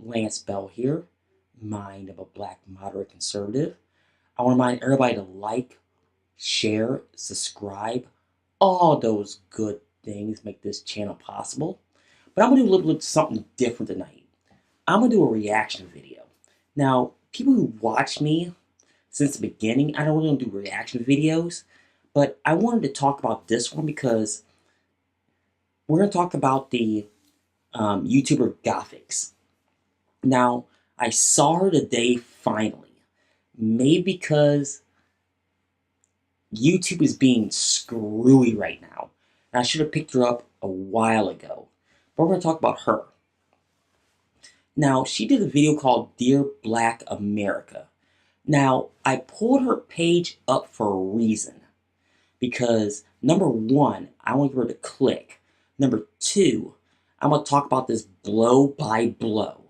Lance Bell here, mind of a black moderate conservative. I want to remind everybody to like, share, subscribe, all those good things make this channel possible. But I'm going to do a little bit something different tonight. I'm going to do a reaction video. Now, people who watch me since the beginning, I don't really do reaction videos, but I wanted to talk about this one because we're going to talk about the YouTuber Gothics. Now, I saw her today finally. Maybe because YouTube is being screwy right now. And I should have picked her up a while ago. But we're going to talk about her. Now, she did a video called Dear Black America. Now, I pulled her page up for a reason. Because, number one, I want her to click. Number two, I'm going to talk about this blow by blow.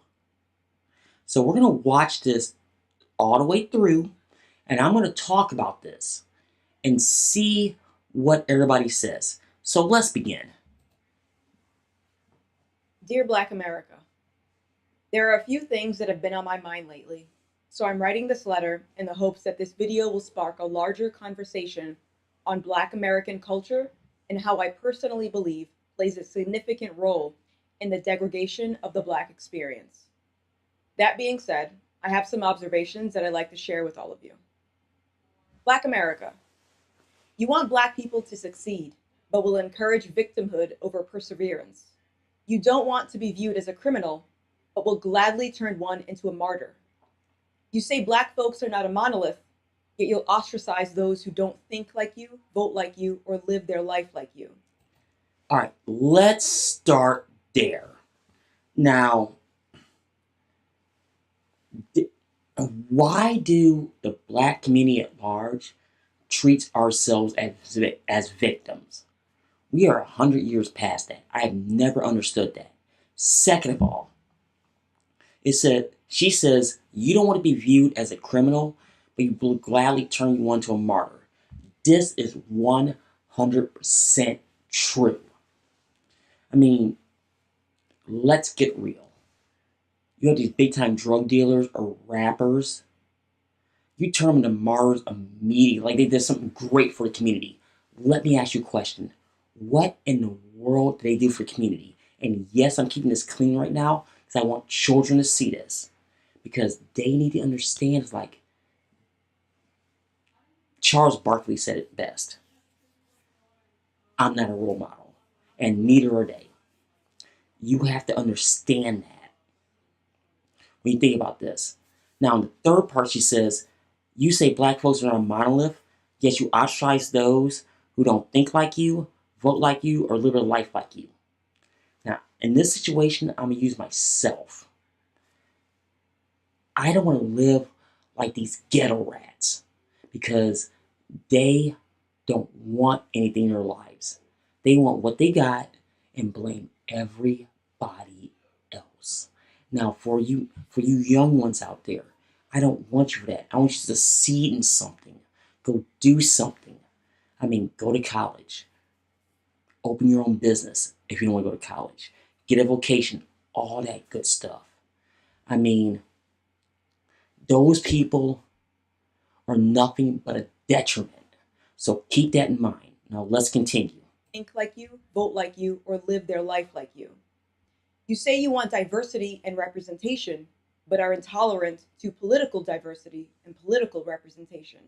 So we're going to watch this all the way through, and I'm going to talk about this and see what everybody says. So let's begin. Dear Black America, there are a few things that have been on my mind lately, so I'm writing this letter in the hopes that this video will spark a larger conversation on Black American culture and how I personally believe plays a significant role in the degradation of the Black experience. That being said, I have some observations that I'd like to share with all of you. Black America, you want Black people to succeed, but will encourage victimhood over perseverance. You don't want to be viewed as a criminal, but will gladly turn one into a martyr. You say Black folks are not a monolith, yet you'll ostracize those who don't think like you, vote like you, or live their life like you. All right, let's start there. Now, why do the Black community at large treat ourselves as victims? We are 100 years past that. I have never understood that. Second of all, she says, you don't want to be viewed as a criminal, but you will gladly turn you into a martyr. This is 100% true. I mean, let's get real. You have these big-time drug dealers or rappers. You turn them into martyrs immediately, like they did something great for the community. Let me ask you a question. What in the world do they do for the community? And yes, I'm keeping this clean right now because I want children to see this. Because they need to understand, it's like Charles Barkley said it best. I'm not a role model, and neither are they. You have to understand that when you think about this. Now, in the third part, she says, you say Black folks are not a monolith, yet you ostracize those who don't think like you, vote like you, or live a life like you. Now, in this situation, I'm going to use myself. I don't want to live like these ghetto rats because they don't want anything in their lives. They want what they got and blame everybody else. Now, for you young ones out there, I don't want you for that. I want you to succeed in something. Go do something. I mean, go to college. Open your own business if you don't want to go to college. Get a vocation. All that good stuff. I mean, those people are nothing but a detriment. So keep that in mind. Now let's continue. Think like you, vote like you, or live their life like you. You say you want diversity and representation, but are intolerant to political diversity and political representation.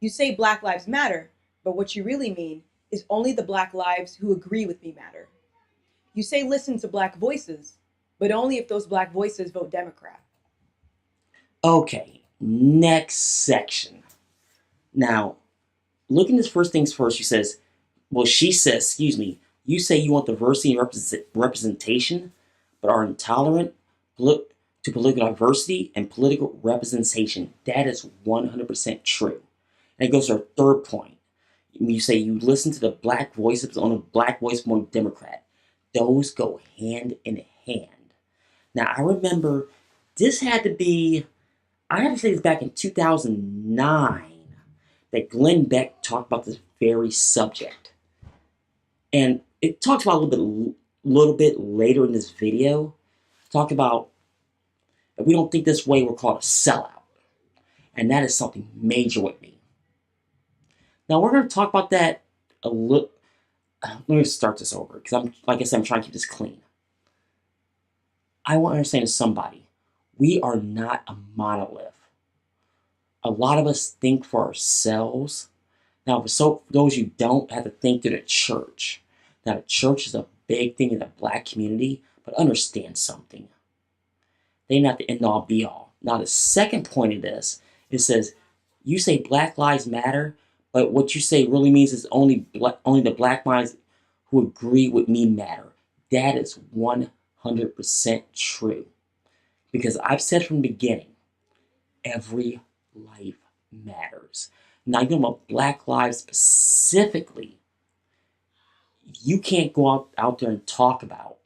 You say Black Lives Matter, but what you really mean is only the Black lives who agree with me matter. You say listen to Black voices, but only if those Black voices vote Democrat. Okay, next section. Now, looking at this first things first, she says, you say you want diversity and representation, but are intolerant to political diversity and political representation. That is 100% true. And it goes to our third point. You say you listen to the Black voices on a Black voice more Democrat. Those go hand in hand. Now, I remember this had to be, I have to say this back in 2009, that Glenn Beck talked about this very subject. And it talks about a little bit later in this video, talked about If we don't think this way, we're called a sellout. And that is something major with me. Now we're going to talk about that a little. Let me start this over because like I said, I'm trying to keep this clean. I want to understand to somebody, we are not a monolith. A lot of us think for ourselves. Now, for those you don't have to think through the church. Now, the church is a big thing in the black community, but understand something. They're not the end all be all. Now, the second point of this, it says, you say Black Lives Matter, but what you say really means is only the black minds who agree with me matter. That is 100% true. Because I've said from the beginning, every life matters. Now, you know about Black lives specifically, you can't go out there and talk about,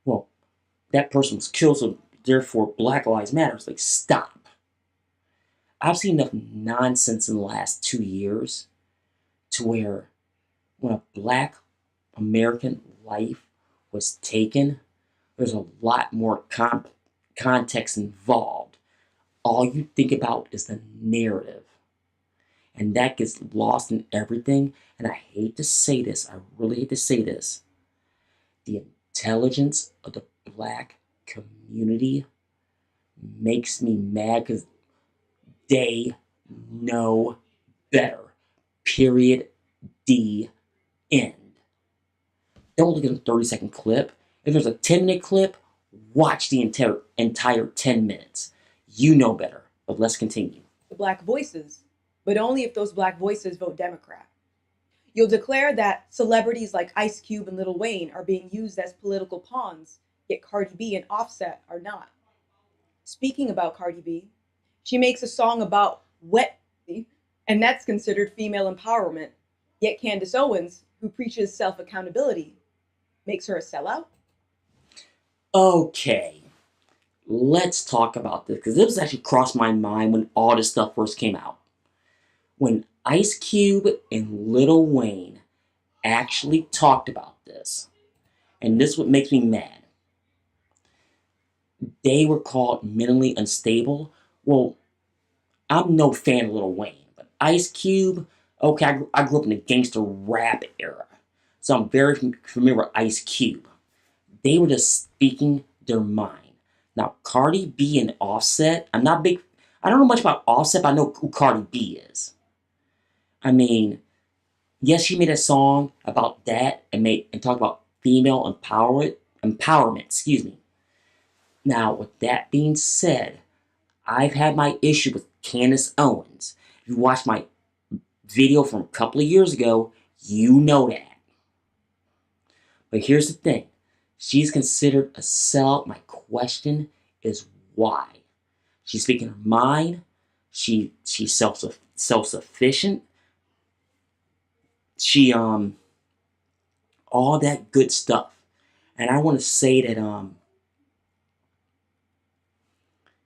well, that person was killed, so therefore Black Lives Matter. It's like, stop. I've seen enough nonsense in the last 2 years to where when a black American life was taken, there's a lot more context involved. All you think about is the narrative. And that gets lost in everything. And I hate to say this, I really hate to say this. The intelligence of the black community makes me mad because they know better. Period. The end. Don't look at a 30-second clip. If there's a 10-minute clip, watch the entire 10 minutes. You know better. But let's continue. The black voices, but only if those black voices vote Democrat. You'll declare that celebrities like Ice Cube and Lil Wayne are being used as political pawns, yet Cardi B and Offset are not. Speaking about Cardi B, she makes a song about wet, and that's considered female empowerment. Yet Candace Owens, who preaches self-accountability, makes her a sellout? Okay, let's talk about this because this actually crossed my mind when all this stuff first came out. When Ice Cube and Lil Wayne actually talked about this, and this is what makes me mad. They were called mentally unstable. Well, I'm no fan of Lil Wayne, but Ice Cube, okay, I grew up in the gangster rap era, so I'm very familiar with Ice Cube. They were just speaking their mind. Now, Cardi B and Offset, I don't know much about Offset, but I know who Cardi B is. I mean, yes, she made a song about that and talk about female empowerment, excuse me. Now, with that being said, I've had my issue with Candace Owens. If you watched my video from a couple of years ago, you know that. But here's the thing. She's considered a sellout. My question is why? She's speaking her mind. She's self-sufficient. She all that good stuff. And I want to say that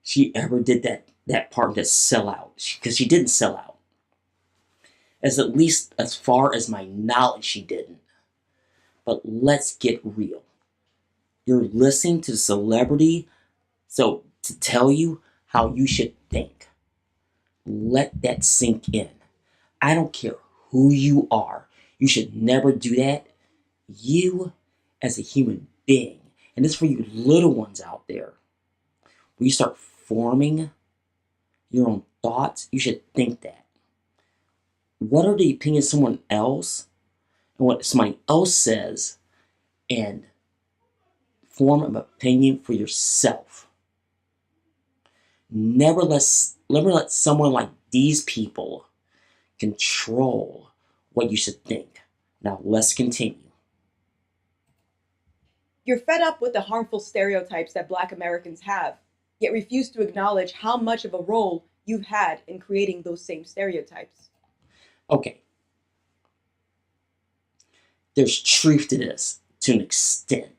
she ever did that part that sell out, because she didn't sell out. At least as far as my knowledge, she didn't. But let's get real. You're listening to celebrity, so to tell you how you should think. Let that sink in. I don't care who you are. You should never do that. You, as a human being, and this is for you little ones out there, when you start forming your own thoughts, you should think that. What are the opinions of someone else and what somebody else says, and form an opinion for yourself. Never let someone like these people control what you should think. Now let's continue. You're fed up with the harmful stereotypes that Black Americans have, yet refuse to acknowledge how much of a role you've had in creating those same stereotypes. Okay. There's truth to this, to an extent.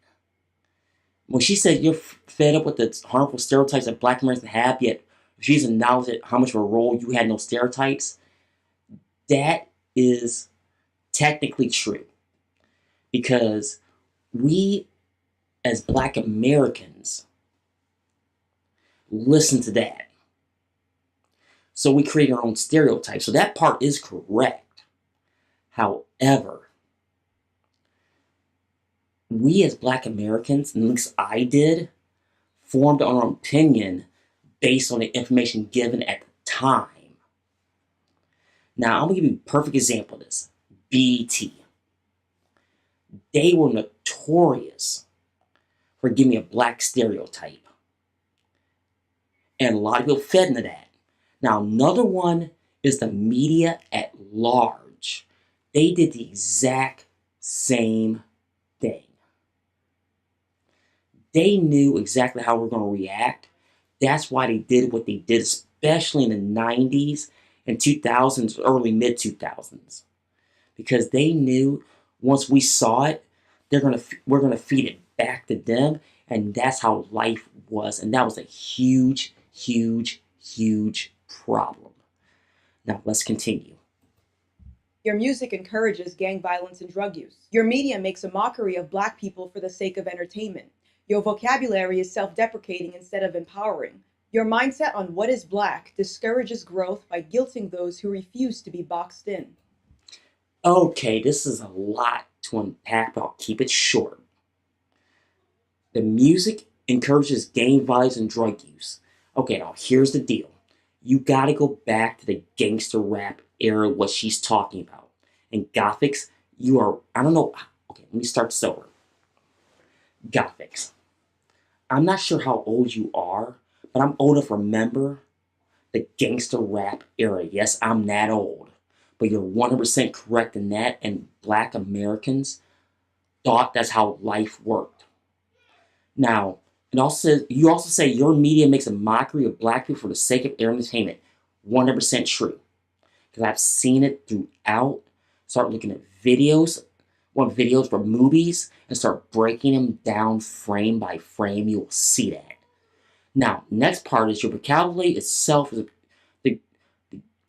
When she said you're fed up with the harmful stereotypes that Black Americans have, yet refuse to acknowledge how much of a role you had in those stereotypes, that is technically true. Because we, as Black Americans, Listen to that. So we create our own stereotypes. So that part is correct. However, we as Black Americans, and at least I did, formed our own opinion based on the information given at the time. Now, I'm going to give you a perfect example of this. BET. They were notorious for giving me a black stereotype. And a lot of people fed into that. Now, another one is the media at large. They did the exact same thing. They knew exactly how we're going to react. That's why they did what they did, especially in the 90s and 2000s, early mid 2000s. Because they knew once we saw it, we're going to feed it back to them. And that's how life was. And that was a huge, huge, huge problem. Now, let's continue. Your music encourages gang violence and drug use. Your media makes a mockery of Black people for the sake of entertainment. Your vocabulary is self-deprecating instead of empowering. Your mindset on what is Black discourages growth by guilting those who refuse to be boxed in. Okay, this is a lot to unpack, but I'll keep it short. The music encourages gang violence and drug use. Okay, now here's the deal. You gotta go back to the gangster rap era, what she's talking about. And Gothics, you are, I don't know, okay, let me start this over. Gothics. I'm not sure how old you are, but I'm old enough to remember the gangster rap era. Yes, I'm that old. But you're 100% correct in that, and Black Americans thought that's how life worked. Now, you also say your media makes a mockery of Black people for the sake of entertainment. 100% true. Because I've seen it throughout. Start looking at videos, for movies, and start breaking them down frame by frame. You will see that. Now, next part is your vocabulary itself is the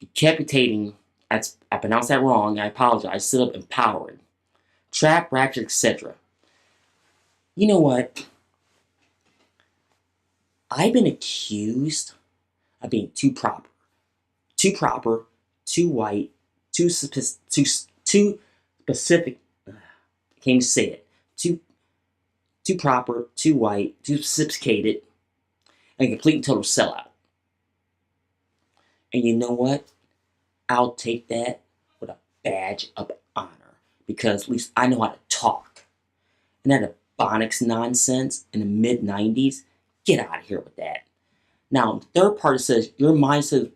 decapitating. I pronounced that wrong. I apologize. Sit up empowering. Trap, rapture, etc. You know what? I've been accused of being too proper, too white, too specific. I can't even say it. Too proper, too white, too sophisticated, and a complete and total sellout. And you know what? I'll take that with a badge of honor because at least I know how to talk. And that Ebonics nonsense in the mid 90s, get out of here with that. Now, the third part says your mind says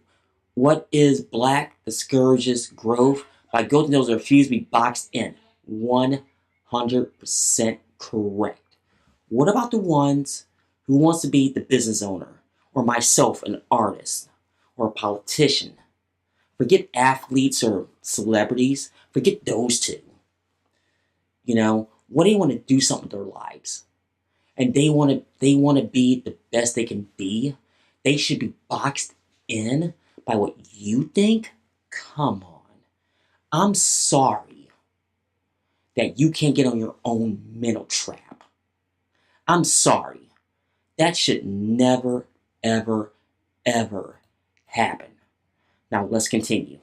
what is Black discourages growth by guilting those who refuse to be boxed in. 100% correct. What about the ones who wants to be the business owner, or myself, an artist, or a politician? Forget athletes or celebrities. Forget those two. You know, what do they want to do something with their lives? And they want to be the best they can be. They should be boxed in by what you think? Come on. I'm sorry that you can't get on your own mental trap. I'm sorry. That should never, ever, ever happen. Now let's continue.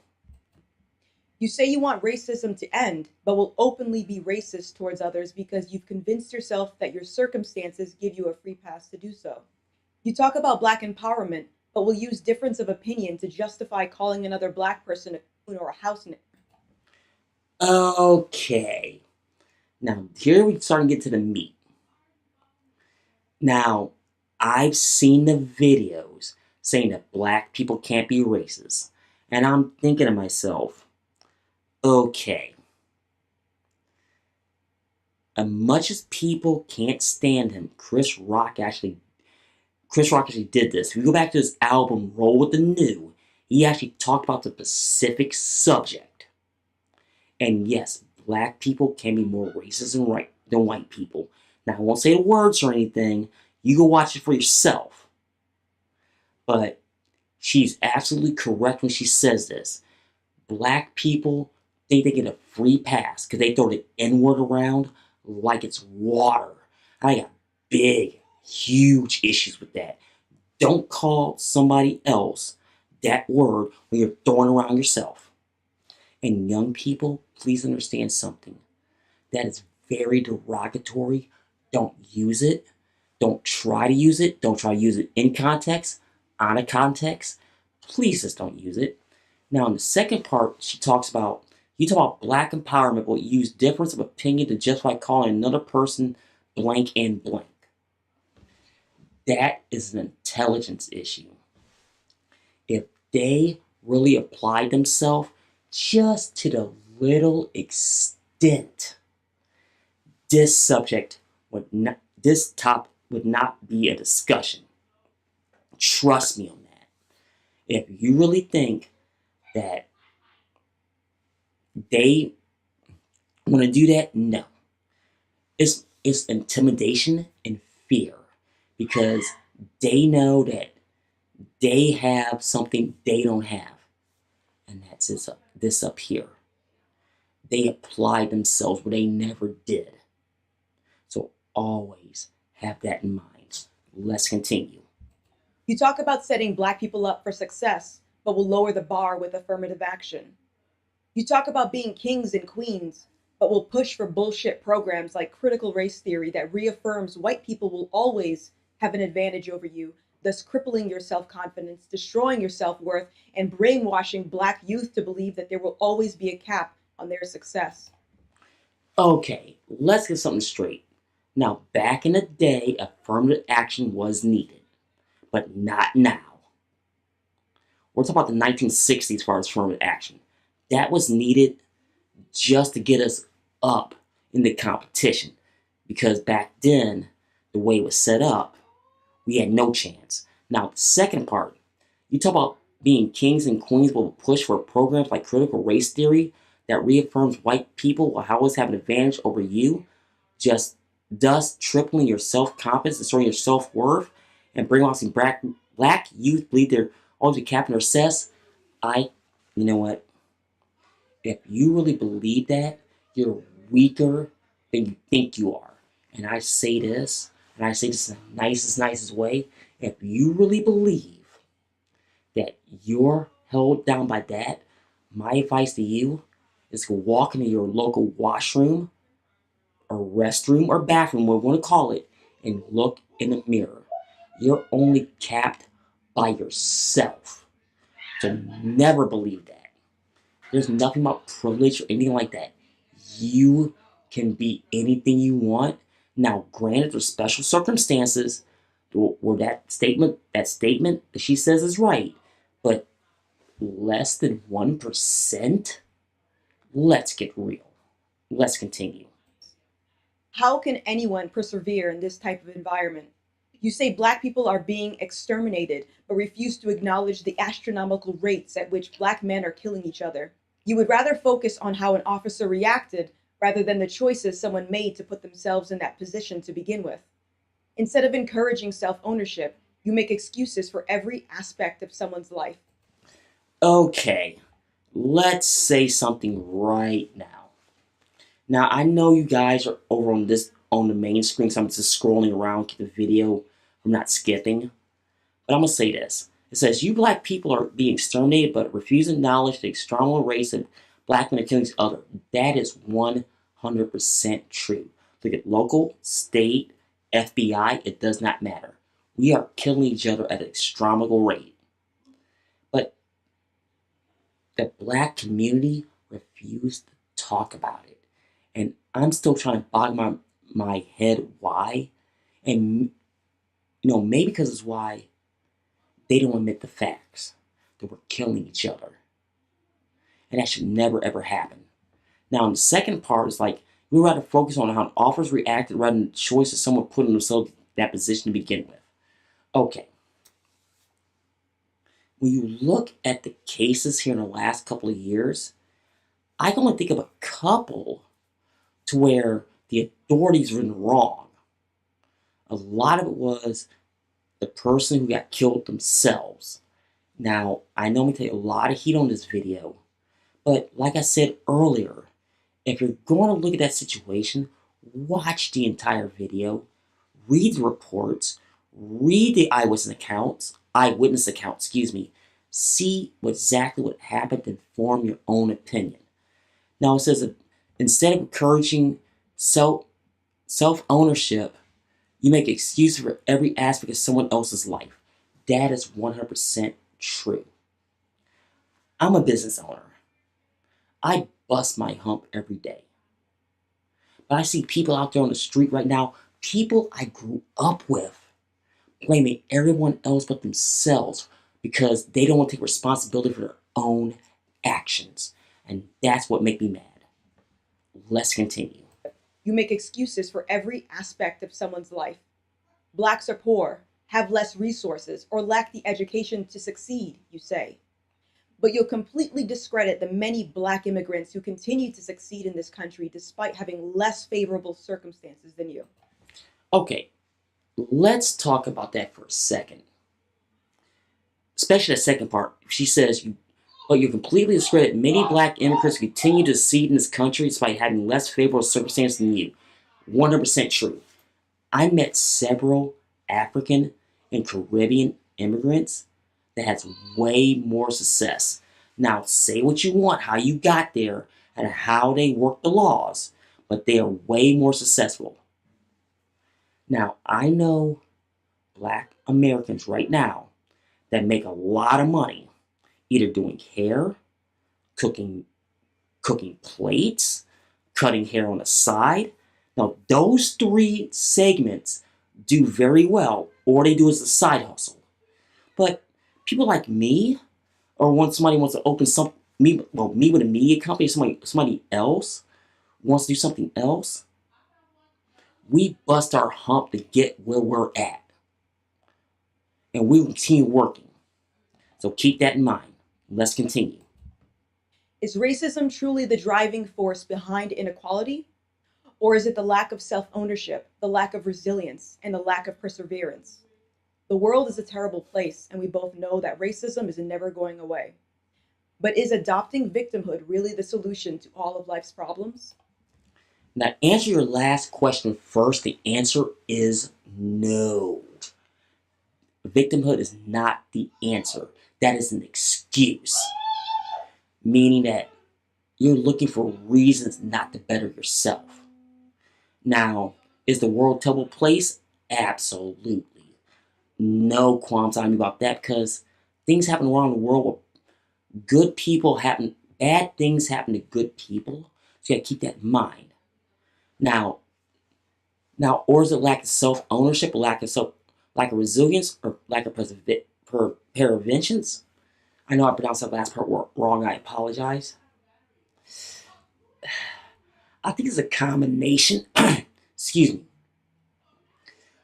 You say you want racism to end, but will openly be racist towards others because you've convinced yourself that your circumstances give you a free pass to do so. You talk about Black empowerment, but will use difference of opinion to justify calling another Black person a coon or a house nigger. Okay. Now, here we're starting to get to the meat. Now, I've seen the videos saying that Black people can't be racist. And I'm thinking to myself, okay. As much as people can't stand him, Chris Rock actually did this. If you go back to his album Roll with the New, he actually talked about the specific subject. And yes, Black people can be more racist than white people. Now, I won't say the words or anything. You go watch it for yourself. But she's absolutely correct when she says this. Black people think they get a free pass because they throw the N-word around like it's water. I got big, huge issues with that. Don't call somebody else that word when you're throwing around yourself. And young people, please understand something. That is very derogatory. Don't use it. Don't try to use it. Don't try to use it in context, out of context. Please just don't use it. Now, in the second part, she talks about, you talk about black empowerment, but you use difference of opinion to justify calling another person blank and blank. That is an intelligence issue. If they really applied themselves just to the little extent, this subject would not, this topic would not be a discussion. Trust me on that. If you really think that they want to do that, no. It's intimidation and fear because they know that they have something they don't have, and that's this up here. They apply themselves where they never did. So always have that in mind. Let's continue. You talk about setting Black people up for success, but will lower the bar with affirmative action. You talk about being kings and queens, but will push for bullshit programs like critical race theory that reaffirms white people will always have an advantage over you, thus crippling your self-confidence, destroying your self-worth, and brainwashing Black youth to believe that there will always be a cap on their success. Okay, let's get something straight. Now, back in the day, affirmative action was needed, but not now. We're talking about the 1960s as far as affirmative action. That was needed just to get us up in the competition, because back then, the way it was set up, we had no chance. Now, the second part, you talk about being kings and queens will push for programs like critical race theory that reaffirms white people will always have an advantage over you, just thus tripling your self-confidence, destroying your self-worth, and brainwashing black youth believe they're always a captain or cess. You know what? If you really believe that, you're weaker than you think you are. And I say this, and I say this in the nicest way. If you really believe that you're held down by that, my advice to you is to walk into your local washroom or restroom or bathroom, whatever you want to call it, and look in the mirror. You're only capped by yourself. So never believe that. There's nothing about privilege or anything like that. You can be anything you want. Now, granted, there's special circumstances where that statement that she says is right, but less than 1%? Let's get real. Let's continue. How can anyone persevere in this type of environment? You say Black people are being exterminated, but refuse to acknowledge the astronomical rates at which Black men are killing each other. You would rather focus on how an officer reacted rather than the choices someone made to put themselves in that position to begin with. Instead of encouraging self-ownership, you make excuses for every aspect of someone's life. Okay, let's say something right now. Now, I know you guys are over on the main screen, so I'm just scrolling around, keep the video. I'm not skipping. But I'm going to say this. It says, you Black people are being exterminated, but refuse to acknowledge the external race of Black men are killing each other. That is 100% true. Look at local, state, FBI, it does not matter. We are killing each other at an astronomical rate. But the Black community refused to talk about it. And I'm still trying to bog my head why. And, maybe because it's why they don't admit the facts that we're killing each other. And that should never, ever happen. Now, in the second part, it's like we rather focus on how an officer reacted rather than the choice of someone putting themselves in that position to begin with. Okay. When you look at the cases here in the last couple of years, I can only think of a couple to where the authorities were in the wrong. A lot of it was the person who got killed themselves. Now, I know I'm going to take a lot of heat on this video, but like I said earlier, if you're going to look at that situation, watch the entire video, read the reports, Read the eyewitness account, See exactly what happened and form your own opinion. Now it says that instead of encouraging self-ownership, you make excuses for every aspect of someone else's life. That is 100% true. I'm a business owner. I bust my hump every day. But I see people out there on the street right now, people I grew up with, blaming everyone else but themselves because they don't want to take responsibility for their own actions. And that's what makes me mad. Let's continue. You make excuses for every aspect of someone's life. Blacks are poor, have less resources, or lack the education to succeed, you say. But you'll completely discredit the many black immigrants who continue to succeed in this country despite having less favorable circumstances than you. Okay, let's talk about that for a second. Especially the second part. She says, but you completely discredit many black immigrants who continue to succeed in this country despite having less favorable circumstances than you. 100% true. I met several African and Caribbean immigrants that has way more success. Now, say what you want, how you got there, and how they work the laws, but they are way more successful. Now, I know black Americans right now that make a lot of money either doing hair, cooking plates, cutting hair on the side. Now, those three segments do very well, or they do as a side hustle. But people like me, or when somebody wants to open me with a media company, somebody else wants to do something else, we bust our hump to get where we're at. And we will continue working. So keep that in mind. Let's continue. Is racism truly the driving force behind inequality? Or is it the lack of self ownership, the lack of resilience, and the lack of perseverance? The world is a terrible place, and we both know that racism is never going away. But is adopting victimhood really the solution to all of life's problems? Now, answer your last question first. The answer is no. Victimhood is not the answer. That is an excuse. Meaning that you're looking for reasons not to better yourself. Now, is the world a terrible place? Absolutely. No qualms on me about that because things happen around the world where bad things happen to good people. So you gotta keep that in mind. Now, or is it lack of self-ownership, lack of resilience, or lack of preventions? I know I pronounced that last part wrong. I apologize. I think it's a combination. Excuse me.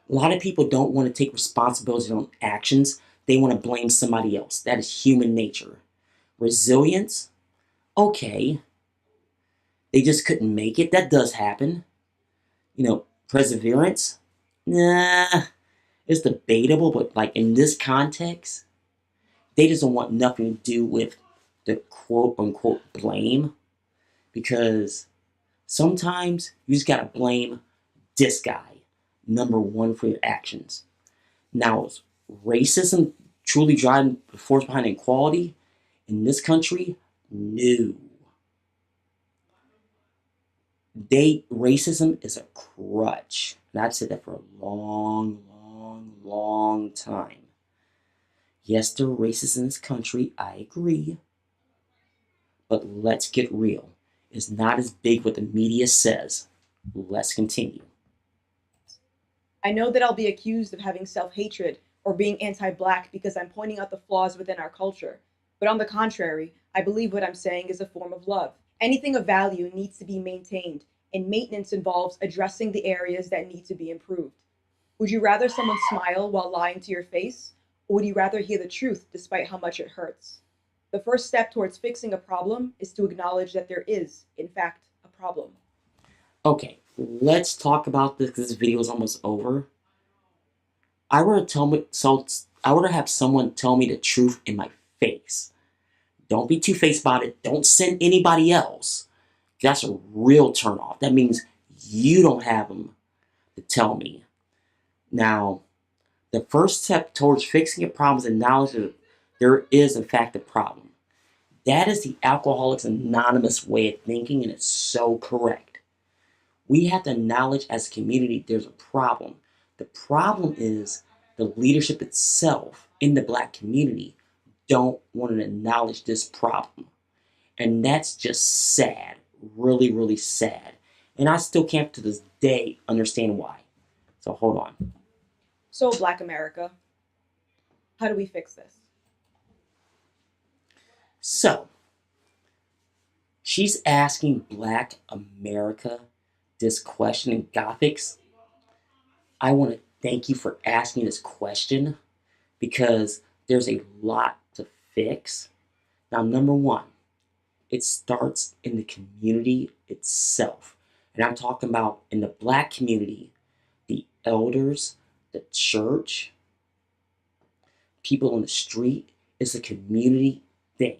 A lot of people don't want to take responsibility for their own actions. They want to blame somebody else. That is human nature. Resilience? Okay. They just couldn't make it. That does happen. Perseverance? Nah. It's debatable, but like in this context, they just don't want nothing to do with the quote unquote blame. Because sometimes you just gotta blame this guy, number one, for your actions. Now, is racism truly driving the force behind inequality in this country? No. Racism is a crutch. And I've said that for a long time. Yes, there are racists in this country, I agree. But let's get real. It's not as big what the media says. Let's continue. I know that I'll be accused of having self hatred or being anti black because I'm pointing out the flaws within our culture. But on the contrary, I believe what I'm saying is a form of love. Anything of value needs to be maintained, and maintenance involves addressing the areas that need to be improved. Would you rather someone smile while lying to your face, or would you rather hear the truth despite how much it hurts? The first step towards fixing a problem is to acknowledge that there is, in fact, a problem. Okay, let's talk about this because this video is almost over. I would rather have someone tell me the truth in my face. Don't be two-faced about it. Don't send anybody else. That's a real turnoff. That means you don't have them to tell me. Now, The first step towards fixing a problem is acknowledging that there is, in fact, a problem. That is the Alcoholics Anonymous way of thinking, and it's so correct. We have to acknowledge as a community there's a problem. The problem is the leadership itself in the Black community don't want to acknowledge this problem. And that's just sad, really, really sad. And I still can't to this day understand why. So hold on. So, Black America, how do we fix this? So, she's asking Black America this question in Gothics. I want to thank you for asking this question because there's a lot to fix. Now, number one, it starts in the community itself. And I'm talking about in the Black community, the elders, the church, people on the street. It's a community thing.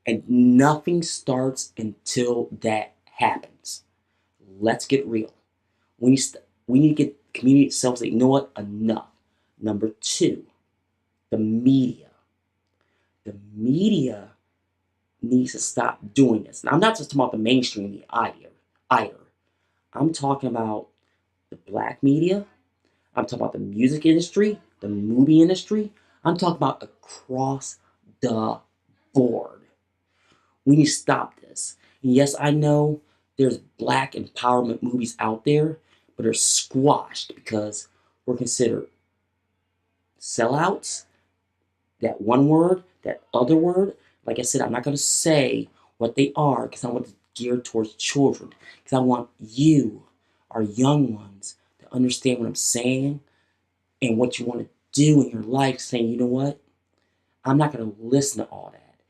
And nothing starts until that happens. Let's get real. We need to get the community itself to say, you know what, enough. Number two, the media. The media needs to stop doing this. Now, I'm not just talking about the mainstream media either. I'm talking about the Black media. I'm talking about the music industry, the movie industry. I'm talking about across the board. We need to stop this. And yes, I know there's Black empowerment movies out there, but they're squashed because we're considered sellouts. That one word, that other word. Like I said, I'm not going to say what they are because I want to gear towards children. Because I want you, our young ones, to understand what I'm saying and what you want to do in your life. Saying, you know what? I'm not going to listen to all that.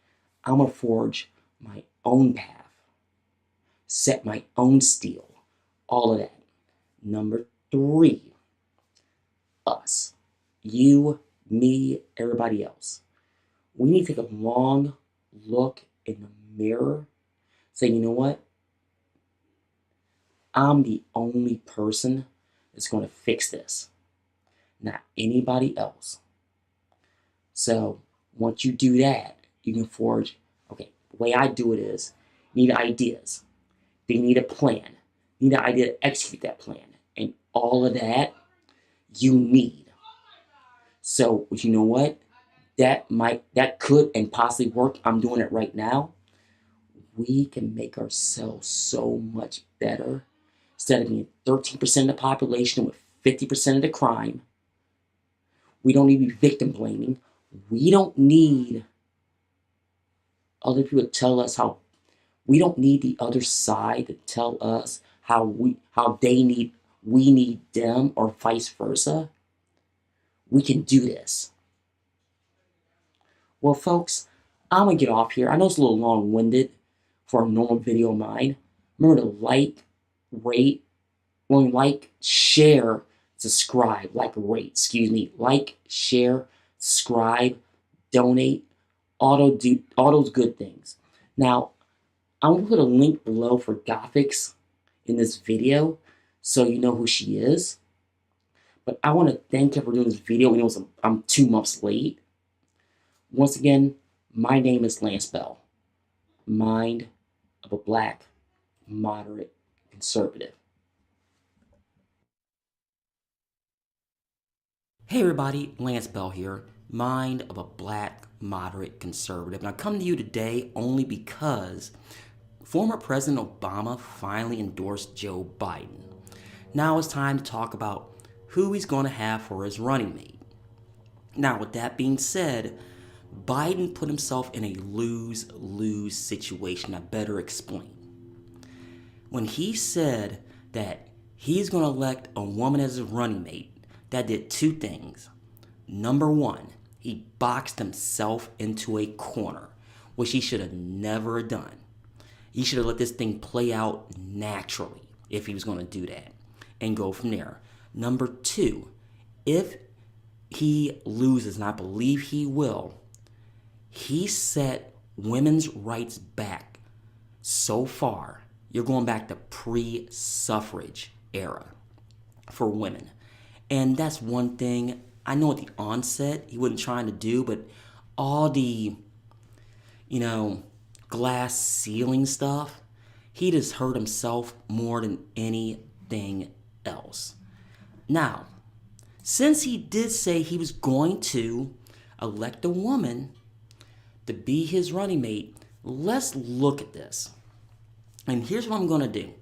I'm going to forge my own path, set my own steel, all of that. Number three, us, you, me, everybody else. We need to take a long look in the mirror, say, you know what? I'm the only person that's going to fix this, not anybody else. So once you do that, you can forge, okay, the way I do it is, you need ideas. Then you need a plan. You need an idea to execute that plan. And all of that you need. So, you know what? That could and possibly work. I'm doing it right now. We can make ourselves so much better. Instead of being 13% of the population with 50% of the crime, we don't need to be victim blaming. We don't need other people to tell us how. We don't need the other side to tell us how we need them, or vice versa. We can do this. Well, folks, I'm gonna get off here. I know it's a little long-winded for a normal video of mine. Remember to like, rate, share, subscribe, like, share, subscribe, donate, all those good things. Now, I'm gonna put a link below for Gothics in this video so you know who she is. But I want to thank her for doing this video. I'm 2 months late. Once again, my name is Lance Bell, mind of a Black, moderate, conservative. Hey everybody, Lance Bell here, mind of a Black, moderate, conservative. And I come to you today only because former President Obama finally endorsed Joe Biden. Now it's time to talk about who he's going to have for his running mate. Now, with that being said, Biden put himself in a lose-lose situation. I better explain. When he said that he's going to elect a woman as his running mate, that did 2 things. Number 1, he boxed himself into a corner, which he should have never done. He should have let this thing play out naturally if he was going to do that and go from there. Number 2, if he loses, and I believe he will, he set women's rights back so far. You're going back to pre-suffrage era for women. And that's one thing I know at the onset he wasn't trying to do, but all the, glass ceiling stuff, he just hurt himself more than anything else. Now, since he did say he was going to elect a woman to be his running mate, let's look at this. And here's what I'm going to do.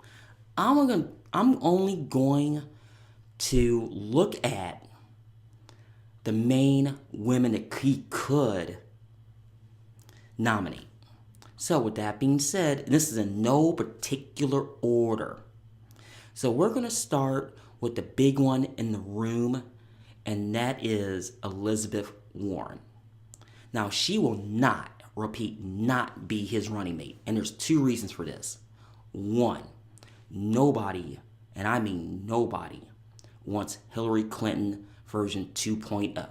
I'm only going to look at the main women that he could nominate. So with that being said, this is in no particular order. So we're going to start with the big one in the room, and that is Elizabeth Warren. Now, she will not, repeat, not be his running mate. And there's two reasons for this. One, nobody, and I mean nobody, wants Hillary Clinton version 2.0.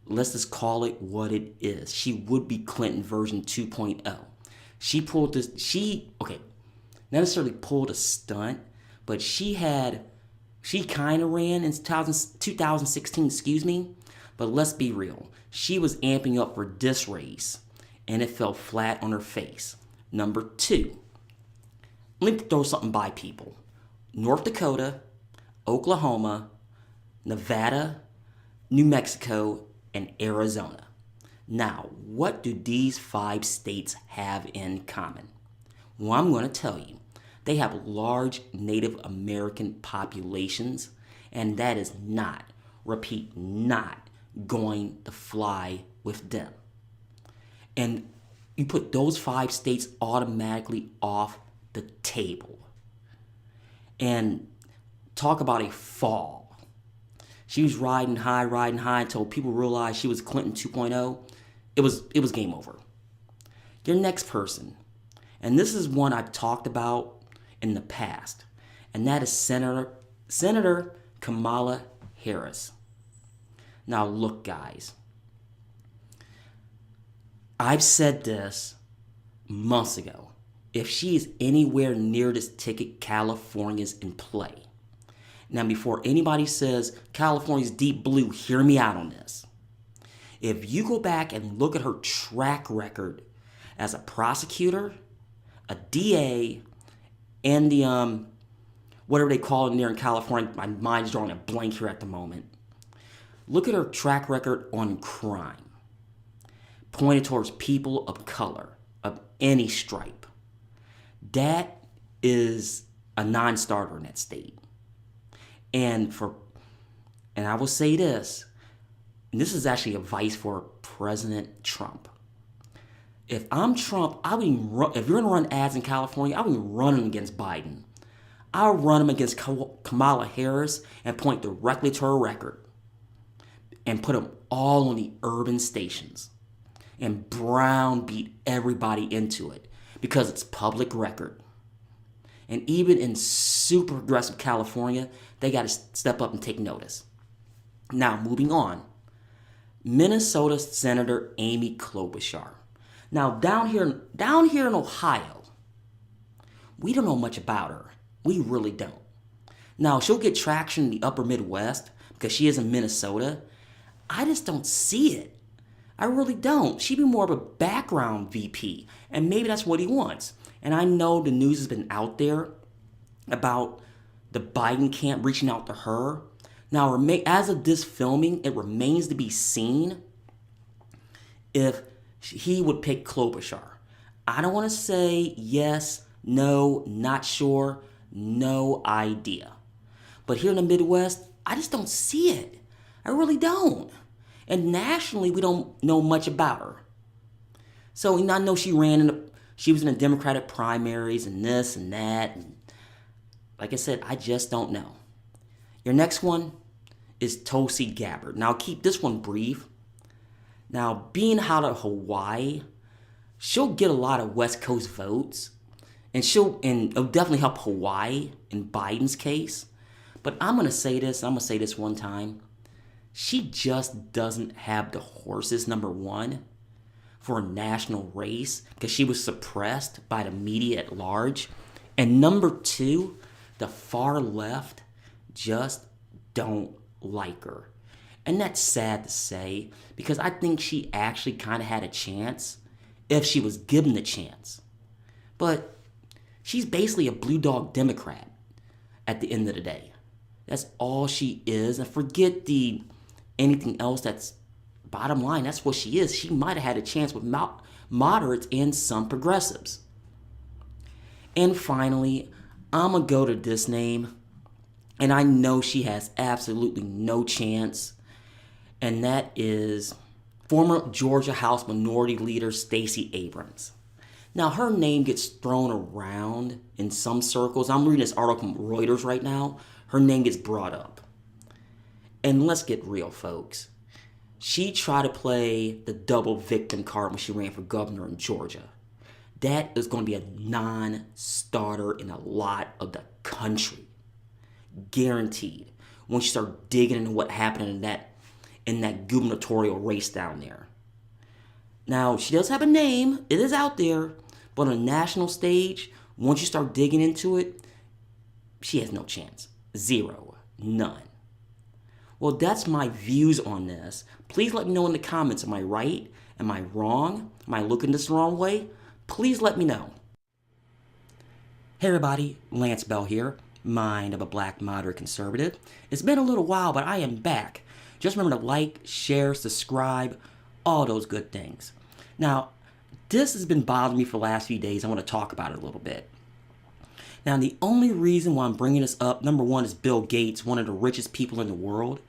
Let's just call it what it is. She would be Clinton version 2.0. She pulled this, not necessarily pulled a stunt, but she kind of ran in 2016, but let's be real. She was amping up for this race, and it fell flat on her face. Number two, let me throw something by people. North Dakota, Oklahoma, Nevada, New Mexico, and Arizona. Now, what do these 5 states have in common? Well, I'm going to tell you. They have large Native American populations, and that is not, repeat, not going to fly with them. And you put those 5 states automatically off the table. And talk about a fall. She was riding high until people realized she was Clinton 2.0. It was game over. Your next person, and this is one I've talked about in the past, and that is Senator Kamala Harris. Now look, guys, I've said this months ago. If she is anywhere near this ticket, California's in play. Now, before anybody says California's deep blue, hear me out on this. If you go back and look at her track record as a prosecutor, a DA, and the, whatever they call it there in California, my mind's drawing a blank here at the moment. Look at her track record on crime, pointed towards people of color, of any stripe. That is a non-starter in that state. And I will say this, and this is actually advice for President Trump. If I'm Trump, if you're going to run ads in California, I would even run them against Biden. I'll run them against Kamala Harris and point directly to her record and put them all on the urban stations and browbeat everybody into it because it's public record. And even in super progressive California, they got to step up and take notice. Now, moving on. Minnesota Senator Amy Klobuchar. Now, down here in Ohio, we don't know much about her. We really don't. Now, she'll get traction in the upper Midwest because she is in Minnesota. I just don't see it. I really don't. She'd be more of a background VP, and maybe that's what he wants. And I know the news has been out there about the Biden camp reaching out to her. Now, as of this filming, it remains to be seen if he would pick Klobuchar. I don't want to say yes, no, not sure, no idea. But here in the Midwest, I just don't see it. I really don't. And nationally, we don't know much about her. So I know she was in the Democratic primaries and this and that. And like I said, I just don't know. Your next one is Tulsi Gabbard. Now, keep this one brief. Now, being out of Hawaii, she'll get a lot of West Coast votes. And it'll definitely help Hawaii in Biden's case. But I'm going to say this one time. She just doesn't have the horses, number one, for a national race because she was suppressed by the media at large. And number two, the far left just don't like her. And that's sad to say because I think she actually kind of had a chance if she was given the chance. But she's basically a blue dog Democrat at the end of the day. That's all she is. And forget the anything else. That's bottom line. That's what she is. She might have had a chance with moderates and some progressives. And finally, I'm going to go to this name. And I know she has absolutely no chance. And that is former Georgia House Minority Leader Stacey Abrams. Now, her name gets thrown around in some circles. I'm reading this article from Reuters right now. Her name gets brought up. And let's get real, folks. She tried to play the double victim card when she ran for governor in Georgia. That is going to be a non-starter in a lot of the country. Guaranteed. Once you start digging into what happened in that gubernatorial race down there. Now, she does have a name. It is out there. But on a national stage, once you start digging into it, she has no chance. Zero. None. Well, that's my views on this. Please let me know in the comments. Am I right? Am I wrong? Am I looking this the wrong way? Please let me know. Hey everybody, Lance Bell here. Mind of a black moderate conservative. It's been a little while, but I am back. Just remember to like, share, subscribe, all those good things. Now, this has been bothering me for the last few days. I want to talk about it a little bit. Now, the only reason why I'm bringing this up, number one, is Bill Gates, one of the richest people in the world.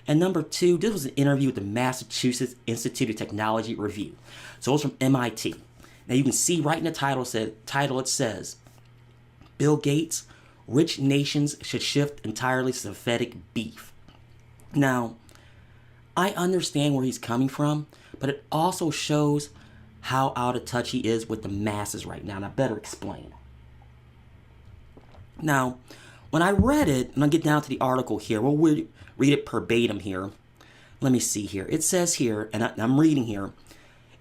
And number two, this was an interview with the Massachusetts Institute of Technology Review. So it's from MIT. Now, you can see right in the title it says, Bill Gates, rich nations should shift entirely to synthetic beef. Now, I understand where he's coming from, but it also shows how out of touch he is with the masses right now. And I better explain. Now, when I read it, and I'll get down to the article here, we'll read it verbatim here. Let me see here. It says here, and I'm reading here,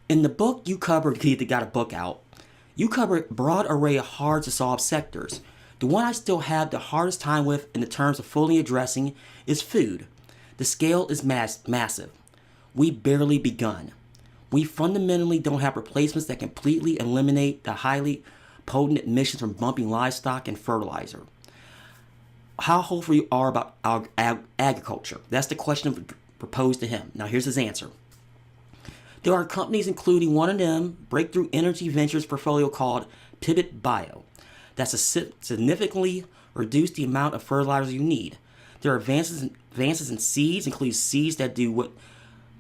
in the book you covered, you got a book out, you cover a broad array of hard to solve sectors. The one I still have the hardest time with in the terms of fully addressing is food. The scale is massive. We barely begun. We fundamentally don't have replacements that completely eliminate the highly potent emissions from bumping livestock and fertilizer. How hopeful you are about our agriculture? That's the question proposed to him. Now here's his answer. There are companies, including one of them, Breakthrough Energy Ventures portfolio called Pivot Bio, that's significantly reduce the amount of fertilizer you need. There are advances in seeds, including seeds that do what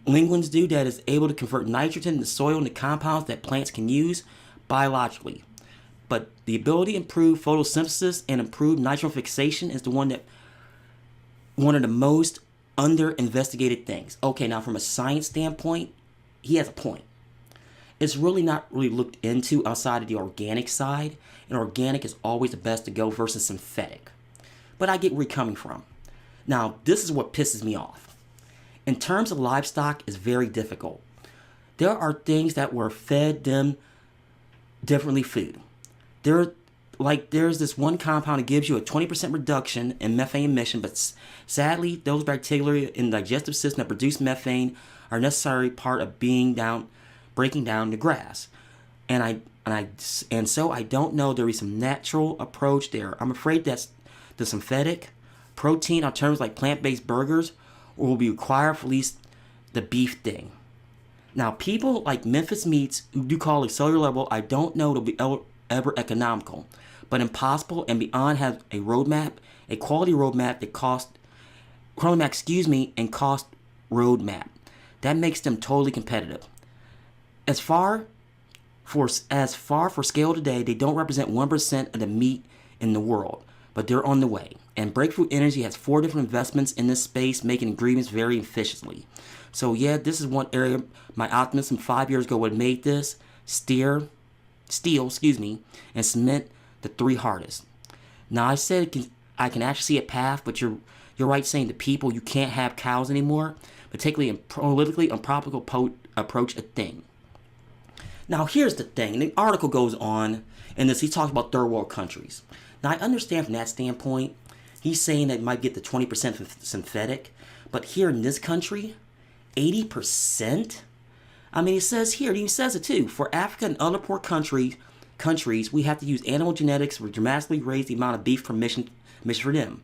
linguines do, that is able to convert nitrogen in the soil into compounds that plants can use biologically. But the ability to improve photosynthesis and improve nitrogen fixation is one of the most under-investigated things. Okay, now from a science standpoint, he has a point. It's really not really looked into outside of the organic side, and organic is always the best to go versus synthetic. But I get where you're coming from. Now, this is what pisses me off. In terms of livestock, it's very difficult. There are things that were fed them differently food. There's this one compound that gives you a 20% reduction in methane emission, but sadly, those bacteria in the digestive system that produce methane are a necessary part of breaking down the grass. And so I don't know, there is some natural approach there. I'm afraid that's the synthetic protein alternatives like plant-based burgers will be required for at least the beef thing. Now, people like Memphis Meats, who do call it cellular level, I don't know it'll be ever economical, but Impossible and Beyond have a roadmap, a quality roadmap that cost roadmap. That makes them totally competitive. As far for scale today, they don't represent 1% of the meat in the world, but they're on the way. And Breakthrough Energy has 4 different investments in this space, making ingredients very efficiently. So yeah, this is one area my optimism 5 years ago would have made this steel, and cement the 3 hardest. Now I said I can actually see a path, but you're right saying to people you can't have cows anymore, particularly in politically unpopular approach a thing. Now here's the thing, and the article goes on, and he talks about third world countries. Now I understand from that standpoint, He's saying that it might get to 20% synthetic, but here in this country, 80%? I mean, it says here, he says it too. For Africa and other poor countries, we have to use animal genetics to dramatically raise the amount of beef permission for them.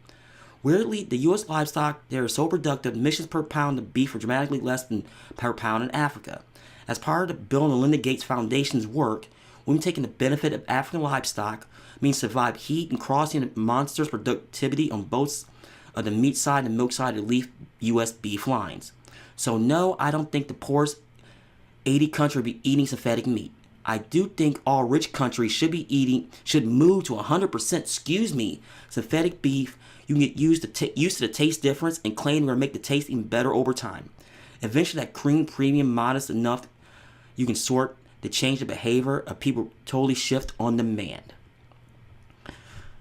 Weirdly, the U.S. livestock, they are so productive, emissions per pound of beef are dramatically less than per pound in Africa. As part of the Bill and Melinda Gates Foundation's work, we've taken the benefit of African livestock, means survive heat and crossing monsters' productivity on both the meat side and milk side of leaf U.S. beef lines. So no, I don't think the poorest 80 country be eating synthetic meat. I do think all rich countries should move to 100%, synthetic beef. You can get used to the taste difference and claim to make the taste even better over time. Eventually that cream premium modest enough you can sort to change the behavior of people totally shift on demand.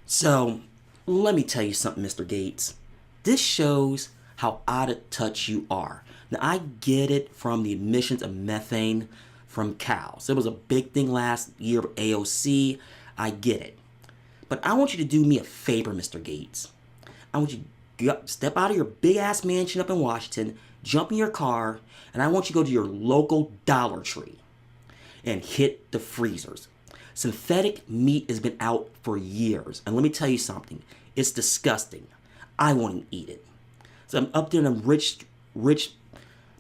So, let me tell you something, Mr. Gates. This shows how out of touch you are. Now, I get it from the emissions of methane from cows. It was a big thing last year of AOC. I get it. But I want you to do me a favor, Mr. Gates. I want you to step out of your big-ass mansion up in Washington, jump in your car, and I want you to go to your local Dollar Tree and hit the freezers. Synthetic meat has been out for years. And let me tell you something. It's disgusting. I won't even eat it. So I'm up there in the rich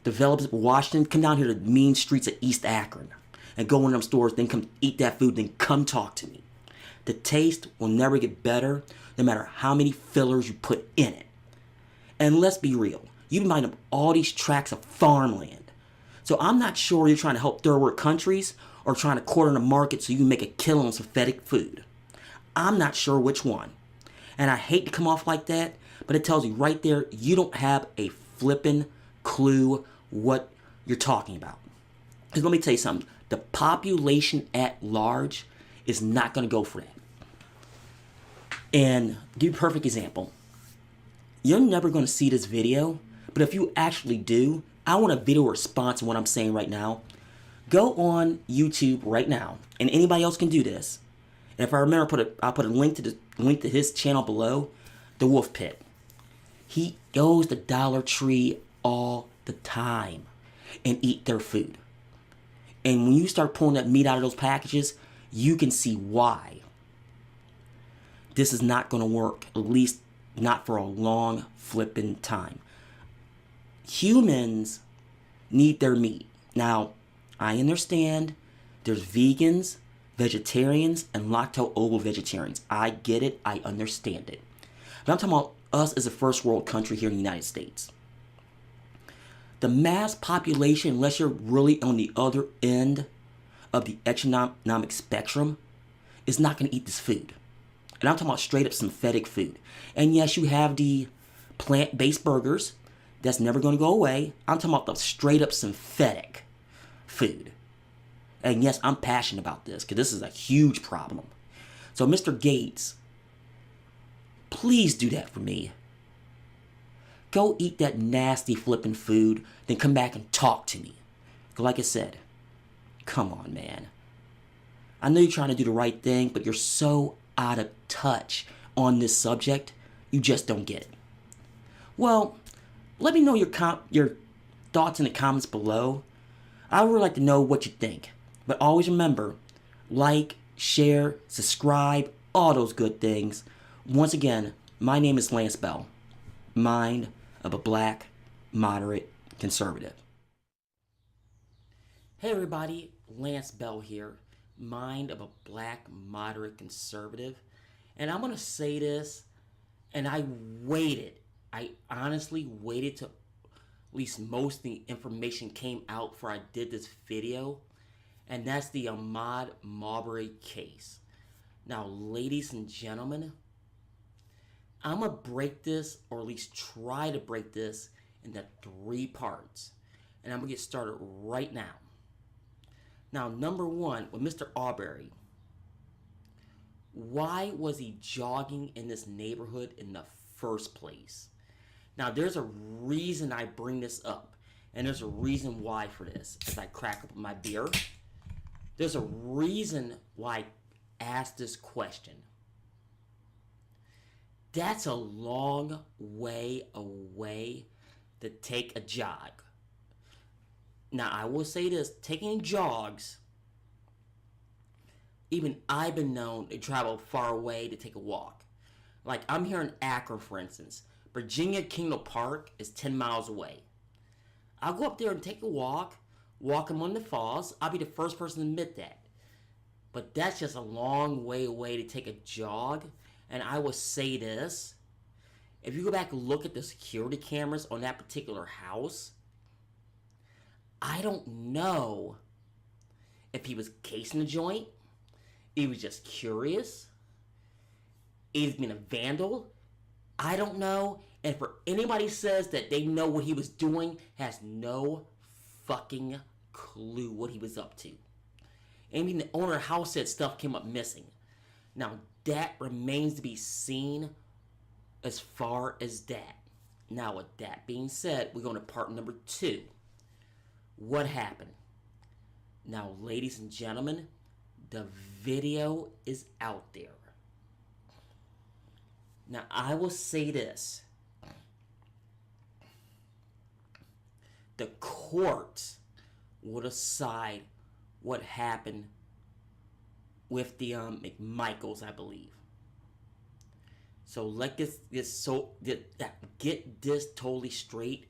developers of Washington. Come down here to the mean streets of East Akron and go in them stores, then come eat that food, then come talk to me. The taste will never get better no matter how many fillers you put in it. And let's be real. You've been buying up all these tracts of farmland. So I'm not sure you're trying to help third world countries or trying to corner the market so you can make a killing on synthetic food. I'm not sure which one. And I hate to come off like that, but it tells you right there you don't have a flippin' clue what you're talking about. Because let me tell you something. The population at large is not going to go for that. And give you a perfect example. You're never going to see this video, but if you actually do, I want a video response to what I'm saying right now. Go on YouTube right now, and anybody else can do this. And if I remember, I'll put a link to his channel below, The Wolf Pit. He goes to Dollar Tree all the time and eat their food. And when you start pulling that meat out of those packages, you can see why. This is not going to work, at least not for a long flipping time. Humans need their meat. Now, I understand there's vegans, vegetarians, and lacto-ovo vegetarians. I get it. I understand it. But I'm talking about us as a first world country here in the United States. The mass population, unless you're really on the other end of the economic spectrum, is not going to eat this food. And I'm talking about straight up synthetic food. And yes, you have the plant-based burgers. That's never going to go away. I'm talking about the straight up synthetic food. And yes, I'm passionate about this because this is a huge problem. So Mr. Gates, please do that for me. Go eat that nasty flipping food, then come back and talk to me. Like I said, come on, man. I know you're trying to do the right thing, but you're so out of touch on this subject, you just don't get it. Well, let me know your thoughts in the comments below. I would really like to know what you think. But always remember, like, share, subscribe, all those good things. Once again, my name is Lance Bell, mind of a black, moderate conservative. Hey everybody, Lance Bell here, mind of a black, moderate conservative. And I'm going to say this, and I honestly waited till at least most of the information came out before I did this video. And that's the Ahmaud Arbery case. Now, ladies and gentlemen, I'm going to break this, or at least try to break this, into 3 parts. And I'm going to get started right now. Now, number 1, with Mr. Arbery. Why was he jogging in this neighborhood in the first place? Now, there's a reason I bring this up. And there's a reason why for this. As I crack up my beer, there's a reason why I asked this question. That's a long way away to take a jog. Now, I will say this, taking jogs, even I've been known to travel far away to take a walk. Like, I'm here in Akron, for instance. Virginia Kingdom Park is 10 miles away. I'll go up there and take a walk among the falls. I'll be the first person to admit that. But that's just a long way away to take a jog. And I will say this, if you go back and look at the security cameras on that particular house, I don't know if he was casing the joint, he was just curious, he's been a vandal, I don't know. And for anybody says that they know what he was doing, has no fucking clue what he was up to. I mean, the owner of the house said stuff came up missing. Now, that remains to be seen as far as that. Now, with that being said, we're going to part number 2. What happened? Now, ladies and gentlemen, the video is out there. Now, I will say this. The court will decide what happened with the McMichaels, I believe. So let get this totally straight.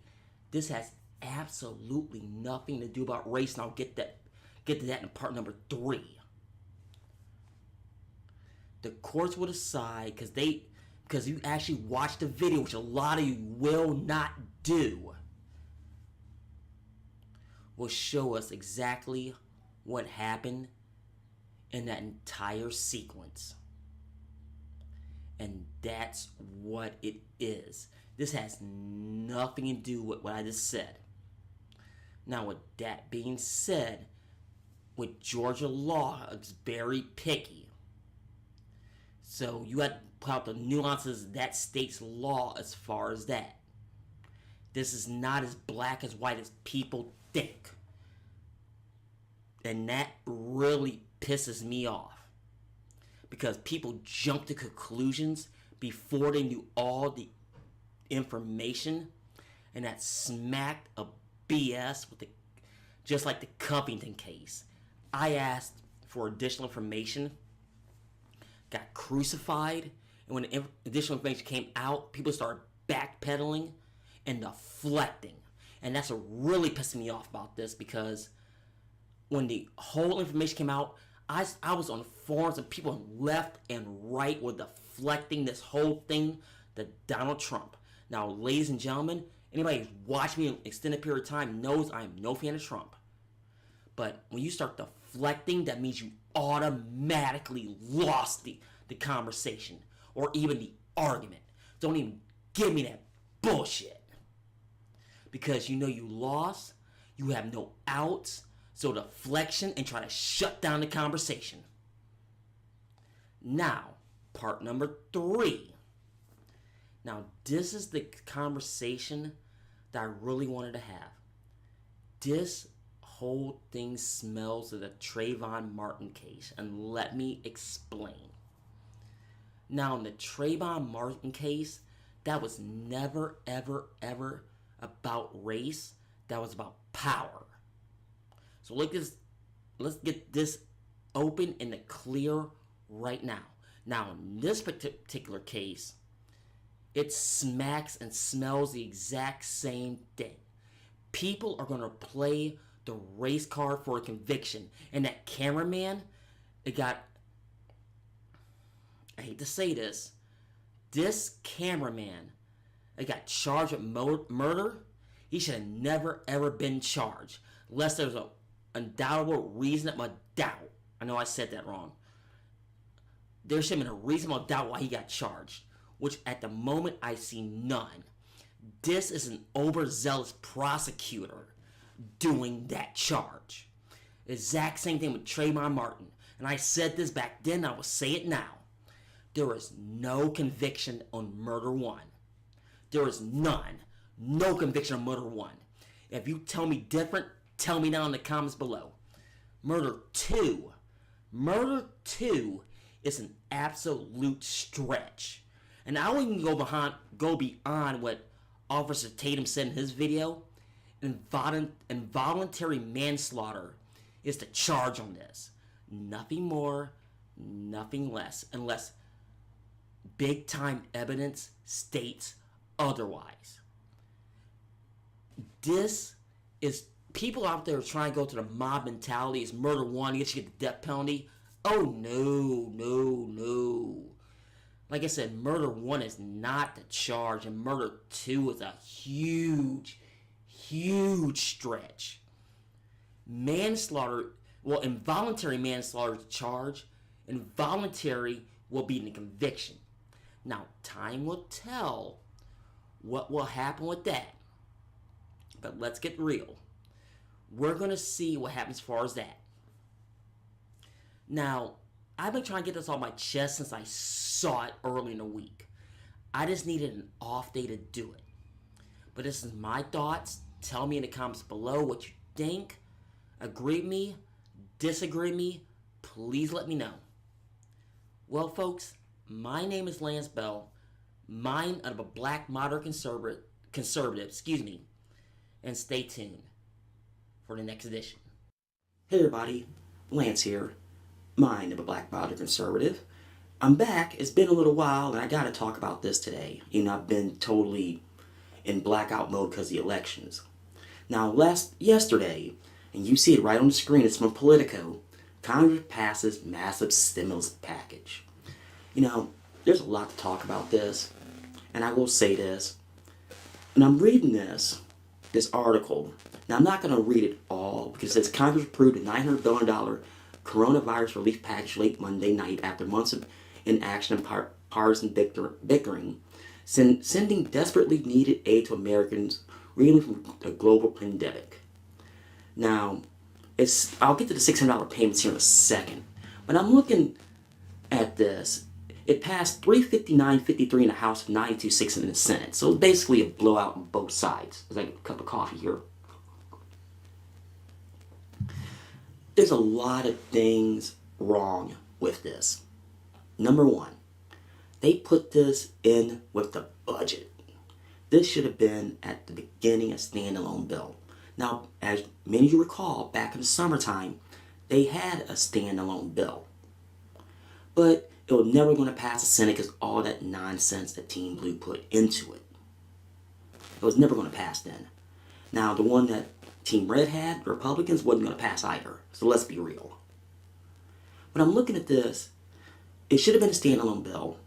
This has absolutely nothing to do about race, and I'll get to that in part number 3. The courts will decide because you actually watched the video, which a lot of you will not do, will show us exactly what happened in that entire sequence. And that's what it is. This has nothing to do with what I just said. Now, with that being said, with Georgia law, it's very picky. So you have to put out the nuances of that state's law as far as that. This is not as black as white as people think. And that really pisses me off. Because people jump to conclusions before they knew all the information. And that smacked a BS with just like the Covington case. I asked for additional information, got crucified, and when the additional information came out, people started backpedaling and deflecting. And that's what really pissed me off about this, because when the whole information came out, I was on forums and people left and right were deflecting this whole thing to Donald Trump. Now, ladies and gentlemen, anybody who's watched me an extended period of time knows I am no fan of Trump. But when you start deflecting, that means you automatically lost the conversation or even the argument. Don't even give me that bullshit. Because you know you lost, you have no outs, so deflection and try to shut down the conversation. Now, part number 3. Now, this is the conversation that I really wanted to have. This whole thing smells of the Trayvon Martin case, and let me explain. Now, in the Trayvon Martin case, that was never, ever, ever about race. That was about power. So let's get this open and clear right now. Now, in this particular case, it smacks and smells the exact same thing. People are going to play the race card for a conviction. And that cameraman, I hate to say this cameraman, it got charged with murder. He should have never ever been charged. Unless there's a undoubtable reasonable doubt. I know I said that wrong. There should have been a reasonable doubt why he got charged, which at the moment I see none. This is an overzealous prosecutor doing that charge. Exact same thing with Trayvon Martin. And I said this back then, I will say it now. There is no conviction on murder 1. There is none. No conviction on murder 1. If you tell me different, tell me down in the comments below. Murder 2 is an absolute stretch. And I won't even go beyond what Officer Tatum said in his video. Involuntary manslaughter is the charge on this. Nothing more, nothing less, unless big time evidence states otherwise. This is people out there trying to go to the mob mentality. Is murder one, you get the death penalty. Oh no, no, no. Like I said, murder one is not the charge, and murder two is a huge, huge stretch. Manslaughter, well, involuntary manslaughter is the charge. Involuntary will be the conviction. Now, time will tell what will happen with that. But let's get real. We're going to see what happens as far as that. Now, I've been trying to get this off my chest since I saw it early in the week. I just needed an off day to do it. But this is my thoughts. Tell me in the comments below what you think. Agree with me, disagree with me, please let me know. Well, folks, my name is Lance Bell, mine of a black moderate conservative, and stay tuned for the next edition. Hey everybody, Lance here, mine of a black moderate conservative. I'm back. It's been a little while, and I gotta talk about this today. I've been totally in blackout mode because of the elections. Now, yesterday, and you see it right on the screen, it's from Politico, Congress passes massive stimulus package. There's a lot to talk about this, and I will say this. And I'm reading this article. Now, I'm not going to read it all because it says Congress approved a $900 billion coronavirus relief package late Monday night after months of inaction and partisan bickering, sending desperately needed aid to Americans reeling from the global pandemic. Now, I'll get to the $600 payments here in a second, but I'm looking at this. It passed 359-53 in the House, 92-6 in the Senate. So it's basically a blowout on both sides. There's like a cup of coffee here. There's a lot of things wrong with this. Number one, they put this in with the budget. This should have been at the beginning a standalone bill. Now, as many of you recall, back in the summertime, they had a standalone bill. But it was never going to pass the Senate because all that nonsense that Team Blue put into it. It was never going to pass then. Now, the one that Team Red had, the Republicans, wasn't going to pass either. So let's be real. But I'm looking at this. It should have been a standalone bill.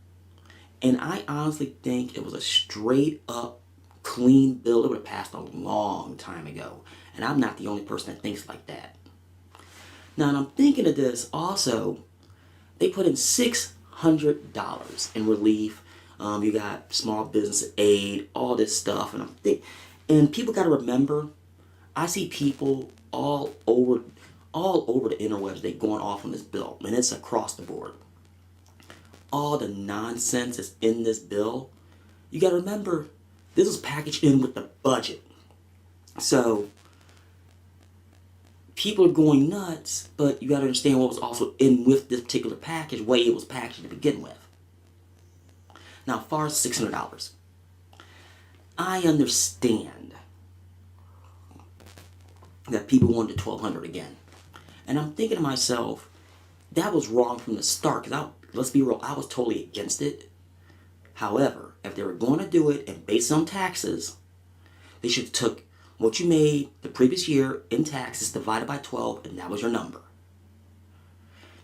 And I honestly think it was a straight up clean bill. It would have passed a long time ago. And I'm not the only person that thinks like that. Now, and I'm thinking of this also, they put in $600 in relief. You got small business aid, all this stuff. And people got to remember, I see people all over the interwebs, they going off on this bill. And it's across the board. All the nonsense that's in this bill, you got to remember, this was packaged in with the budget. So, people are going nuts, but you got to understand what was also in with this particular package, way it was packaged to begin with. Now, as far as $600, I understand that people wanted $1,200 again. And I'm thinking to myself, that was wrong from the start, because let's be real, I was totally against it. However, if they were going to do it and based on taxes, they should have took what you made the previous year in taxes divided by 12, and that was your number.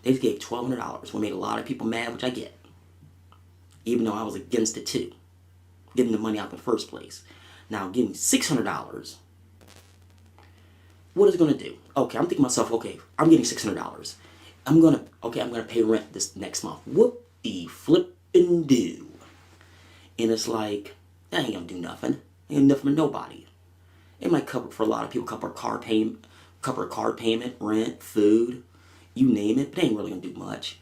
They just gave $1,200, which made a lot of people mad, which I get. Even though I was against it too. Getting the money out in the first place. Now, giving $600, what is it going to do? Okay, I'm thinking to myself, okay, I'm getting $600. I'm going to pay rent this next month. Whoop-de-flippin' do. And it's like, that ain't going to do nothing. Ain't nothing for nobody. It might cover, for a lot of people, cover a car payment, rent, food, you name it, but it ain't really going to do much.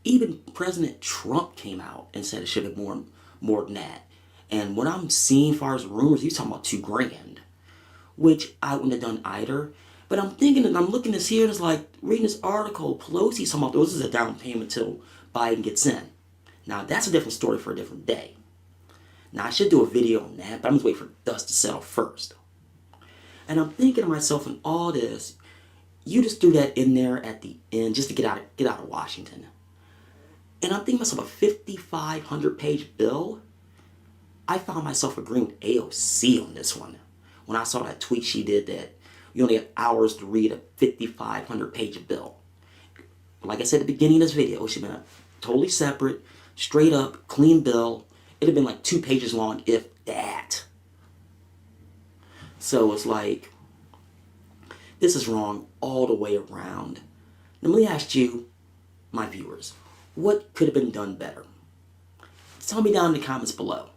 Even President Trump came out and said it should have been more than that. And what I'm seeing as far as rumors, he's talking about $2,000, which I wouldn't have done either. But I'm thinking, and I'm looking at this here, and it's like, reading this article, Pelosi's talking about, this is a down payment till Biden gets in. Now, that's a different story for a different day. Now, I should do a video on that, but I'm just waiting for dust to settle first. And I'm thinking to myself, in all this, you just threw that in there at the end just to get out of Washington. And I'm thinking to myself, a 5,500 page bill? I found myself agreeing with AOC on this one. When I saw that tweet she did that you only have hours to read a 5,500 page bill. Like I said at the beginning of this video, it should have been a totally separate, straight up, clean bill. It'd have been like 2 pages long, if that. So it's like, this is wrong all the way around. Now let me ask you, my viewers, what could have been done better? Tell me down in the comments below.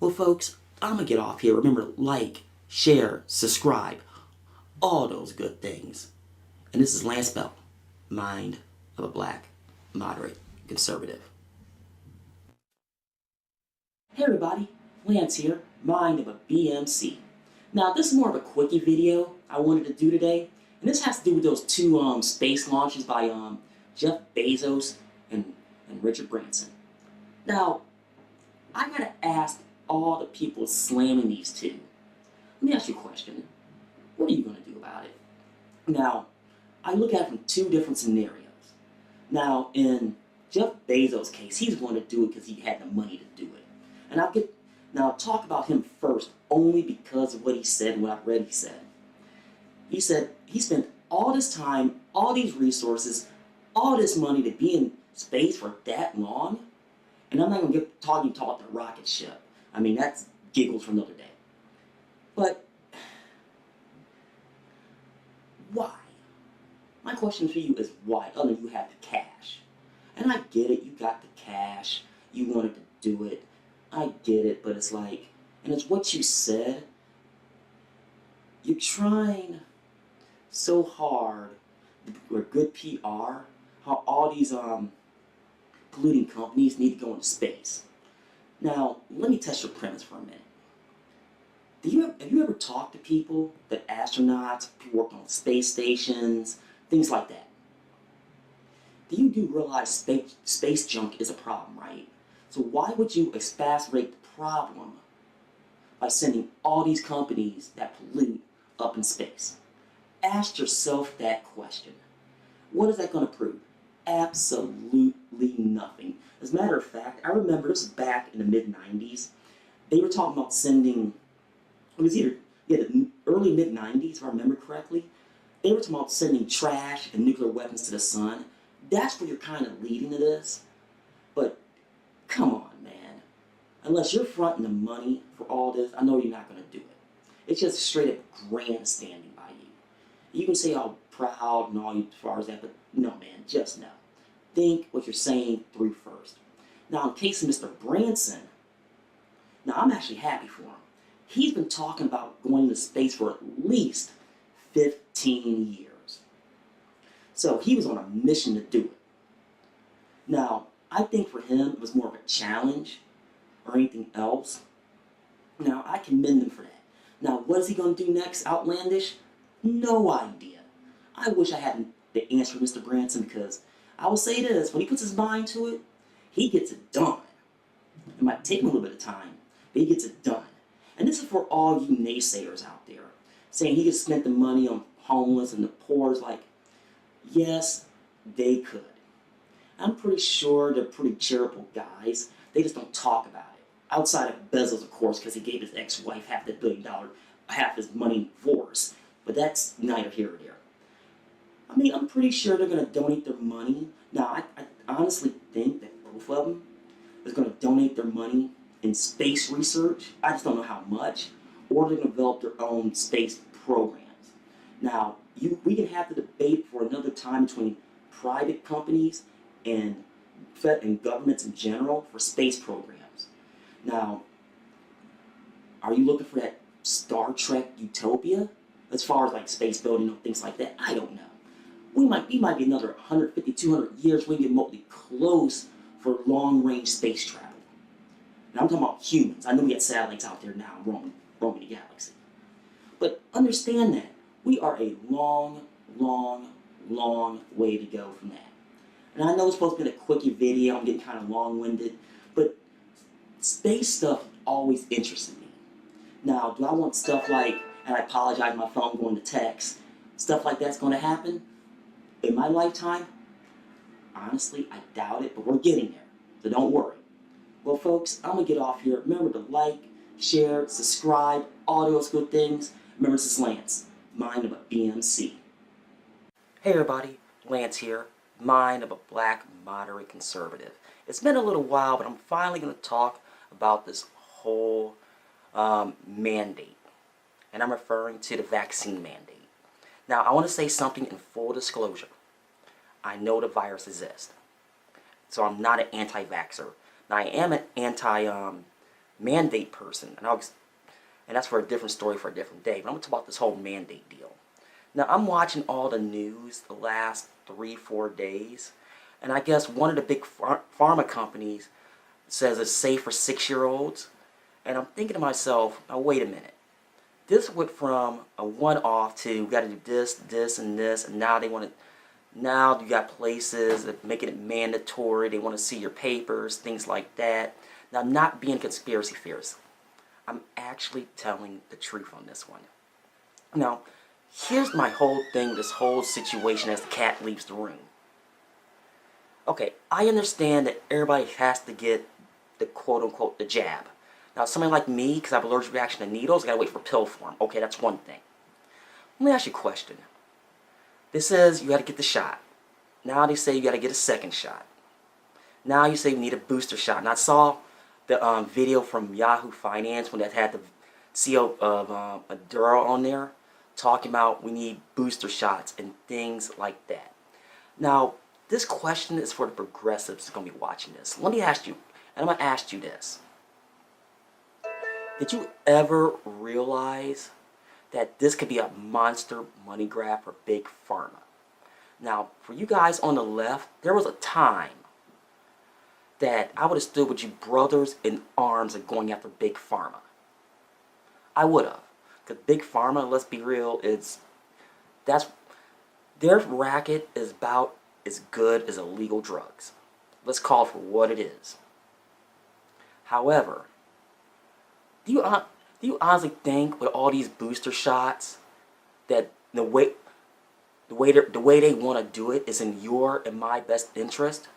Well, folks, I'm going to get off here. Remember, like, share, subscribe, all those good things. And this is Lance Bell, Mind of a Black Moderate Conservative. Hey everybody, Lance here, Mind of a B.M.C. Now, this is more of a quickie video I wanted to do today. And this has to do with those 2 space launches by Jeff Bezos and Richard Branson. Now, I gotta ask all the people slamming these 2. Let me ask you a question. What are you gonna do about it? Now, I look at it from 2 different scenarios. Now, in Jeff Bezos' case, he's going to do it because he had the money to do it. And I'll talk about him first only because of what he said and what I've read he said. He said he spent all this time, all these resources, all this money to be in space for that long. And I'm not going to talk about the rocket ship. I mean, that's giggles for another day. But why? My question for you is why? Other than you have the cash. And I get it, you got the cash, you wanted to do it. I get it, but it's like, and it's what you said. You're trying so hard with good PR, how all these polluting companies need to go into space. Now, let me test your premise for a minute. Have you ever talked to people, that astronauts, people working on space stations, things like that? You do realize space junk is a problem, right? So why would you exacerbate the problem by sending all these companies that pollute up in space? Ask yourself that question. What is that going to prove? Absolutely nothing. As a matter of fact, I remember this was back in the mid-90s. They were talking about sending, it was either the early mid-90s, if I remember correctly. They were talking about sending trash and nuclear weapons to the sun. That's where you're kind of leading to this. But come on, man. Unless you're fronting the money for all this, I know you're not going to do it. It's just straight up grandstanding by you. You can say how proud and all you as far as that, but no, man, just no. Think what you're saying through first. Now, in case of Mr. Branson, now I'm actually happy for him. He's been talking about going into space for at least 15 years. So he was on a mission to do it. Now, I think for him it was more of a challenge or anything else. Now, I commend him for that. Now, what is he going to do next, outlandish? No idea. I wish I had the answer for Mr. Branson, because I will say this, when he puts his mind to it, he gets it done. It might take him a little bit of time, but he gets it done. And this is for all you naysayers out there, saying he could spend the money on homeless and the poor. Is like, yes, they could. I'm pretty sure they're pretty charitable guys. They just don't talk about it. Outside of Bezos, of course, because he gave his ex-wife half $1 billion, half his money in divorce. But that's neither here nor there. I mean, I'm pretty sure they're going to donate their money. Now, I honestly think that both of them is going to donate their money in space research. I just don't know how much. Or they're going to develop their own space programs. Now, we can have the debate for another time between private companies and governments in general for space programs. Now, are you looking for that Star Trek utopia? As far as like space building and things like that, I don't know. We might be another 150, 200 years when we get remotely close for long-range space travel. Now I'm talking about humans. I know we got satellites out there now roaming the galaxy. But understand that we are a long, long, long way to go from that. And I know it's supposed to be a quickie video, I'm getting kind of long-winded, but space stuff always interested me. Now, do I want stuff like, and I apologize, my phone going to text, stuff like that's going to happen in my lifetime? Honestly, I doubt it, but we're getting there, so don't worry. Well, folks, I'm going to get off here. Remember to like, share, subscribe, all those good things. Remember, this is Lance, mind of a B.M.C. Hey everybody, Lance here, mind of a black moderate conservative. It's been a little while, but I'm finally going to talk about this whole mandate. And I'm referring to the vaccine mandate. Now, I want to say something in full disclosure. I know the virus exists. So I'm not an anti-vaxxer. Now, I am an anti-mandate person. And that's for a different story for a different day. But I'm going to talk about this whole mandate deal. Now, I'm watching all the news the last 3-4 days. And I guess one of the big pharma companies says it's safe for 6-year-olds. And I'm thinking to myself, now wait a minute. This went from a one-off to we got to do this, this, and this, and now they want to. Now you got places that making it mandatory. They want to see your papers, things like that. Now I'm not being conspiracy theorist. I'm actually telling the truth on this one. Now, here's my whole thing, this whole situation as the cat leaves the room. Okay, I understand that everybody has to get the quote-unquote the jab. Now, somebody like me, because I have an allergic reaction to needles, I gotta wait for pill form. Okay, that's one thing. Let me ask you a question. This says you gotta get the shot. Now they say you gotta get a second shot. Now you say you need a booster shot. And I saw the video from Yahoo Finance when that had the CEO of Adura on there talking about we need booster shots and things like that. Now, this question is for the progressives who's gonna be watching this. Let me ask you, and I'm gonna ask you this. Did you ever realize that this could be a monster money grab for Big Pharma? Now, for you guys on the left, there was a time that I would have stood with you brothers in arms and going after Big Pharma. I would have. Because Big Pharma, let's be real, their racket is about as good as illegal drugs. Let's call it for what it is. However, do you honestly think with all these booster shots that the way they want to do it is in your and my best interest?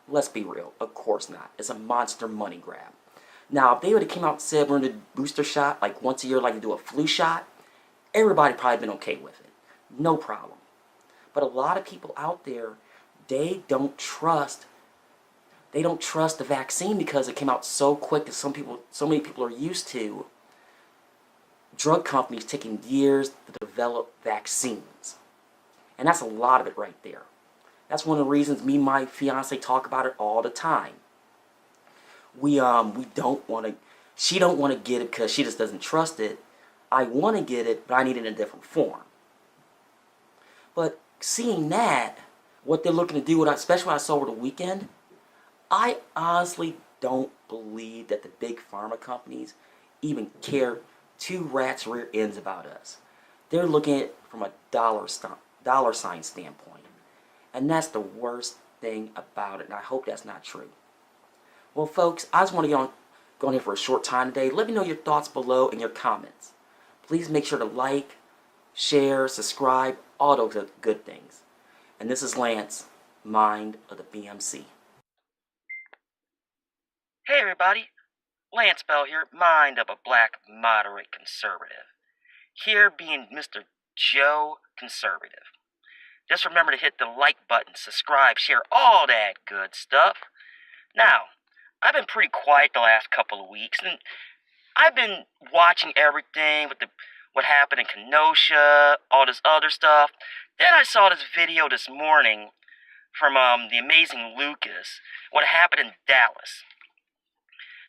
Let's be real. Of course not. It's a monster money grab. Now, if they would have came out and said we're going to do a booster shot like once a year, like to do a flu shot, everybody probably been okay with it. No problem. But a lot of people out there, they don't trust the vaccine because it came out so quick that so many people are used to drug companies taking years to develop vaccines. And that's a lot of it right there. That's one of the reasons me and my fiance talk about it all the time. She don't want to get it because she just doesn't trust it. I want to get it, but I need it in a different form. But seeing that, what they're looking to do, especially what I saw over the weekend, I honestly don't believe that the big pharma companies even care two rats' rear ends about us. They're looking at it from a dollar sign standpoint. And that's the worst thing about it, and I hope that's not true. Well, folks, I just want to go on here for a short time today. Let me know your thoughts below in your comments. Please make sure to like, share, subscribe, all those good things. And this is Lance, mind of the B.M.C. Hey everybody, Lance Bell here, mind of a black moderate conservative. Here being Mr. Joe Conservative. Just remember to hit the like button, subscribe, share, all that good stuff. Now, I've been pretty quiet the last couple of weeks, and I've been watching everything with what happened in Kenosha, all this other stuff. Then I saw this video this morning from the amazing Lucas, what happened in Dallas.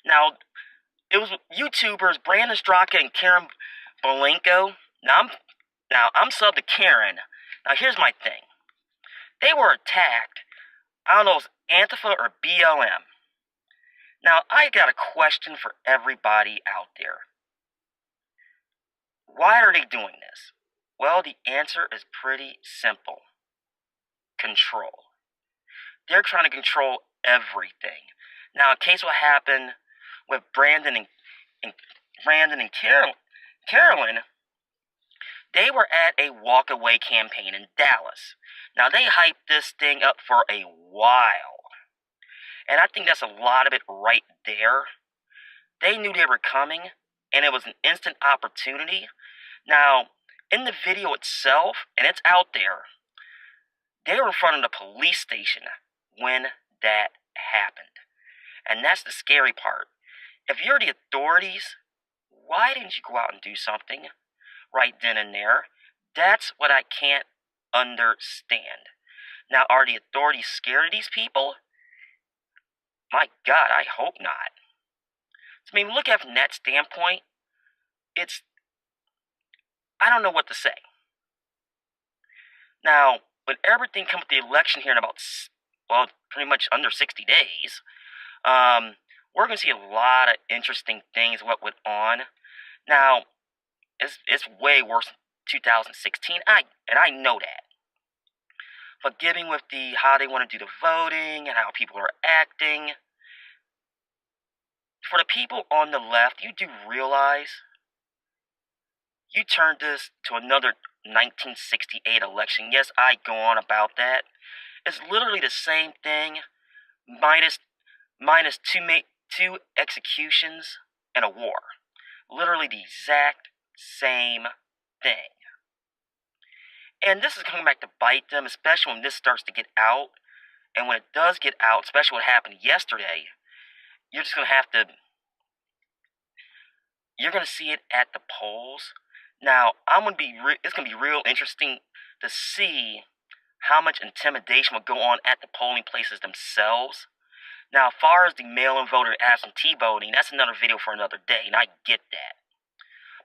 Now, it was YouTubers Brandon Straka and Karen Bolenko. Now I'm sub to Karen. Now here's my thing. They were attacked. I don't know if it's Antifa or BLM. Now I got a question for everybody out there. Why are they doing this? Well, the answer is pretty simple. Control. they're trying to control everything. Now, in case what happened with Brandon and Carolyn, they were at a walk-away campaign in Dallas. Now, they hyped this thing up for a while. And I think that's a lot of it right there. They knew they were coming, and it was an instant opportunity. Now, in the video itself, and it's out there, they were in front of the police station when that happened. And that's the scary part. If you're the authorities, why didn't you go out and do something right then and there? That's what I can't understand. Now, are the authorities scared of these people? My God, I hope not. So, I mean, look at it from that standpoint. I don't know what to say. Now, when everything comes with the election here in about, pretty much under 60 days, we're going to see a lot of interesting things what went on. Now, it's way worse than 2016, and I know that. Forgiving with how they want to do the voting and how people are acting. For the people on the left, you do realize you turned this to another 1968 election. Yes, I go on about that. It's literally the same thing, minus two executions and a war. Literally the exact same thing. And this is coming back to bite them, especially when this starts to get out. And when it does get out, especially what happened yesterday, you're just going to have to... You're going to see it at the polls. Now, it's going to be real interesting to see how much intimidation will go on at the polling places themselves. Now, as far as the mail-in voter absentee voting, that's another video for another day, and I get that.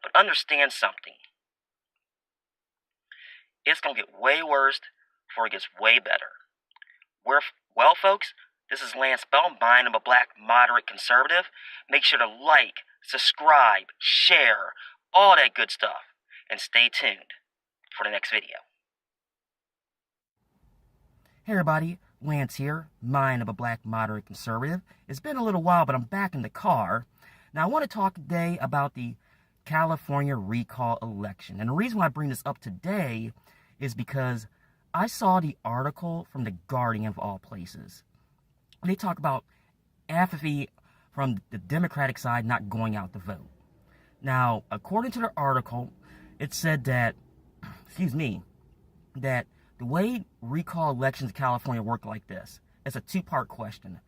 But understand something. It's going to get way worse before it gets way better. Well, folks, this is Lance Bellmbine. I'm a black moderate conservative. Make sure to like, subscribe, share, all that good stuff. And stay tuned for the next video. Hey everybody, Lance here, mind of a black moderate conservative. It's been a little while, but I'm back in the car. Now I want to talk today about the California recall election. And the reason why I bring this up today is because I saw the article from The Guardian of all places. They talk about apathy from the Democratic side not going out to vote. Now, according to the article, it said that, that the way recall elections in California work like this. It's a two-part question.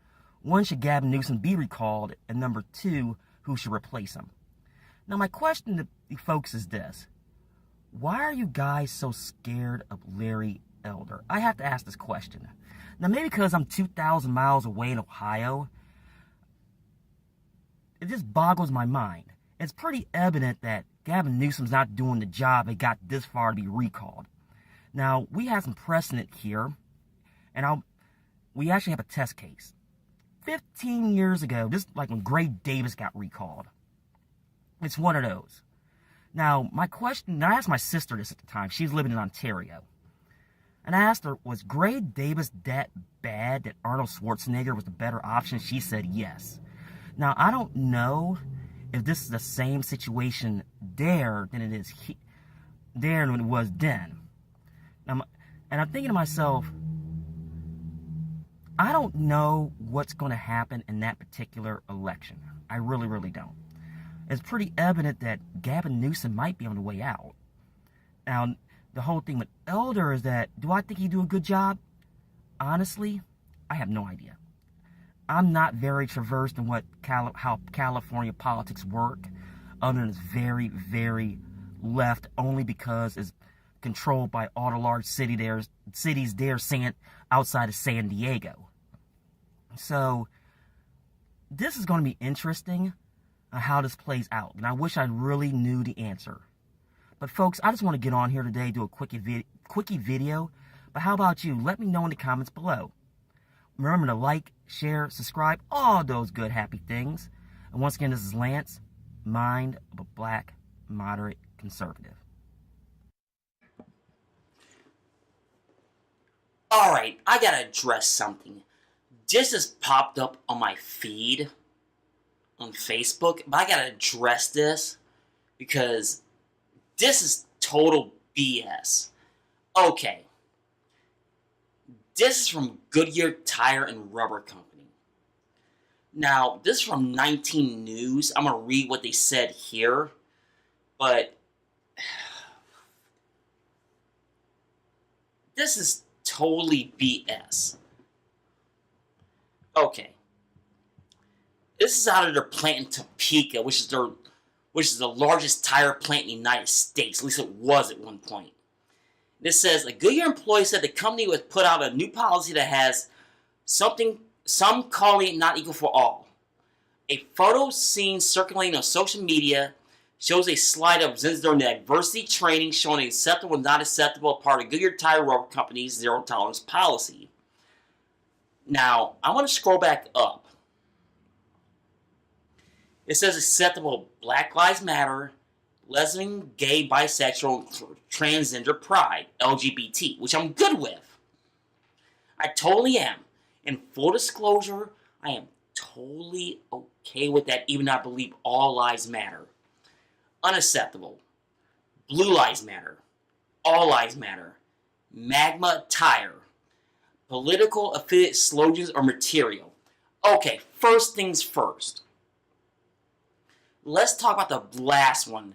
One, should Gavin Newsom be recalled? And number two, who should replace him? Now, my question to you folks is this. Why are you guys so scared of Larry Elder? I have to ask this question. Now, maybe because I'm 2,000 miles away in Ohio, it just boggles my mind. It's pretty evident that Gavin Newsom's not doing the job and got this far to be recalled. Now, we have some precedent here, and we actually have a test case. 15 years ago, this is like when Gray Davis got recalled. It's one of those. Now, my question, I asked my sister this at the time. She was living in Ontario. And I asked her, was Gray Davis that bad that Arnold Schwarzenegger was the better option? She said yes. Now, I don't know if this is the same situation there than it is there than it was then. Now, and I'm thinking to myself, I don't know what's going to happen in that particular election. I really, really don't. It's pretty evident that Gavin Newsom might be on the way out. Now, the whole thing with Elder is that, do I think he'd do a good job? Honestly, I have no idea. I'm not very traversed in how California politics work, other than it's very, very left, only because it's controlled by all the large cities there outside of San Diego. So this is going to be interesting how this plays out, and I wish I really knew the answer. But folks, I just want to get on here today, do a quickie video. But how about you? Let me know in the comments below. Remember to like, share, subscribe, all those good, happy things. And once again, this is Lance, mind of a black, moderate conservative. Alright, I gotta address something. This has popped up on my feed on Facebook, but I gotta address this because this is total BS. Okay. This is from Goodyear Tire and Rubber Company. Now, this is from 19 News. I'm going to read what they said here. But this is totally BS. Okay. This is out of their plant in Topeka, which is the largest tire plant in the United States. At least it was at one point. This says, a Goodyear employee said the company would put out a new policy that has some calling it not equal for all. A photo seen circulating on social media shows a slide that was during the diversity training showing acceptable and not acceptable part of Goodyear Tire Rubber Company's zero tolerance policy. Now, I want to scroll back up. It says acceptable Black Lives Matter, lesbian, gay, bisexual, transgender pride, LGBT, which I'm good with. I totally am. In full disclosure, I am totally okay with that, even though I believe all lives matter. Unacceptable. Blue lives matter. All lives matter. Magma tire. Political affiliate slogans or material. Okay, first things first. Let's talk about the last one.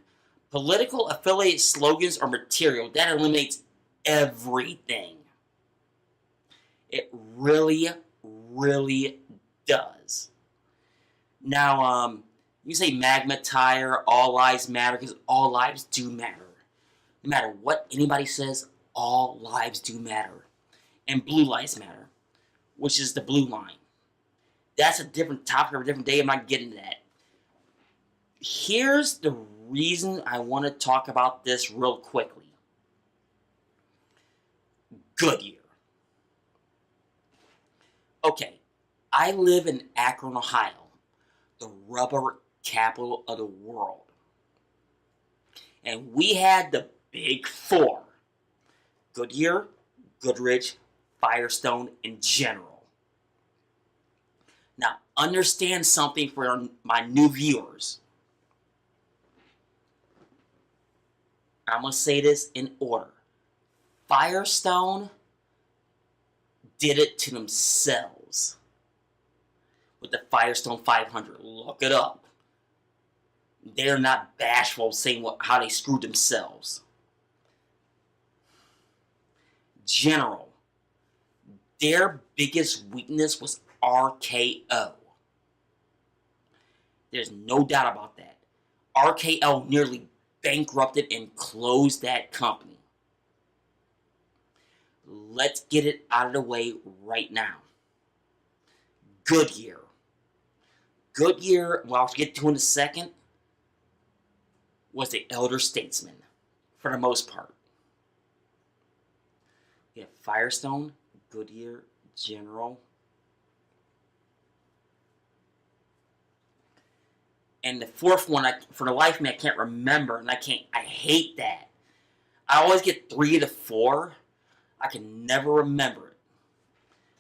Political affiliate slogans or material. That eliminates everything. It really, really does. Now, you say magma tire, all lives matter, because all lives do matter. No matter what anybody says, all lives do matter. And blue lives matter, which is the blue line. That's a different topic for a different day. I'm not getting to that. Here's the reason I want to talk about this real quickly. Goodyear. Okay, I live in Akron, Ohio, the rubber capital of the world. And we had the big four. Goodyear, Goodrich, Firestone, and General. Now, understand something for my new viewers. I'm going to say this in order. Firestone did it to themselves with the Firestone 500. Look it up. They're not bashful saying how they screwed themselves. General, their biggest weakness was RKO. There's no doubt about that. RKO nearly bankrupted and closed that company. Let's get it out of the way right now. Goodyear. Goodyear, well, I'll get to in a second, was the elder statesman for the most part. We have Firestone, Goodyear, General. And the fourth one, for the life of me, I can't remember, and I hate that. I always get 3 to 4. I can never remember it.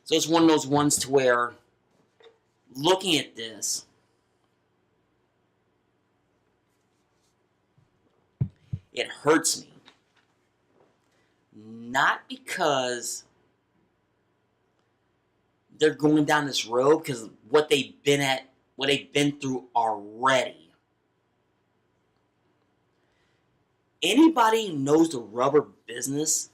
So it's one of those ones to where, looking at this, it hurts me. Not because they're going down this road, because what they've been through already. Anybody who knows the rubber business,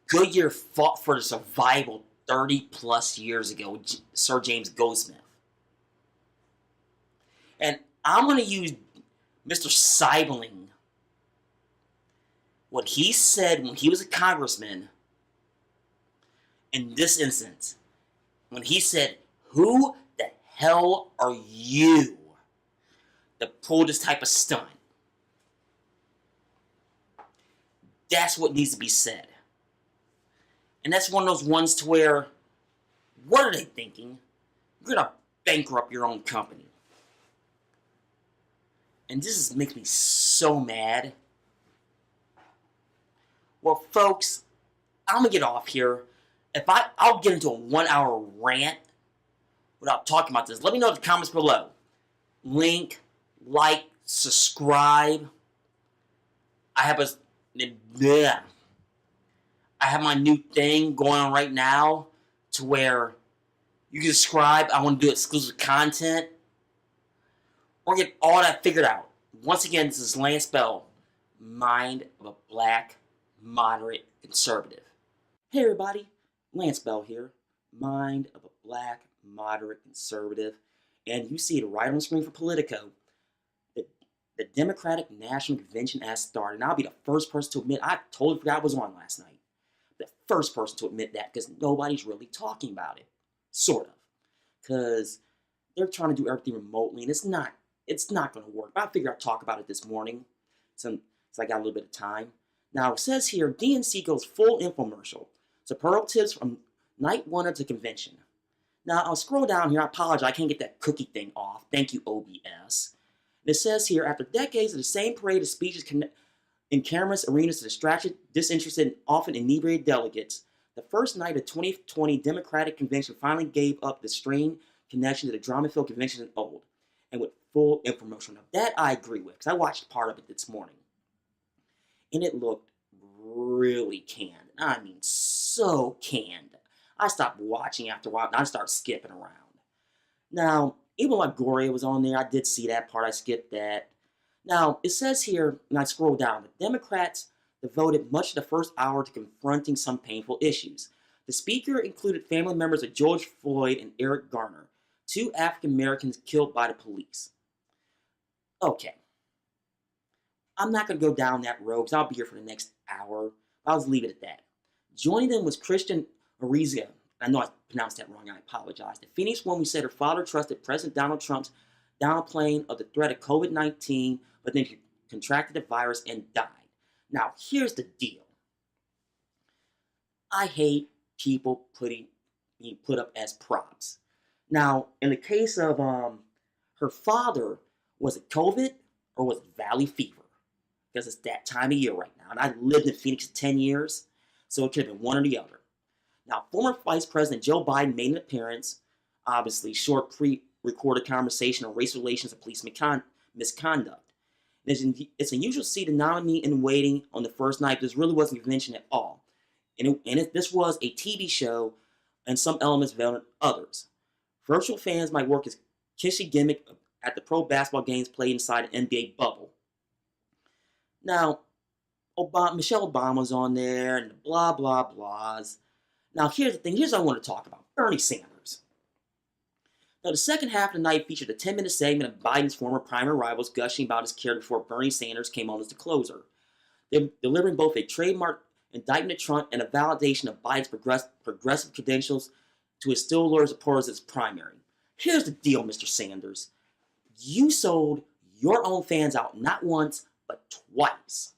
Goodyear fought for the survival 30 plus years ago with Sir James Goldsmith. And I'm going to use Mr. Seibling, what he said when he was a congressman in this instance, when he said, "Who the hell are you to pull this type of stunt?" That's what needs to be said. And that's one of those ones to where, what are they thinking? You're going to bankrupt your own company. And this makes me so mad. Well, folks, I'm going to get off here. I'll get into a 1-hour rant without talking about this. Let me know in the comments below. Link, like, subscribe. I have my new thing going on right now to where you can subscribe. I want to do exclusive content. Or get all that figured out. Once again, this is Lance Bell, Mind of a Black, Moderate, Conservative. Hey everybody, Lance Bell here, Mind of a Black, Moderate, Conservative. And you see it right on the screen for Politico. The Democratic National Convention has started. And I'll be the first person to admit, I totally forgot I was on last night. The first person to admit that because nobody's really talking about it. Sort of. Because they're trying to do everything remotely and it's not going to work. But I figured I'd talk about it this morning since I got a little bit of time. Now, it says here, DNC goes full infomercial. Superlatives from night one of the convention. Now, I'll scroll down here. I apologize. I can't get that cookie thing off. Thank you, OBS. And it says here, after decades of the same parade of speeches in cameras, arenas to distracted, disinterested, and often inebriated delegates, the first night of 2020 Democratic Convention finally gave up the strained connection to the drama-filled convention of old. And with full infomercial. Now, that I agree with, because I watched part of it this morning. And it looked really canned. I mean, so canned. I stopped watching after a while, and I started skipping around. Now, even like Gloria was on there, I did see that part, I skipped that. Now, it says here, and I scroll down, the Democrats devoted much of the first hour to confronting some painful issues. The speaker included family members of George Floyd and Eric Garner, 2 African Americans killed by the police. Okay. I'm not going to go down that road because I'll be here for the next hour. I'll just leave it at that. Joining them was Christian Arizia. I know I pronounced that wrong. I apologize. The Phoenix woman who said her father trusted President Donald Trump's downplaying of the threat of COVID-19, but then he contracted the virus and died. Now, here's the deal. I hate people being put up as props. Now, in the case of her father, was it COVID or was it Valley Fever? Because it's that time of year right now. And I lived in Phoenix for 10 years, so it could have been one or the other. Now, former Vice President Joe Biden made an appearance, obviously short pre-recorded conversation on race relations and police misconduct. It's unusual to see the nominee in waiting on the first night. This really wasn't a convention at all. This was a TV show and some elements better than others. Virtual fans might work as kishy gimmick at the pro basketball games played inside an NBA bubble. Now, Michelle Obama's on there and the blah, blah, blahs. Now, here's the thing. Here's what I want to talk about. Bernie Sanders. Now, the second half of the night featured a 10-minute segment of Biden's former primary rivals gushing about his care before Bernie Sanders came on as the closer. They're delivering both a trademark indictment of Trump and a validation of Biden's progressive credentials to his still loyal supporters as primary. Here's the deal, Mr. Sanders. You sold your own fans out not once, but twice.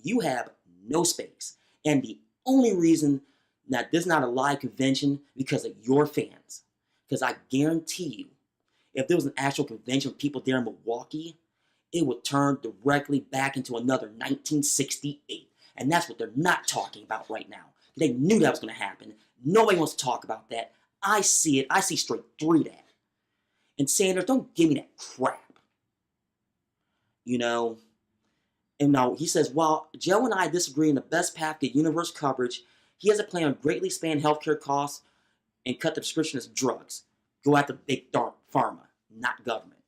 You have no space. And the only reason that this is not a live convention because of your fans. Because I guarantee you, if there was an actual convention with people there in Milwaukee, it would turn directly back into another 1968. And that's what they're not talking about right now. They knew that was going to happen. Nobody wants to talk about that. I see it. I see straight through that. And Sanders, don't give me that crap. You know? And now he says, while Joe and I disagree on the best path to universal coverage, he has a plan to greatly expand healthcare costs and cut the prescription of drugs. Go after big pharma, not government.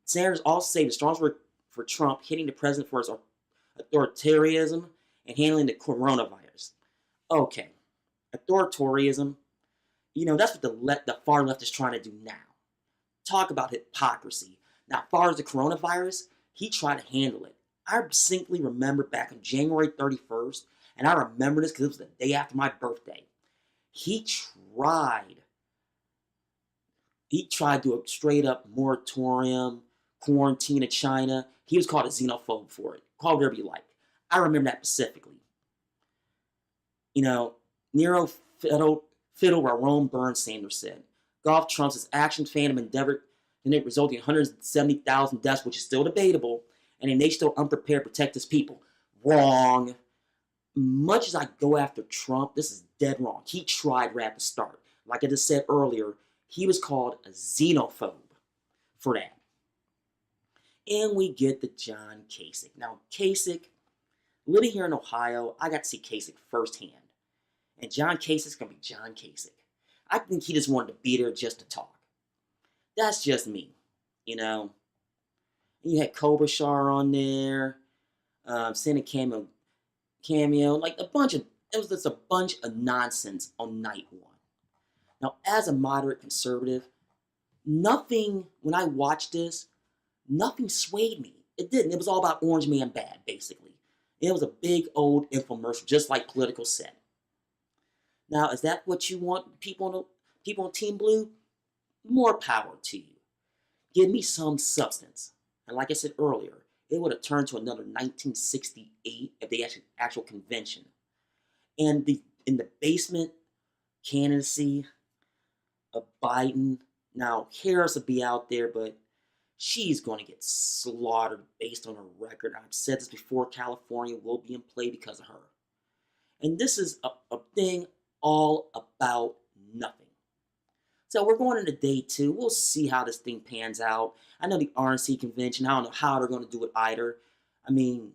Sanders also said the strongest word for Trump hitting the president for his authoritarianism and handling the coronavirus. Okay, authoritarianism, that's what the far left is trying to do now. Talk about hypocrisy. Now, as far as the coronavirus, he tried to handle it. I distinctly remember back on January 31st, and I remember this because it was the day after my birthday. He tried to do a straight-up moratorium, quarantine of China. He was called a xenophobe for it. Call it whatever you like. I remember that specifically. Nero fiddled where Rome burned, Sanders said. Golf trumps his action phantom endeavor, and it resulted in 170,000 deaths, which is still debatable, and a nation still unprepared to protect its people. Wrong. Much as I go after Trump, this is dead wrong. He tried right at the start. Like I just said earlier, he was called a xenophobe for that. And we get the John Kasich. Now, Kasich, living here in Ohio, I got to see Kasich firsthand. And John Kasich's going to be John Kasich. I think he just wanted to be there just to talk. That's just me, you know. And you had Klobuchar on there, Senate cameo, like a bunch of, it was just a bunch of nonsense on night one. Now, as a moderate conservative, nothing, when I watched this, nothing swayed me. It didn't. It was all about Orange Man bad, basically. It was a big old infomercial, just like Political said. Now, is that what you want people on Team Blue? More power to you. Give me some substance. And like I said earlier, it would have turned to another 1968 if they actual convention. And in the basement candidacy of Biden, now Harris will be out there, but she's going to get slaughtered based on her record. I've said this before, California will be in play because of her. And this is a thing all about nothing. So we're going into day 2. We'll see how this thing pans out. I know the RNC convention, I don't know how they're going to do it either. I mean,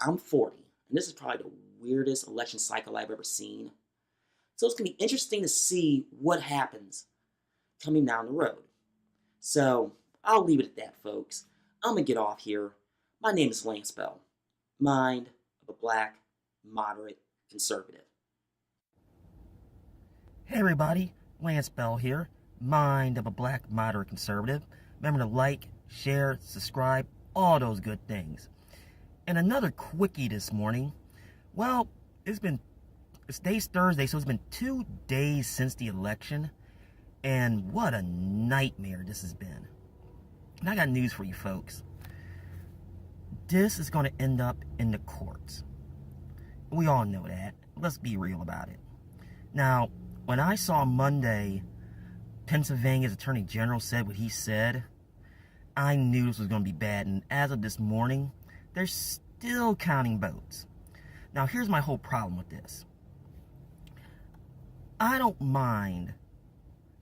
I'm 40, and this is probably the weirdest election cycle I've ever seen. So it's going to be interesting to see what happens coming down the road. So I'll leave it at that, folks. I'm going to get off here. My name is Lance Bell, mind of a black, moderate, conservative. Hey everybody, Lance Bell here, mind of a black, moderate, conservative. Remember to like, share, subscribe, all those good things. And another quickie this morning. Well, today's Thursday, so it's been 2 days since the election. And what a nightmare this has been. And I got news for you folks. This is going to end up in the courts. We all know that. Let's be real about it. Now, when I saw Monday, Pennsylvania's Attorney General said what he said, I knew this was going to be bad. And as of this morning, they're still counting votes. Now, here's my whole problem with this. I don't mind.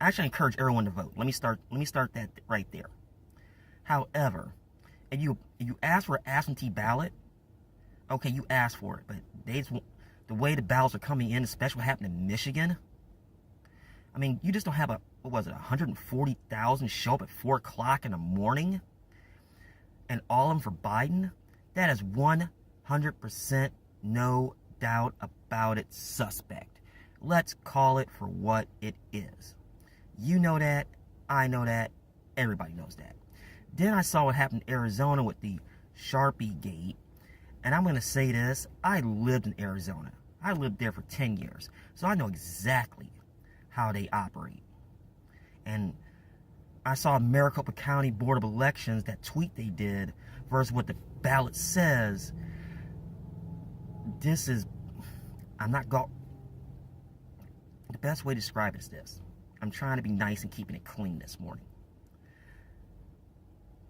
Actually, I encourage everyone to vote. Let me start that right there. However, if you ask for an absentee ballot, okay, you ask for it, but the way the ballots are coming in, especially what happened in Michigan, I mean, you just don't have 140,000 show up at 4 o'clock in the morning, and all of them for Biden? That is 100% no doubt about it suspect. Let's call it for what it is. You know that, I know that, everybody knows that. Then I saw what happened in Arizona with the Sharpie Gate, and I'm going to say this, I lived in Arizona. I lived there for 10 years, so I know exactly how they operate. And I saw Maricopa County Board of Elections, that tweet they did versus what the ballot says. This is, the best way to describe it is this. I'm trying to be nice and keeping it clean this morning.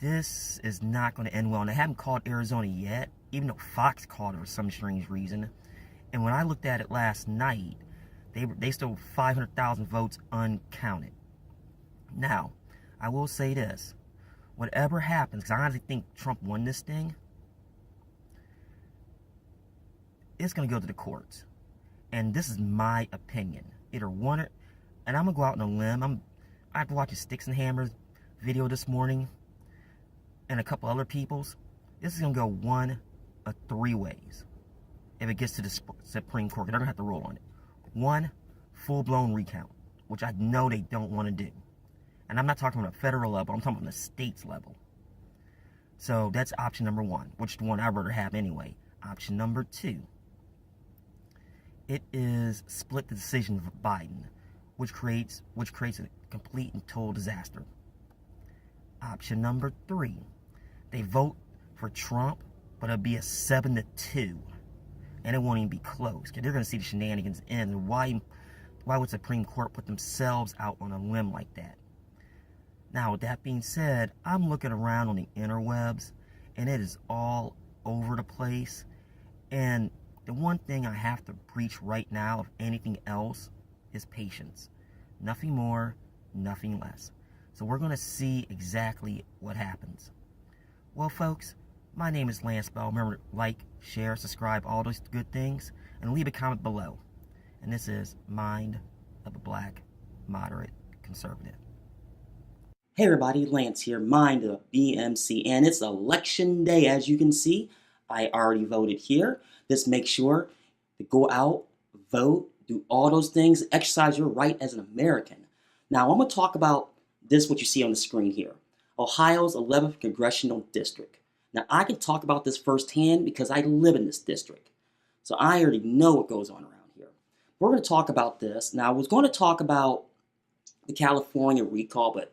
This is not going to end well. And they haven't called Arizona yet, even though Fox called it for some strange reason. And when I looked at it last night, they still 500,000 votes uncounted. Now, I will say this. Whatever happens, because I honestly think Trump won this thing, it's going to go to the courts. And this is my opinion. Either one or... And I'm going to go out on a limb. I have to watch a Sticks and Hammers video this morning. And a couple other people's. This is going to go one of 3 ways. If it gets to the Supreme Court. They're going to have to rule on it. 1, full-blown recount. Which I know they don't want to do. And I'm not talking about a federal level. I'm talking about the state's level. So that's option number 1. Which is the one I'd rather have anyway. Option number 2. It is split the decision of Biden. Which creates a complete and total disaster. Option number 3. They vote for Trump, but it'll be a 7-2. And it won't even be close. Because they're going to see the shenanigans end. And why would Supreme Court put themselves out on a limb like that? Now, with that being said, I'm looking around on the interwebs, and it is all over the place. And the one thing I have to preach right now, if anything else, is patience. Nothing more, nothing less. So we're going to see exactly what happens. Well, folks, my name is Lance Bell. Remember to like, share, subscribe, all those good things, and leave a comment below. And this is Mind of a Black Moderate Conservative. Hey everybody, Lance here, Mind of B.M.C. And it's election day, as you can see. I already voted here. Just make sure to go out, vote, do all those things, exercise your right as an American. Now, I'm going to talk about this, what you see on the screen here. Ohio's 11th Congressional District. Now, I can talk about this firsthand because I live in this district. So I already know what goes on around here. We're going to talk about this. Now, I was going to talk about the California recall, but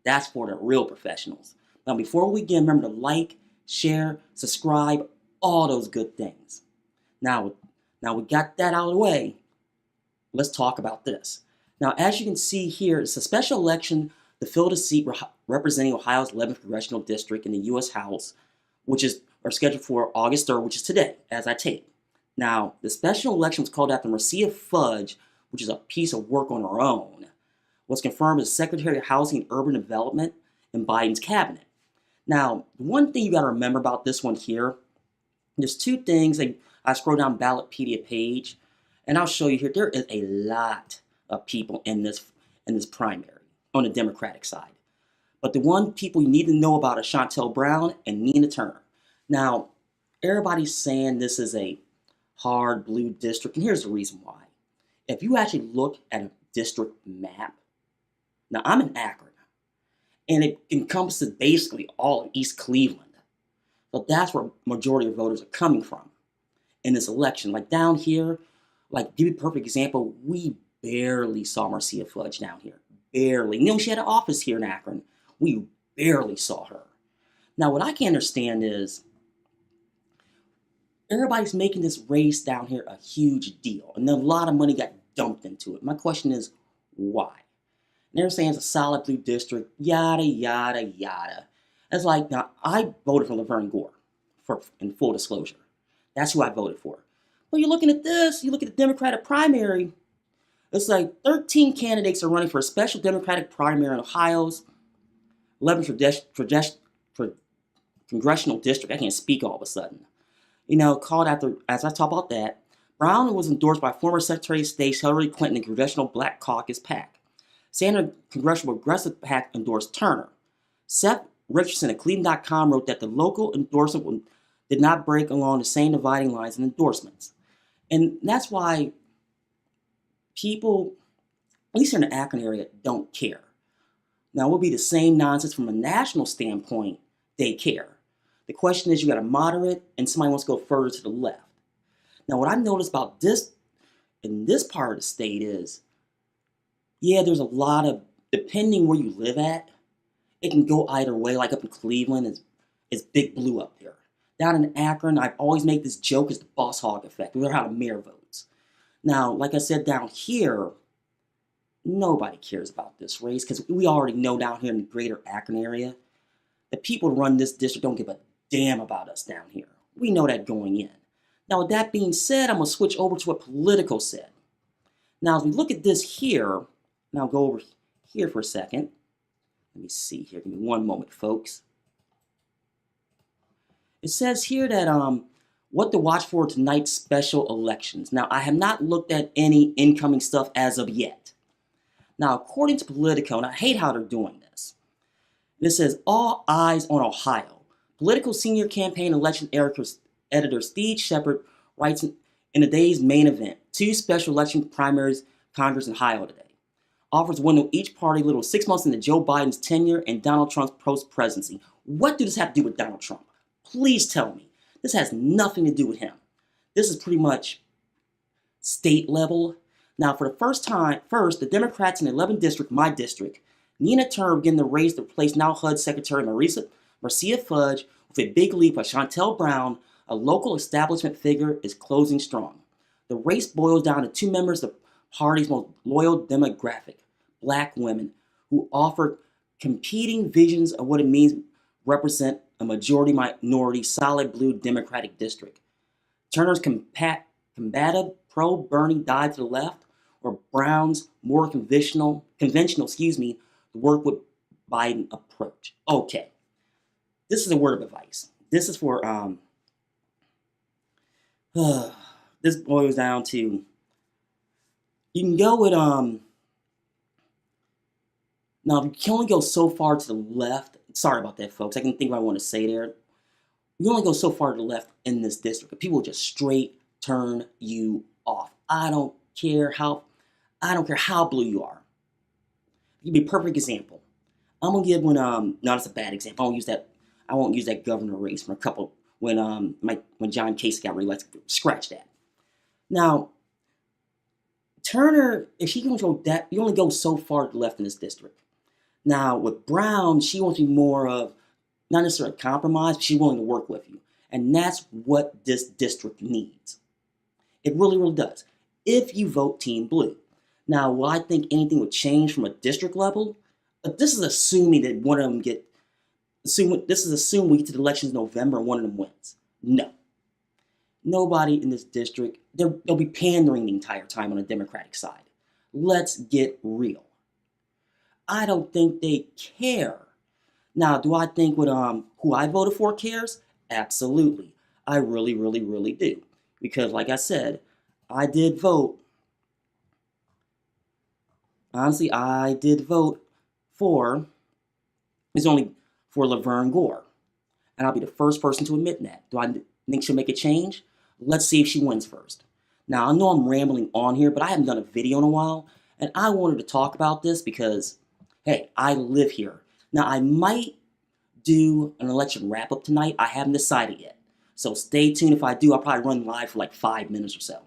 that's for the real professionals. Now, before we begin, remember to like, share, subscribe, all those good things. Now we got that out of the way. Let's talk about this. Now, as you can see here, it's a special election to fill the seat representing Ohio's 11th Congressional District in the U.S. House, which is scheduled for August 3rd, which is today, as I tape. Now, the special election was called after Marcia Fudge, which is a piece of work on her own, was confirmed as Secretary of Housing and Urban Development in Biden's cabinet. Now, one thing you got to remember about this one here, there's two things. I scroll down Ballotpedia page, and I'll show you here. There is a lot of people in this primary on the Democratic side. But the one people you need to know about is Shontel Brown and Nina Turner. Now, everybody's saying this is a hard blue district, and here's the reason why. If you actually look at a district map, now I'm in Akron, and it encompasses basically all of East Cleveland. So that's where majority of voters are coming from in this election. Like down here, like give you a perfect example, we barely saw Marcia Fudge down here. Barely. You know, she had an office here in Akron. We barely saw her. Now, what I can understand is everybody's making this race down here a huge deal, and then a lot of money got dumped into it. My question is, why? And they're saying it's a solid blue district, yada, yada, yada. It's like, now, I voted for Laverne Gore, in full disclosure. That's who I voted for. But you're looking at this, you look at the Democratic primary, it's like 13 candidates are running for a special Democratic primary in Ohio's 11th Congressional District. I can't speak all of a sudden. You know, called after, as I talk about that, Brown was endorsed by former Secretary of State Hillary Clinton and Congressional Black Caucus PAC. Sanders' Congressional Progressive PAC endorsed Turner. Seth Richardson at Cleveland.com wrote that the local endorsement did not break along the same dividing lines in endorsements. And that's why people, at least in the Akron area, don't care. Now, it will be the same nonsense from a national standpoint, they care. The question is, you got a moderate and somebody wants to go further to the left. Now, what I've noticed about this, in this part of the state is, yeah, there's a lot of, depending where you live at, it can go either way. Like up in Cleveland, it's big blue up there. Down in Akron, I've always made this joke, is the boss hog effect. We learn how the mayor votes. Now, like I said, down here, nobody cares about this race because we already know down here in the greater Akron area, the people who run this district don't give a damn about us down here. We know that going in. Now, with that being said, I'm going to switch over to what Politico said. Now, as we look at this here, and I'll go over here for a second. Let me see here. Give me one moment, folks. It says here that what to watch for tonight's special elections. Now, I have not looked at any incoming stuff as of yet. Now, according to Politico, and I hate how they're doing this, it says, all eyes on Ohio. Politico senior campaign election editor Steve Shepard writes in the day's main event, 2 special election primaries Congress in Ohio today. Offers one of each party little 6 months into Joe Biden's tenure and Donald Trump's post-presidency. What does this have to do with Donald Trump? Please tell me. This has nothing to do with him. This is pretty much state level. Now, for the first, the Democrats in the 11th district, my district, Nina Turner began the race to replace now HUD Secretary Marcia Fudge with a big leap by Shontel Brown. A local establishment figure is closing strong. The race boils down to 2 members of the party's most loyal demographic, Black women, who offer competing visions of what it means to represent a majority minority solid blue Democratic district. Turner's combative, pro-Bernie dive to the left, or Brown's more conventional, work with Biden approach? Okay, this is a word of advice. This is for this boils down to, you can go with now you can only go so far to the left. Sorry about that, folks. I can think what I want to say there. You only go so far to the left in this district. People will just straight turn you off. I don't care how blue you are. Give me a perfect example. I'm gonna give one. No, that's a bad example. I won't use that governor race from a couple when John Kasich got reelected. Let's scratch that. Now, Turner, if she can go that, you only go so far to the left in this district. Now with Brown, she wants to be more of not necessarily a compromise, but she's willing to work with you, and that's what this district needs. It really, really does. If you vote Team Blue. Now, will I think anything would change from a district level? This is assuming that one of them this is assuming we get to the elections in November and one of them wins. No. Nobody in this district, they'll be pandering the entire time on the Democratic side. Let's get real. I don't think they care. Now, do I think what who I voted for cares? Absolutely. I really, really, really do. Because like I said, I did vote. Honestly, I did vote for Laverne Gore. And I'll be the first person to admit that. Do I think she'll make a change? Let's see if she wins first. Now, I know I'm rambling on here, but I haven't done a video in a while, and I wanted to talk about this because, hey, I live here. Now, I might do an election wrap-up tonight. I haven't decided yet. So stay tuned. If I do, I'll probably run live for like 5 minutes or so.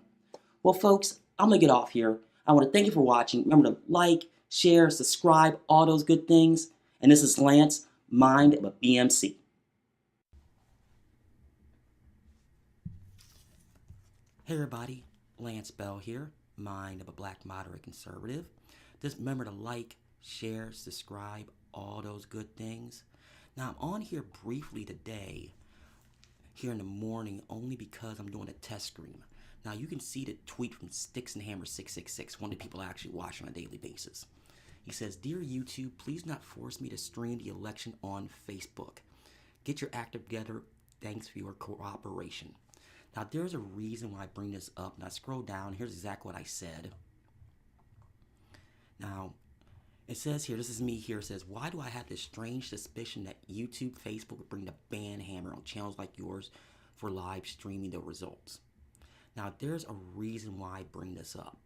Well, folks, I'm going to get off here. I want to thank you for watching. Remember to like, share, subscribe, all those good things. And this is Lance, Mind of a B.M.C. Hey everybody, Lance Bell here, Mind of a Black Moderate Conservative. Just remember to like, share, subscribe, all those good things. Now I'm on here briefly today, here in the morning, only because I'm doing a test stream. Now you can see the tweet from Sticks and Hammer 666, one of the people I actually watch on a daily basis. He says, "Dear YouTube, please not force me to stream the election on Facebook. Get your act together. Thanks for your cooperation." Now, there's a reason why I bring this up. And I scroll down. Here's exactly what I said. Now, it says here, this is me here. It says, "Why do I have this strange suspicion that YouTube, Facebook would bring the ban hammer on channels like yours for live streaming the results?" Now, there's a reason why I bring this up.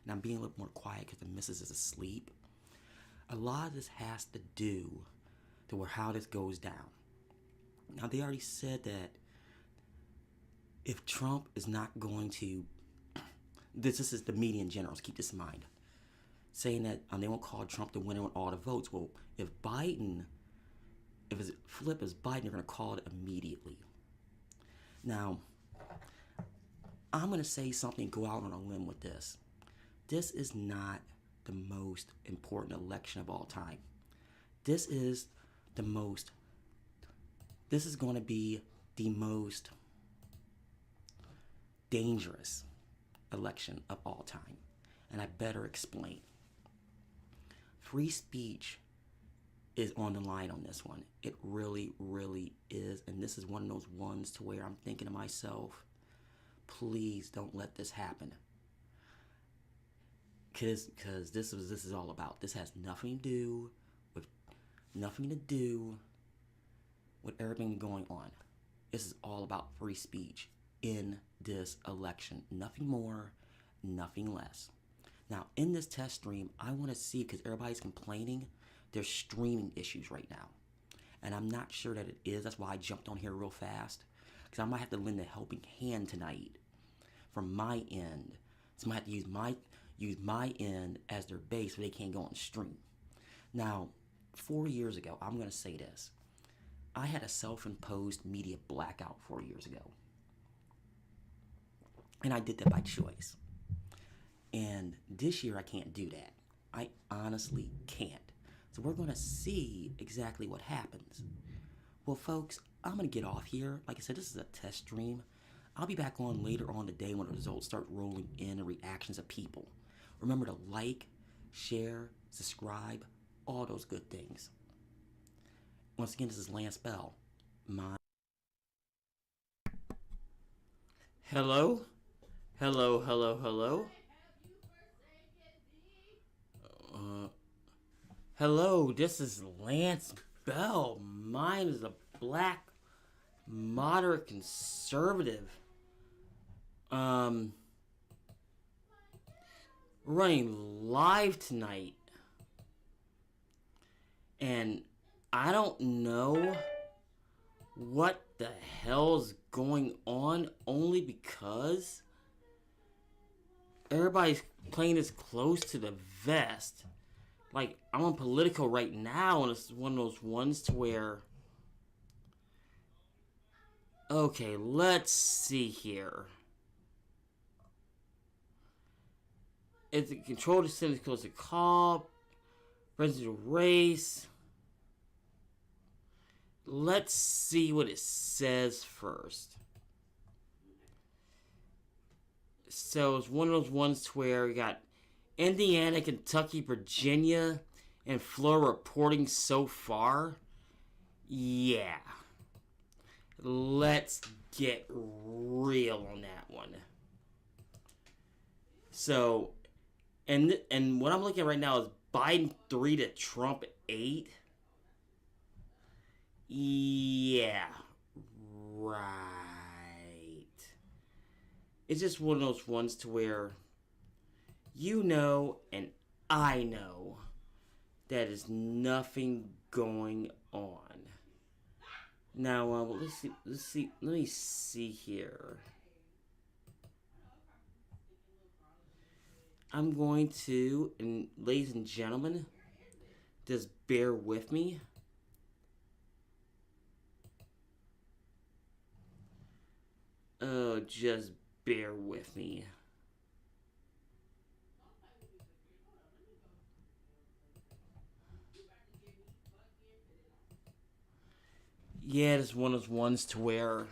And I'm being a little more quiet because the missus is asleep. A lot of this has to do to how this goes down. Now, they already said that if Trump is not going to, this is the media in general, so keep this in mind, saying that they won't call Trump the winner on all the votes. Well, if it's flip as Biden, they're going to call it immediately. Now, I'm going to say something, go out on a limb with this. This is not the most important election of all time. This is going to be the most dangerous election of all time. And I better explain. Free speech is on the line on this one. It really, really is. And this is one of those ones to where I'm thinking to myself, please don't let this happen. Because this is all about. This has nothing to do with everything going on. This is all about free speech in this election. Nothing more, nothing less. Now, in this test stream, I want to see, because everybody's complaining, there's streaming issues right now. And I'm not sure that it is. That's why I jumped on here real fast. Because I might have to lend a helping hand tonight from my end. So I might have to use my end as their base so they can't go on stream. Now, 4 years ago, I'm going to say this. I had a self-imposed media blackout 4 years ago. And I did that by choice. And this year I can't do that. I honestly can't. So we're going to see exactly what happens. Well, folks, I'm going to get off here. Like I said, this is a test stream. I'll be back on later on today when the results start rolling in and reactions of people. Remember to like, share, subscribe, all those good things. Once again, this is Lance Bell. Hello? Hello, hello, hello? Hello, this is Lance Bell. Mine is a black, moderate conservative. Running live tonight. And I don't know what the hell's going on, only because everybody's playing this close to the vest. Like, I'm on Politico right now, and it's one of those ones to where... Okay, let's see here. It's a control the Senate close to call. Presidential race. Let's see what it says first. So it's one of those ones to where you got Indiana, Kentucky, Virginia, and Florida reporting so far. Yeah. Let's get real on that one. So, and what I'm looking at right now is Biden 3 to Trump 8. Yeah. Right. It's just one of those ones to where you know and I know that is nothing going on. Now, let me see here. I'm going to, and ladies and gentlemen, just bear with me. Oh, just bear with me. Yeah, it's one of those ones to where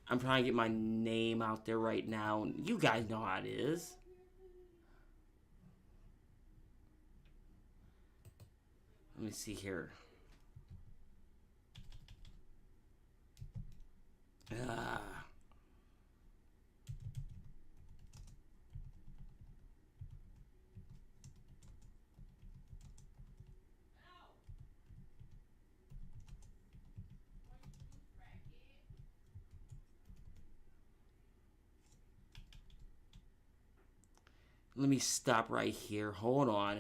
I'm trying to get my name out there right now. You guys know how it is. Let me see here. Let me stop right here. Hold on.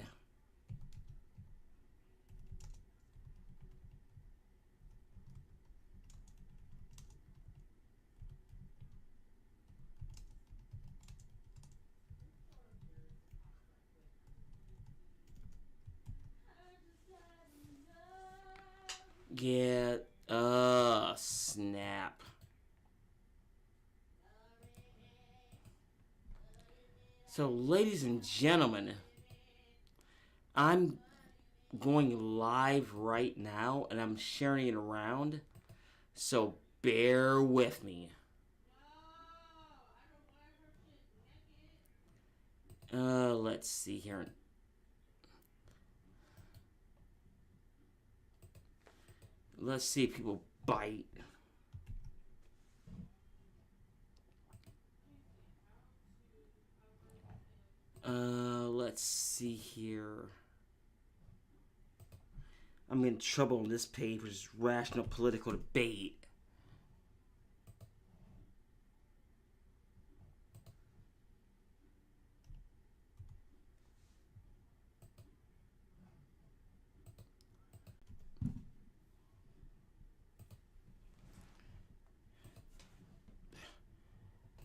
Yeah, snap. So, ladies and gentlemen, I'm going live right now, and I'm sharing it around, so bear with me. Let's see here. Let's see if people bite. Let's see here. I'm in trouble on this page, which is rational political debate.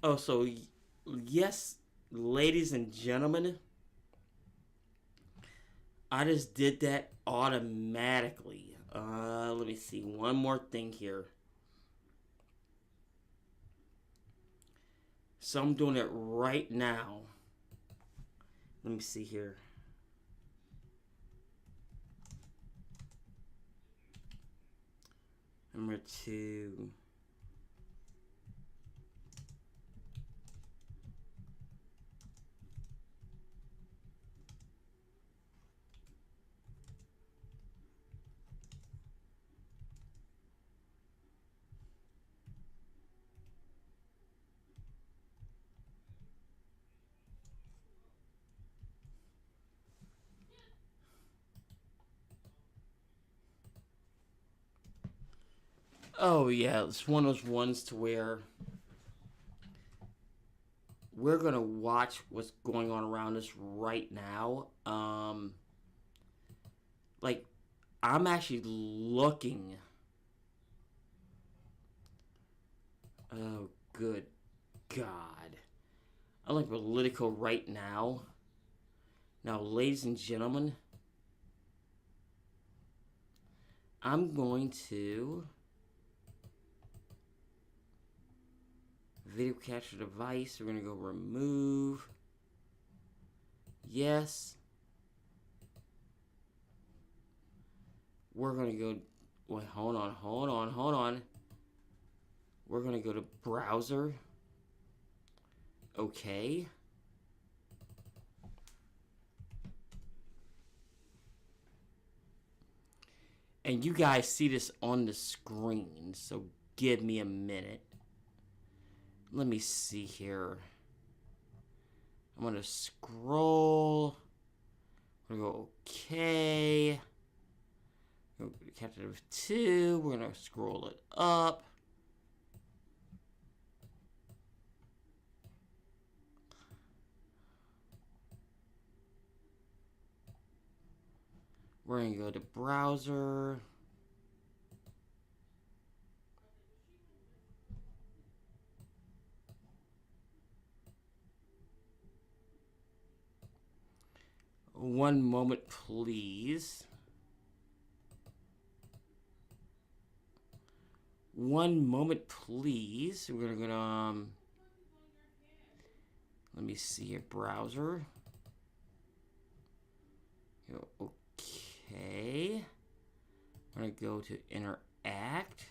Oh, so yes, ladies and gentlemen, I just did that automatically. Let me see. One more thing here. So I'm doing it right now. Let me see here. Number 2. Oh yeah, it's one of those ones to where we're gonna watch what's going on around us right now. Like, I'm actually looking. Oh, good God. I'm like Politico right now. Now, ladies and gentlemen, I'm going to video capture device. We're going to go remove. Yes. We're going to go. Wait, hold on. We're going to go to browser. Okay. And you guys see this on the screen, so give me a minute. Let me see here. I'm going to scroll. We're going to go okay. Go to Captive 2. We're going to scroll it up. We're going to go to browser. One moment, please. One moment, please. We're going to go to, let me see here, browser. Go, okay. I'm going to go to interact.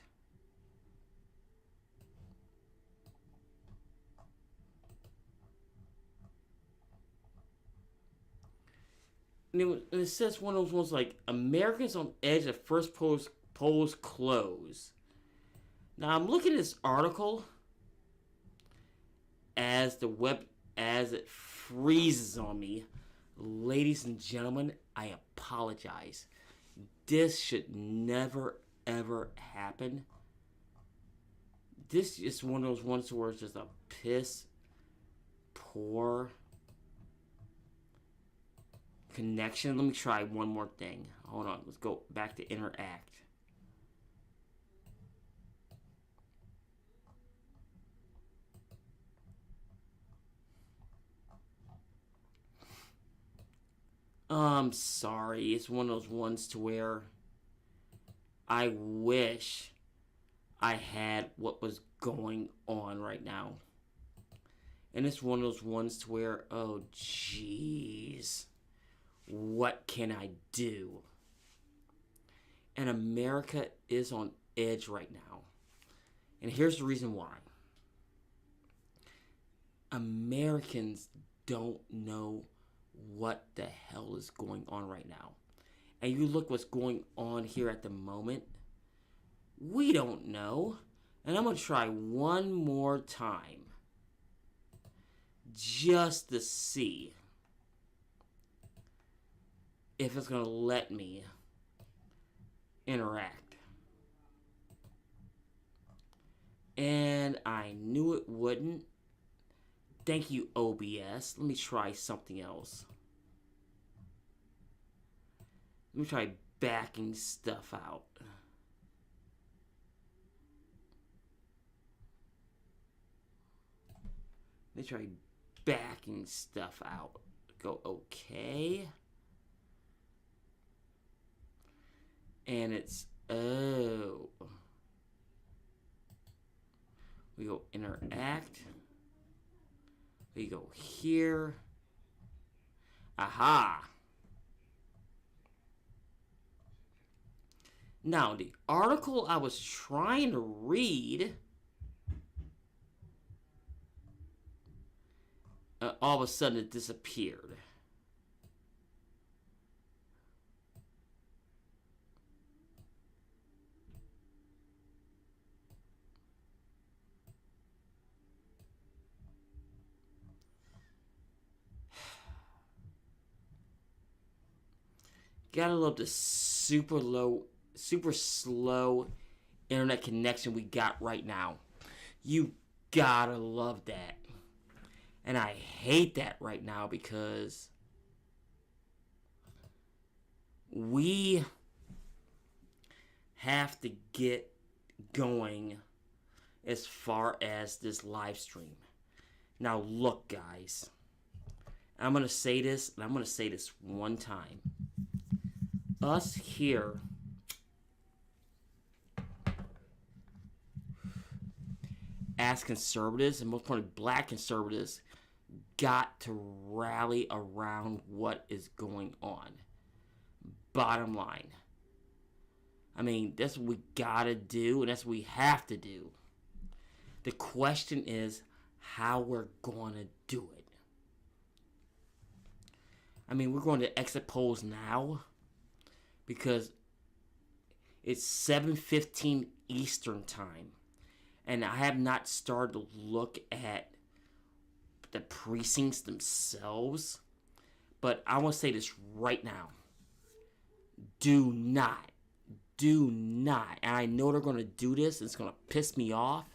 And it says one of those ones like, Americans on edge at first polls close. Now I'm looking at this article as it freezes on me. Ladies and gentlemen, I apologize. This should never ever happen. This is one of those ones where it's just a piss poor connection. Let me try one more thing. Hold on. Let's go back to interact. I'm sorry. It's one of those ones to where I wish I had what was going on right now. And it's one of those ones to where, oh jeez, what can I do? And America is on edge right now. And here's the reason why. Americans don't know what the hell is going on right now. And you look what's going on here at the moment. We don't know. And I'm going to try one more time. Just to see if it's going to let me interact. And I knew it wouldn't. Thank you, OBS. Let me try something else. Let me try backing stuff out. Let me try backing stuff out. Go okay. And it's, oh. We go interact. We go here. Aha. Now, the article I was trying to read, all of a sudden it disappeared. Gotta love the super slow internet connection we got right now. You gotta love that. And I hate that right now because we have to get going as far as this live stream. Now look, guys, I'm going to say this, and I'm going to say this one time. Us here as conservatives, and most importantly black conservatives, got to rally around what is going on. Bottom line. I mean, that's what we gotta do, and that's what we have to do. The question is how we're gonna do it. I mean, we're going to exit polls now because it's 7:15 Eastern time, and I have not started to look at the precincts themselves. But I want to say this right now. Do not, and I know they're going to do this, and it's going to piss me off,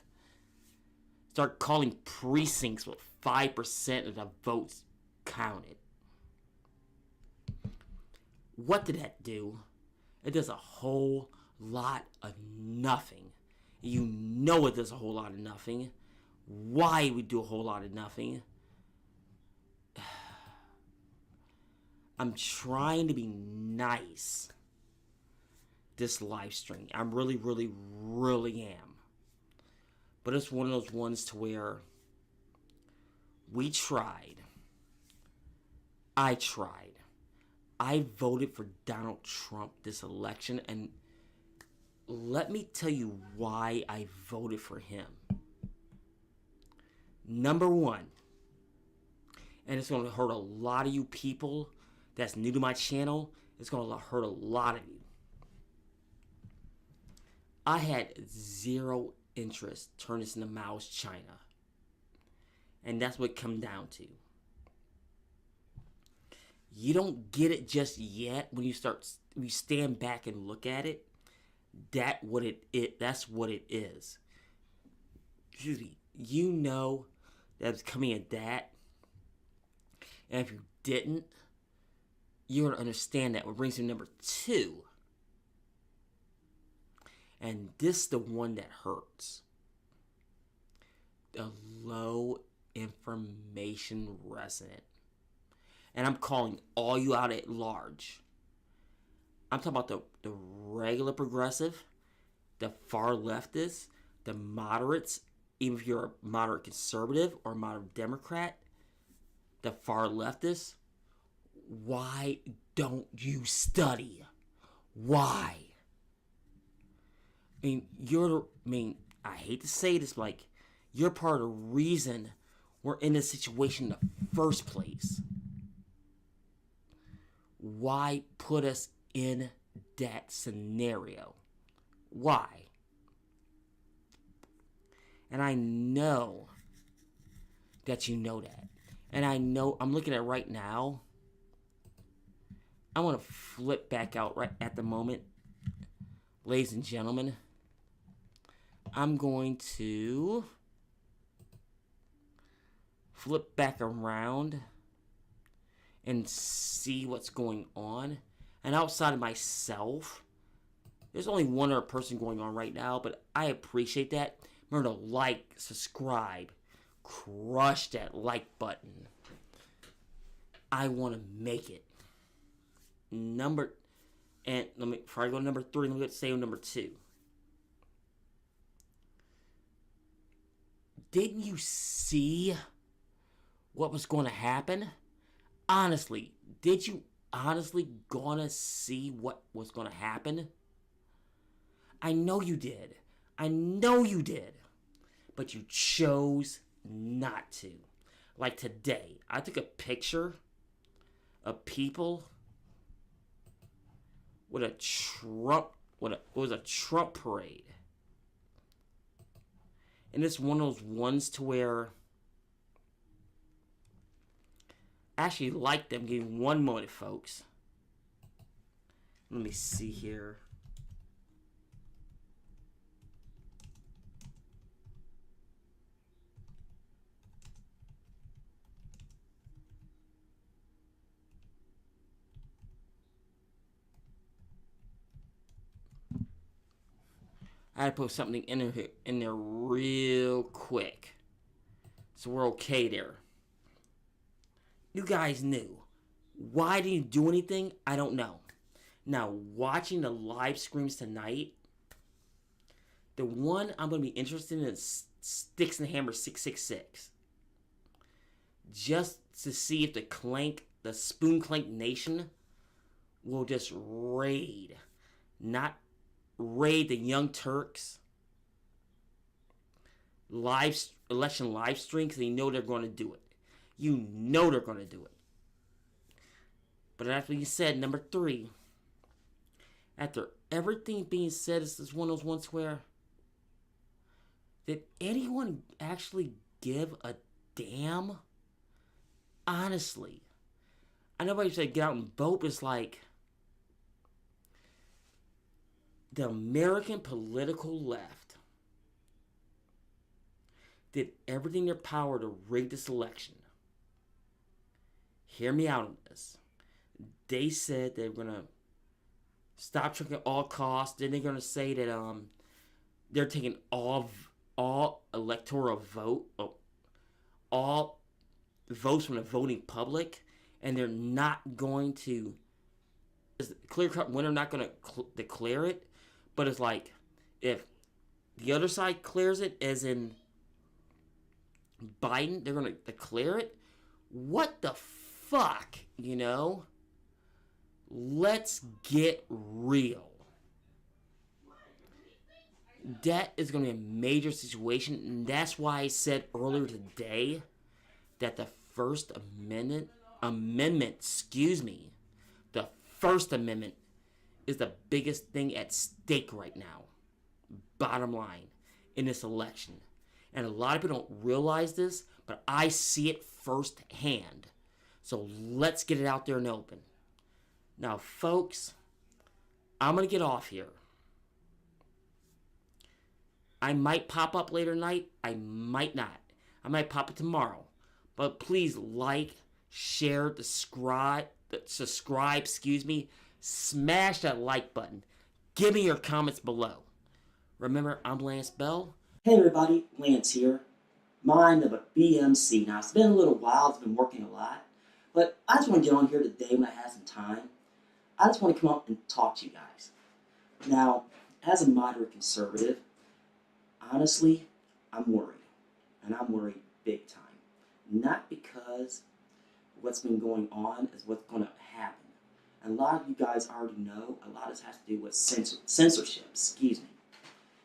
start calling precincts with 5% of the votes counted. What did that do? It does a whole lot of nothing. You know it does a whole lot of nothing. Why we do a whole lot of nothing? I'm trying to be nice this live stream. I'm really am. But it's one of those ones to where we tried. I tried. I voted for Donald Trump this election, and let me tell you why I voted for him. Number one, and it's going to hurt a lot of you people that's new to my channel. It's going to hurt a lot of you. I had zero interest turning this into Mao's China. And that's what it comes down to. You don't get it just yet when you stand back and look at it. That's what it is. Excuse me. You know that it's coming at that. And if you didn't, you're going to understand that. What brings me to number 2. And this is the one that hurts. The low information resident. And I'm calling all you out at large. I'm talking about the regular progressive, the far leftists, the moderates, even if you're a moderate conservative or a moderate Democrat, the far leftists. Why don't you study? Why? I hate to say this, but like, you're part of the reason we're in this situation in the first place. Why put us in that scenario? Why? And I know that you know that. And I know, I'm looking at it right now. I want to flip back out right at the moment. Ladies and gentlemen, I'm going to flip back around and see what's going on. And outside of myself, there's only one other person going on right now, but I appreciate that. Remember to like, subscribe, crush that like button. I want to make it. Before I go to number 3, let me say number 2. Didn't you see what was going to happen? Honestly, did you honestly gonna see what was gonna happen? I know you did. But you chose not to. Like today, I took a picture of people with a Trump, it was a Trump parade. And it's one of those ones to where I actually like them. Give me one moment, folks. Let me see here. I had to put something in there real quick. So we're okay there. You guys knew. Why didn't you do anything? I don't know. Now, watching the live streams tonight, the one I'm going to be interested in is Sticks and Hammer 666. Just to see if the Spoon Clank Nation will just raid. Not raid the Young Turks election live stream, because they know they're going to do it. You know they're going to do it. But after you said, number 3, after everything being said, is this one of those ones where, did anyone actually give a damn? Honestly. I know everybody said get out and vote, but it's like, the American political left did everything in their power to rig this election. Hear me out on this. They said they were going to stop tricking at all costs. Then they're going to say that they're taking all electoral vote, all votes from the voting public, and they're not going to, clear cut winner, not going to declare it. But it's like, if the other side clears it, as in Biden, they're going to declare it. What the fuck, you know? Let's get real. That is going to be a major situation, and that's why I said earlier today that the First Amendment, the First Amendment is the biggest thing at stake right now. Bottom line, in this election. And a lot of people don't realize this, but I see it firsthand. So let's get it out there in the open. Now, folks, I'm going to get off here. I might pop up later tonight. I might not. I might pop up tomorrow. But please like, share, subscribe, smash that like button. Give me your comments below. Remember, I'm Lance Bell. Hey everybody, Lance here. Mind of a B.M.C. Now, it's been a little while. It's been working a lot. But I just want to get on here today when I have some time. I just want to come up and talk to you guys. Now, as a moderate conservative, honestly, I'm worried. And I'm worried big time. Not because what's been going on is what's going to happen. And a lot of you guys already know, a lot of this has to do with censorship,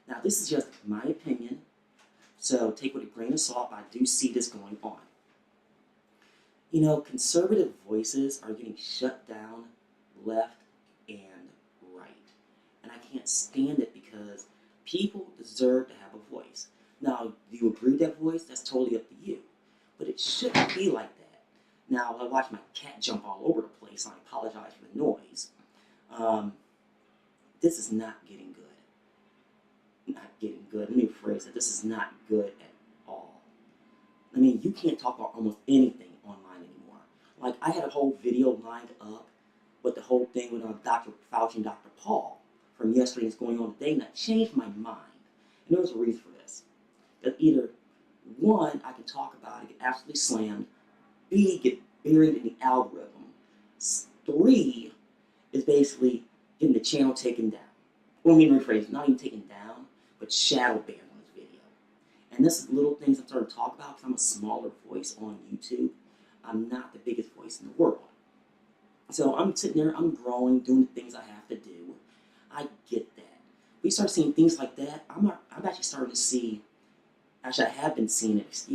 Now, this is just my opinion, so take it with a grain of salt, but I do see this going on. You know, conservative voices are getting shut down left and right. And I can't stand it because people deserve to have a voice. Now, do you agree with that voice? That's totally up to you. But it shouldn't be like that. Now, I watch my cat jump all over the place, and I apologize for the noise. This is not getting good. Not getting good. Let me rephrase it. This is not good at all. I mean, you can't talk about almost anything online anymore. Like, I had a whole video lined up with the whole thing with Dr. Fauci and Dr. Paul from yesterday that's going on today, and that changed my mind. And there was a reason for this. That either, one, I can talk about it, get absolutely slammed. B, get buried in the algorithm. 3 is basically getting the channel taken down. Well, let me rephrase, not even taken down, but shadow banned on this video. And this is little things I'm starting to talk about because I'm a smaller voice on YouTube. I'm not the biggest voice in the world. So I'm sitting there, I'm growing, doing the things I have to do. I get that. We start seeing things like that. I'm actually starting to see, actually I have been seeing it,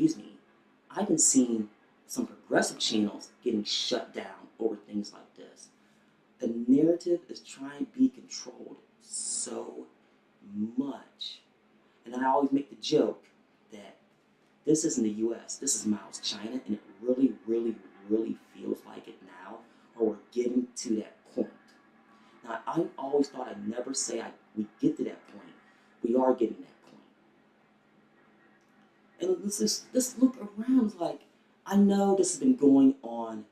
I've been seeing some progressive channels getting shut down over things like this. The narrative is trying to be controlled so much. And I always make the joke that this isn't the US, this is Miles China, and it really, really, really feels like it now, or we're getting to that point. Now, I always thought I'd never say we get to that point. We are getting that point. And let's look around. It's like, I know this has been going on,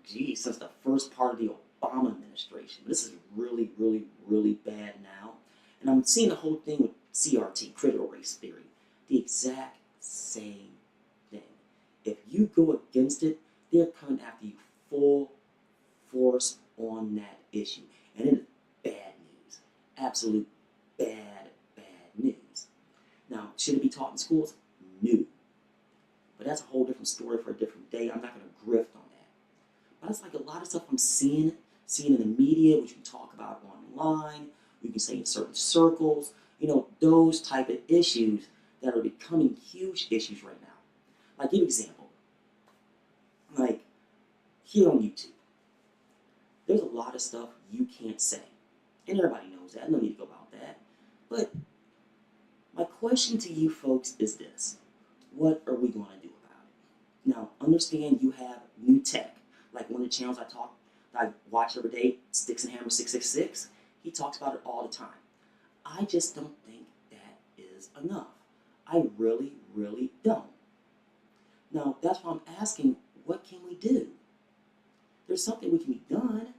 since the first part of the Obama administration. This is really, really, really bad now. And I'm seeing the whole thing with CRT, critical race theory. The exact same thing. If you go against it, they're coming after you full force on that issue. And it is bad news. Absolute bad, bad news. Now, should it be taught in schools? No. But that's a whole different story for a different day. I'm not going to grift on that. But it's like a lot of stuff I'm seeing in the media, which we talk about online, we can say in certain circles, those type of issues that are becoming huge issues right now. Like, give an example. Like, here on YouTube, there's a lot of stuff you can't say. And everybody knows that. No need to go about that. But my question to you folks is this. What are we going to do about it? Now, understand you have new tech. Like one of the channels I watch every day, Sticks and Hammer 666, he talks about it all the time. I just don't think that is enough. I really, really don't. Now, that's why I'm asking, what can we do? There's something we can be done,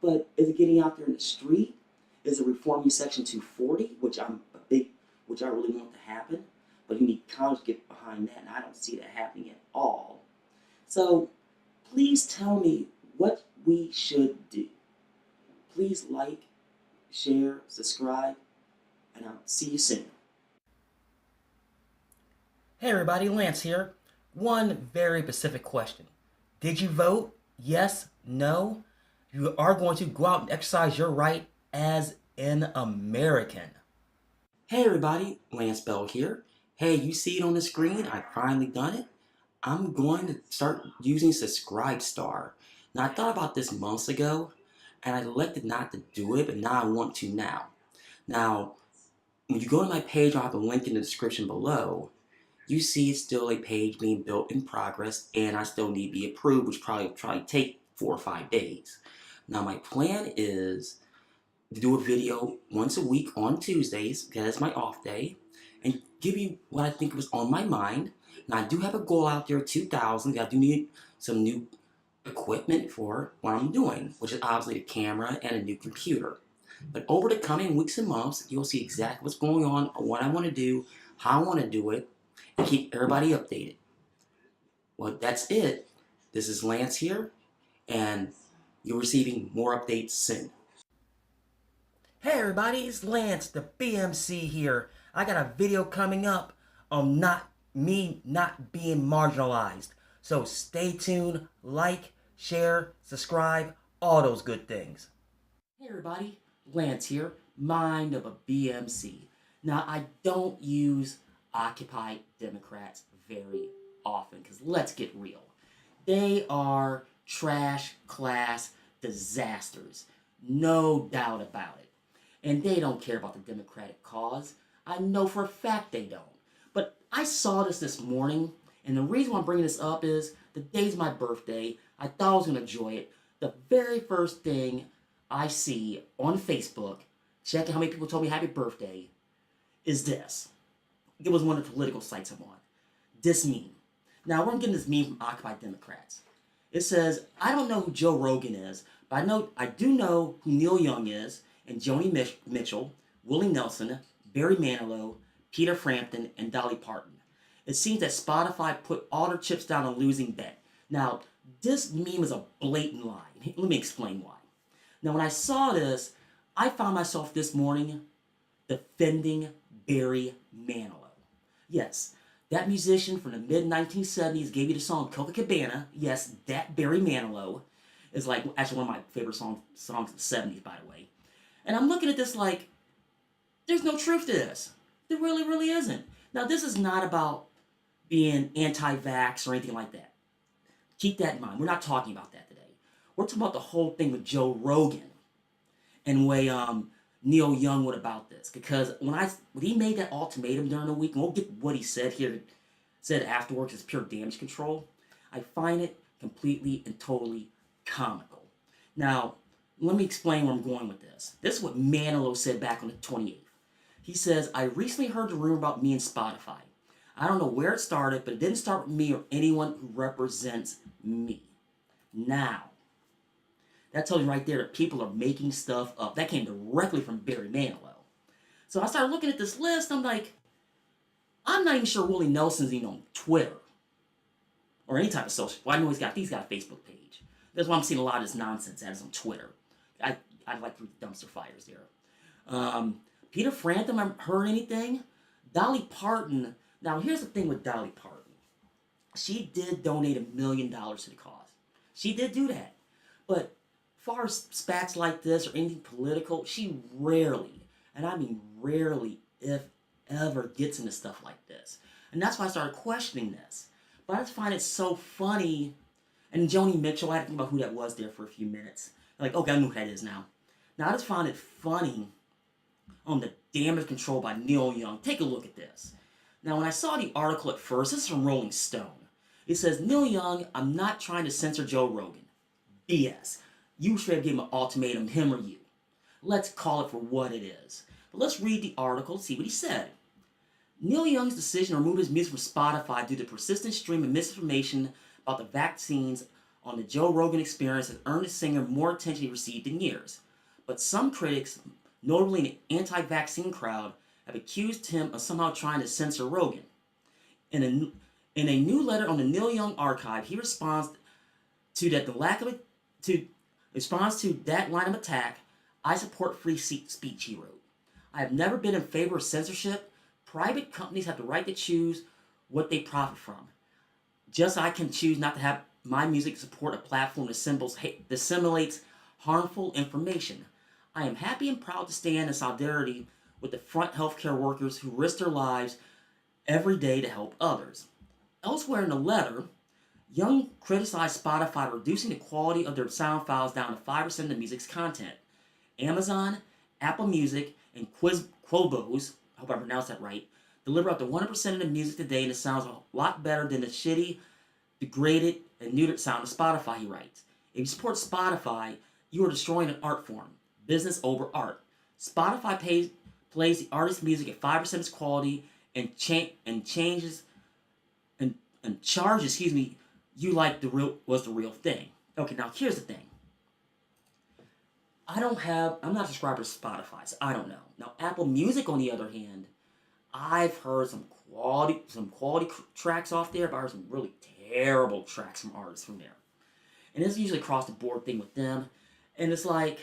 but is it getting out there in the street? Is it reforming Section 240, which I really want to happen? But you need Congress to get behind that, and I don't see that happening at all. So, please tell me what we should do. Please like, share, subscribe, and I'll see you soon. Hey everybody, Lance here. One very specific question. Did you vote? Yes? No? You are going to go out and exercise your right as an American. Hey everybody, Lance Bell here. Hey, you see it on the screen? I finally done it. I'm going to start using Subscribe Star. Now, I thought about this months ago, and I elected not to do it, but now I want to now. Now, when you go to my page, I'll have a link in the description below. You see it's still a page being built in progress, and I still need to be approved, which probably take 4 or 5 days. Now, my plan is to do a video once a week on Tuesdays, because that's my off day, and give you what I think was on my mind. Now, I do have a goal out there, 2,000. I do need some new equipment for what I'm doing, which is obviously a camera and a new computer. But over the coming weeks and months, you'll see exactly what's going on, what I want to do, how I want to do it, and keep everybody updated. Well, that's it. This is Lance here, and you're receiving more updates soon. Hey everybody, it's Lance, the B.M.C. here. I got a video coming up on not being marginalized. So stay tuned, like, share, subscribe, all those good things. Hey everybody, Lance here, mind of a B.M.C. Now, I don't use Occupy Democrats very often, because let's get real. They are trash class disasters. No doubt about it. And they don't care about the Democratic cause. I know for a fact they don't. But I saw this morning, and the reason why I'm bringing this up is the day's my birthday. I thought I was going to enjoy it. The very first thing I see on Facebook, checking how many people told me happy birthday, is this. It was one of the political sites I'm on. This meme. Now, we're getting this meme from Occupy Democrats. It says, I don't know who Joe Rogan is, but I do know who Neil Young is, and Joni Mitchell, Willie Nelson, Barry Manilow, Peter Frampton, and Dolly Parton. It seems that Spotify put all their chips down on losing bet. Now, this meme is a blatant lie. Let me explain why. Now, when I saw this, I found myself this morning defending Barry Manilow. Yes, that musician from the mid-1970s gave you the song Copacabana. Yes, that Barry Manilow is like actually one of my favorite songs of the 70s, by the way. And I'm looking at this like, there's no truth to this. There really, really isn't. Now, this is not about being anti-vax or anything like that. Keep that in mind. We're not talking about that today. We're talking about the whole thing with Joe Rogan and the way Neil Young went about this. Because when he made that ultimatum during the week, and we'll get what he said afterwards is pure damage control, I find it completely and totally comical. Now, let me explain where I'm going with this. This is what Manilow said back on the 28th. He says, I recently heard the rumor about me and Spotify. I don't know where it started, but it didn't start with me or anyone who represents me. Now, that tells you right there that people are making stuff up. That came directly from Barry Manilow. So I started looking at this list. I'm like, I'm not even sure Willie Nelson's even on Twitter or any type of social. Well, I know he's got a Facebook page. That's why I'm seeing a lot of this nonsense that is on Twitter. I like the dumpster fires there. Peter Frampton, I heard anything. Dolly Parton. Now here's the thing with Dolly Parton. She did donate $1 million to the cause. She did do that. But as far as spats like this or anything political, she rarely, and I mean rarely, if ever, gets into stuff like this. And that's why I started questioning this. But I just find it so funny. And Joni Mitchell, I had to think about who that was there for a few minutes. Like, okay, I know who that is now. Now, I just find it funny on the damage control by Neil Young. Take a look at this. Now, when I saw the article at first, this is from Rolling Stone. It says, Neil Young, I'm not trying to censor Joe Rogan. BS. You should have given an ultimatum, him or you. Let's call it for what it is. But let's read the article and see what he said. Neil Young's decision to remove his music from Spotify due to persistent stream of misinformation about the vaccines on the Joe Rogan Experience has earned the singer more attention he received in years. But some critics, notably in the anti-vaccine crowd, have accused him of somehow trying to censor Rogan. In a new letter on the Neil Young archive, he responds to that line of attack. I support free speech, he wrote. I have never been in favor of censorship. Private companies have the right to choose what they profit from. Just I can choose not to have my music support a platform that disseminates harmful information. I am happy and proud to stand in solidarity with the front healthcare workers who risk their lives every day to help others. Elsewhere in the letter, Young criticized Spotify for reducing the quality of their sound files down to 5% of the music's content. Amazon, Apple Music, and Quobos, I hope I pronounced that right, deliver up to 100% of the music today, and it sounds a lot better than the shitty, degraded, and neutered sound of Spotify, he writes. If you support Spotify, you are destroying an art form. Business over art. Spotify plays the artist's music at 5% of its quality and charges, you like was the real thing. Okay, now here's the thing. I'm not a subscriber to Spotify, so I don't know. Now, Apple Music, on the other hand, I've heard some quality tracks off there, but I've heard some really terrible tracks from artists from there. And it's usually across the board thing with them. And it's like,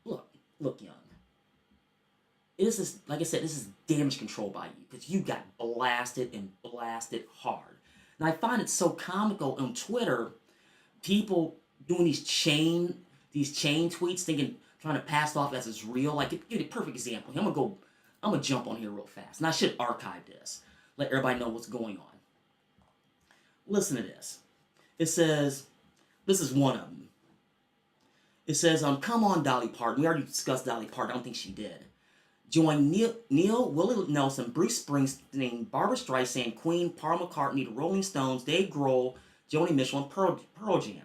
look, Young. This is, like I said, this is damage control by you, because you got blasted hard. And I find it so comical on Twitter, people doing these chain tweets, trying to pass it off as it's real. Like, give you a perfect example. I'm gonna jump on here real fast, and I should archive this, let everybody know what's going on. Listen to this. It says, this is one of them. It says, come on, Dolly Parton. We already discussed Dolly Parton. I don't think she did. Join Neil, Willie Nelson, Bruce Springsteen, Barbra Streisand, Queen, Paul McCartney, the Rolling Stones, Dave Grohl, Joni Mitchell, and Pearl Jam.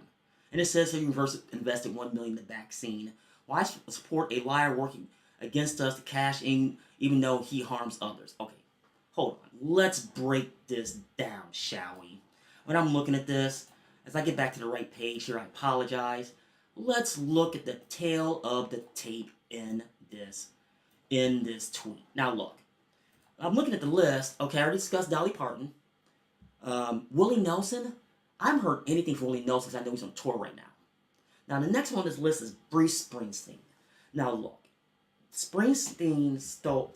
And it says he invested $1 million in the vaccine. Why support a liar working against us to cash in even though he harms others? Okay, hold on. Let's break this down, shall we? When I'm looking at this, as I get back to the right page here, I apologize. Let's look at the tail of the tape in this tweet. Now look, I'm looking at the list. Okay, I already discussed Dolly Parton. Willie Nelson. I haven't heard anything from Willie Nelson because I know he's on tour right now. Now the next one on this list is Bruce Springsteen. Now look, Springsteen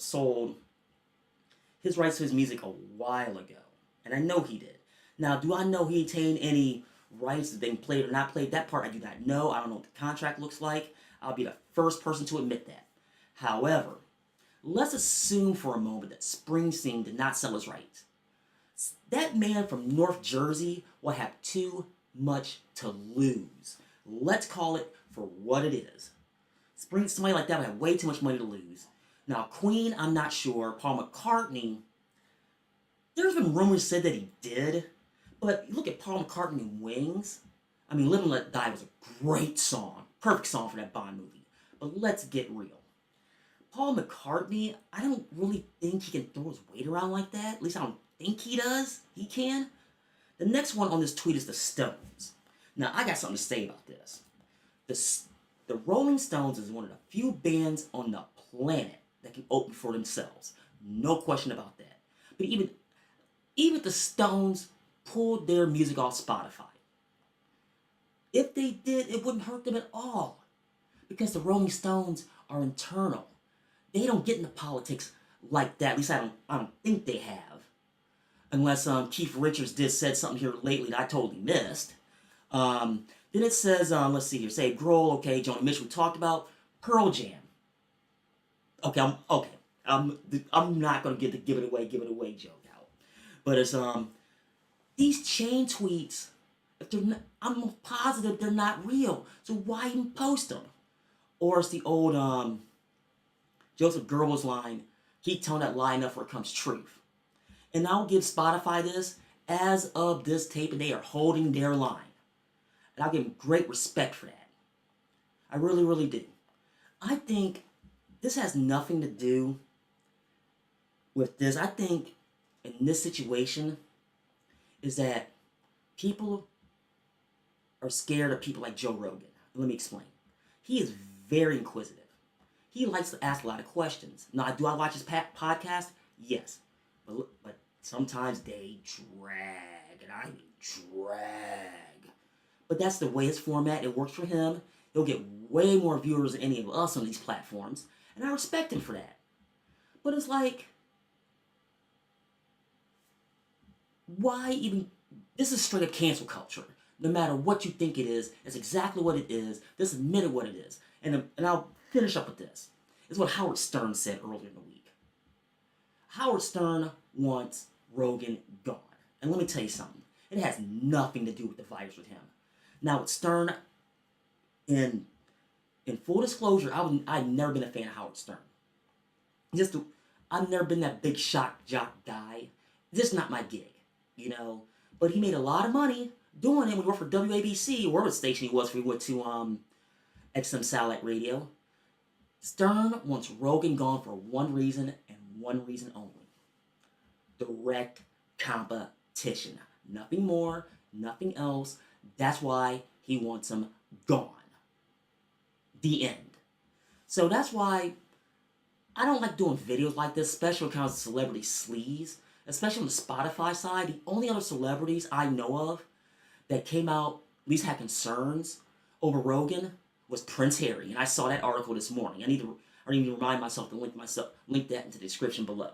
sold his rights to his music a while ago, and I know he did. Now, do I know he attained any rights that they played or not played? That part I do not know. I don't know what the contract looks like. I'll be the first person to admit that. However, let's assume for a moment that Springsteen did not sell his rights. That man from North Jersey will have too much to lose. Let's call it for what it is. Somebody like that would have way too much money to lose. Now, Queen, I'm not sure. Paul McCartney, there's been rumors said that he did. But you look at Paul McCartney in Wings. I mean, Live and Let Die was a great song. Perfect song for that Bond movie. But let's get real. Paul McCartney, I don't really think he can throw his weight around like that. At least I don't think he does. He can. The next one on this tweet is the Stones. Now, I got something to say about this. The Rolling Stones is one of the few bands on the planet that can open for themselves. No question about that. But even the Stones pulled their music off Spotify. If they did, it wouldn't hurt them at all. Because the Rolling Stones are internal. They don't get into politics like that. At least I don't think they have. Unless Keith Richards said something here lately that I totally missed. Then it says, let's see here, say Grohl, okay, Joni Mitchell we talked about, Pearl Jam. Okay. I'm not gonna get the give it away joke out. But it's these chain tweets, if they're not, I'm positive they're not real. So why even post them? Or it's the old Joseph Goebbels line, keep telling that lie enough where it comes truth. And I'll give Spotify this, as of this tape, and they are holding their line. And I'll give them great respect for that. I really, really do. I think this has nothing to do with this. I think in this situation is that people are scared of people like Joe Rogan. Let me explain. He is very inquisitive. He likes to ask a lot of questions. Now, do I watch his podcast? Yes. But sometimes they drag, and I mean drag. But that's the way his format, it works for him. He'll get way more viewers than any of us on these platforms, and I respect him for that. But it's like, why even, this is straight up cancel culture. No matter what you think it is, it's exactly what it is. Just admit it what it is. And I'll finish up with this. This is what Howard Stern said earlier in the week. Howard Stern wants Rogan gone. And let me tell you something. It has nothing to do with the virus with him. Now, with Stern, in full disclosure, I've never been a fan of Howard Stern. I've never been that big shock jock guy. Just not my gig, you know. But he made a lot of money doing it when he worked for WABC, or whatever station he was when he went to XM Satellite Radio. Stern wants Rogan gone for one reason and one reason only. Direct competition. Nothing more, nothing else. That's why he wants him gone. The end. So that's why I don't like doing videos like this, especially when it comes to celebrity sleaze. Especially on the Spotify side, the only other celebrities I know of that came out, at least had concerns over Rogan, was Prince Harry. And I saw that article this morning. I need to remind myself to link that into the description below.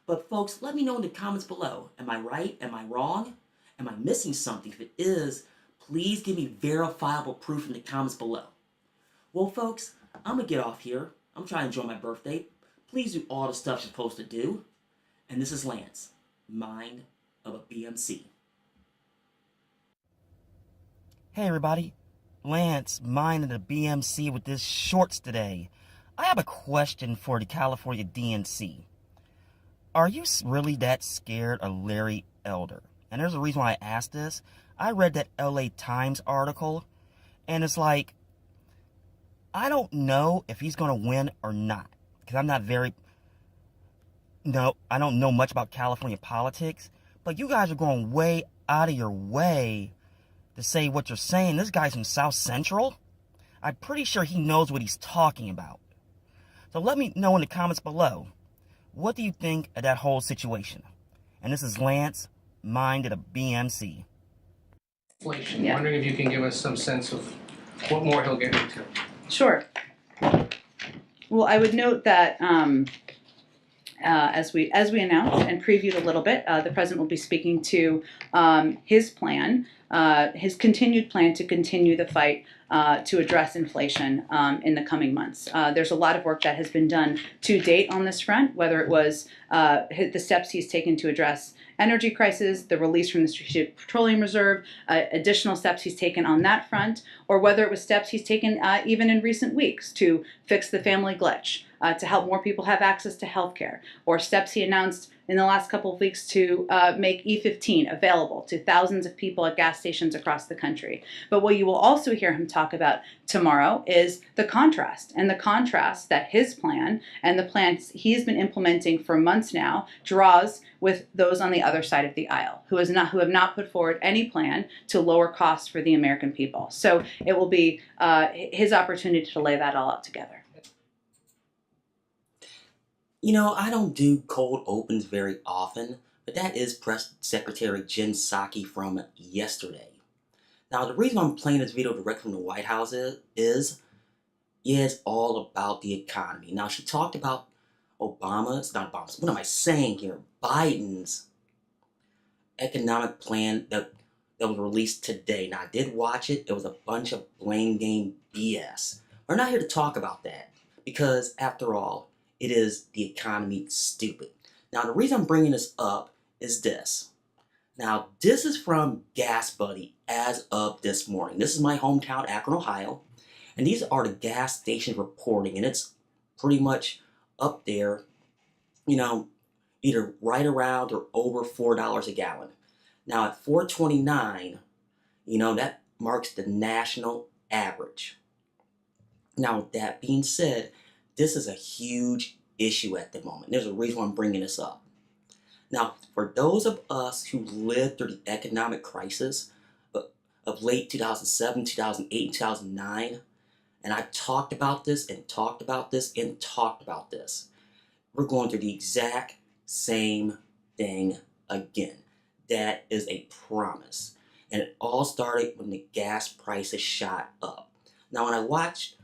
But folks, let me know in the comments below. Am I right? Am I wrong? Am I missing something? If it is, please give me verifiable proof in the comments below. Well, folks, I'm going to get off here. I'm trying to enjoy my birthday. Please do all the stuff you're supposed to do. And this is Lance, Mind of a B.M.C. Hey everybody, Lance, Mind of the B.M.C. with this shorts today. I have a question for the California DNC. Are you really that scared of Larry Elder? And there's a reason why I asked this. I read that LA Times article, and it's like, I don't know if he's going to win or not. Because I don't know much about California politics, but you guys are going way out of your way to say what you're saying. This guy's from South Central. I'm pretty sure he knows what he's talking about. So let me know in the comments below. What do you think of that whole situation? And this is Lance, Mind of the B.M.C. Inflation. Yeah. Wondering if you can give us some sense of what more he'll get into. Sure. Well, I would note that as we announced and previewed a little bit, the president will be speaking to his plan, his continued plan to continue the fight to address inflation in the coming months. There's a lot of work that has been done to date on this front, whether it was the steps he's taken to address energy crisis, the release from the Strategic Petroleum Reserve, additional steps he's taken on that front, or whether it was steps he's taken even in recent weeks to fix the family glitch, to help more people have access to health care, or steps he announced in the last couple of weeks to make E15 available to thousands of people at gas stations across the country. But what you will also hear him talk about tomorrow is the contrast, and the contrast that his plan and the plans he's been implementing for months now draws with those on the other side of the aisle who have not put forward any plan to lower costs for the American people. So it will be his opportunity to lay that all out together. You know, I don't do cold opens very often, but that is Press Secretary Jen Psaki from yesterday. Now, the reason I'm playing this video directly from the White House is it's all about the economy. Now, she talked about what am I saying here? Biden's economic plan that was released today. Now, I did watch it. It was a bunch of blame game BS. We're not here to talk about that because, after all, it is the economy stupid. Now, the reason I'm bringing this up is this. Now, this is from Gas Buddy as of this morning. This is my hometown, Akron, Ohio. And these are the gas stations reporting. And it's pretty much up there, you know, either right around or over $4 a gallon. Now, at $4.29, you know, that marks the national average. Now, with that being said, this is a huge issue at the moment. There's a reason why I'm bringing this up. Now, for those of us who lived through the economic crisis of late 2007, 2008, and 2009, and I've talked about this and talked about this and talked about this, we're going through the exact same thing again. That is a promise. And it all started when the gas prices shot up. Now, when I watched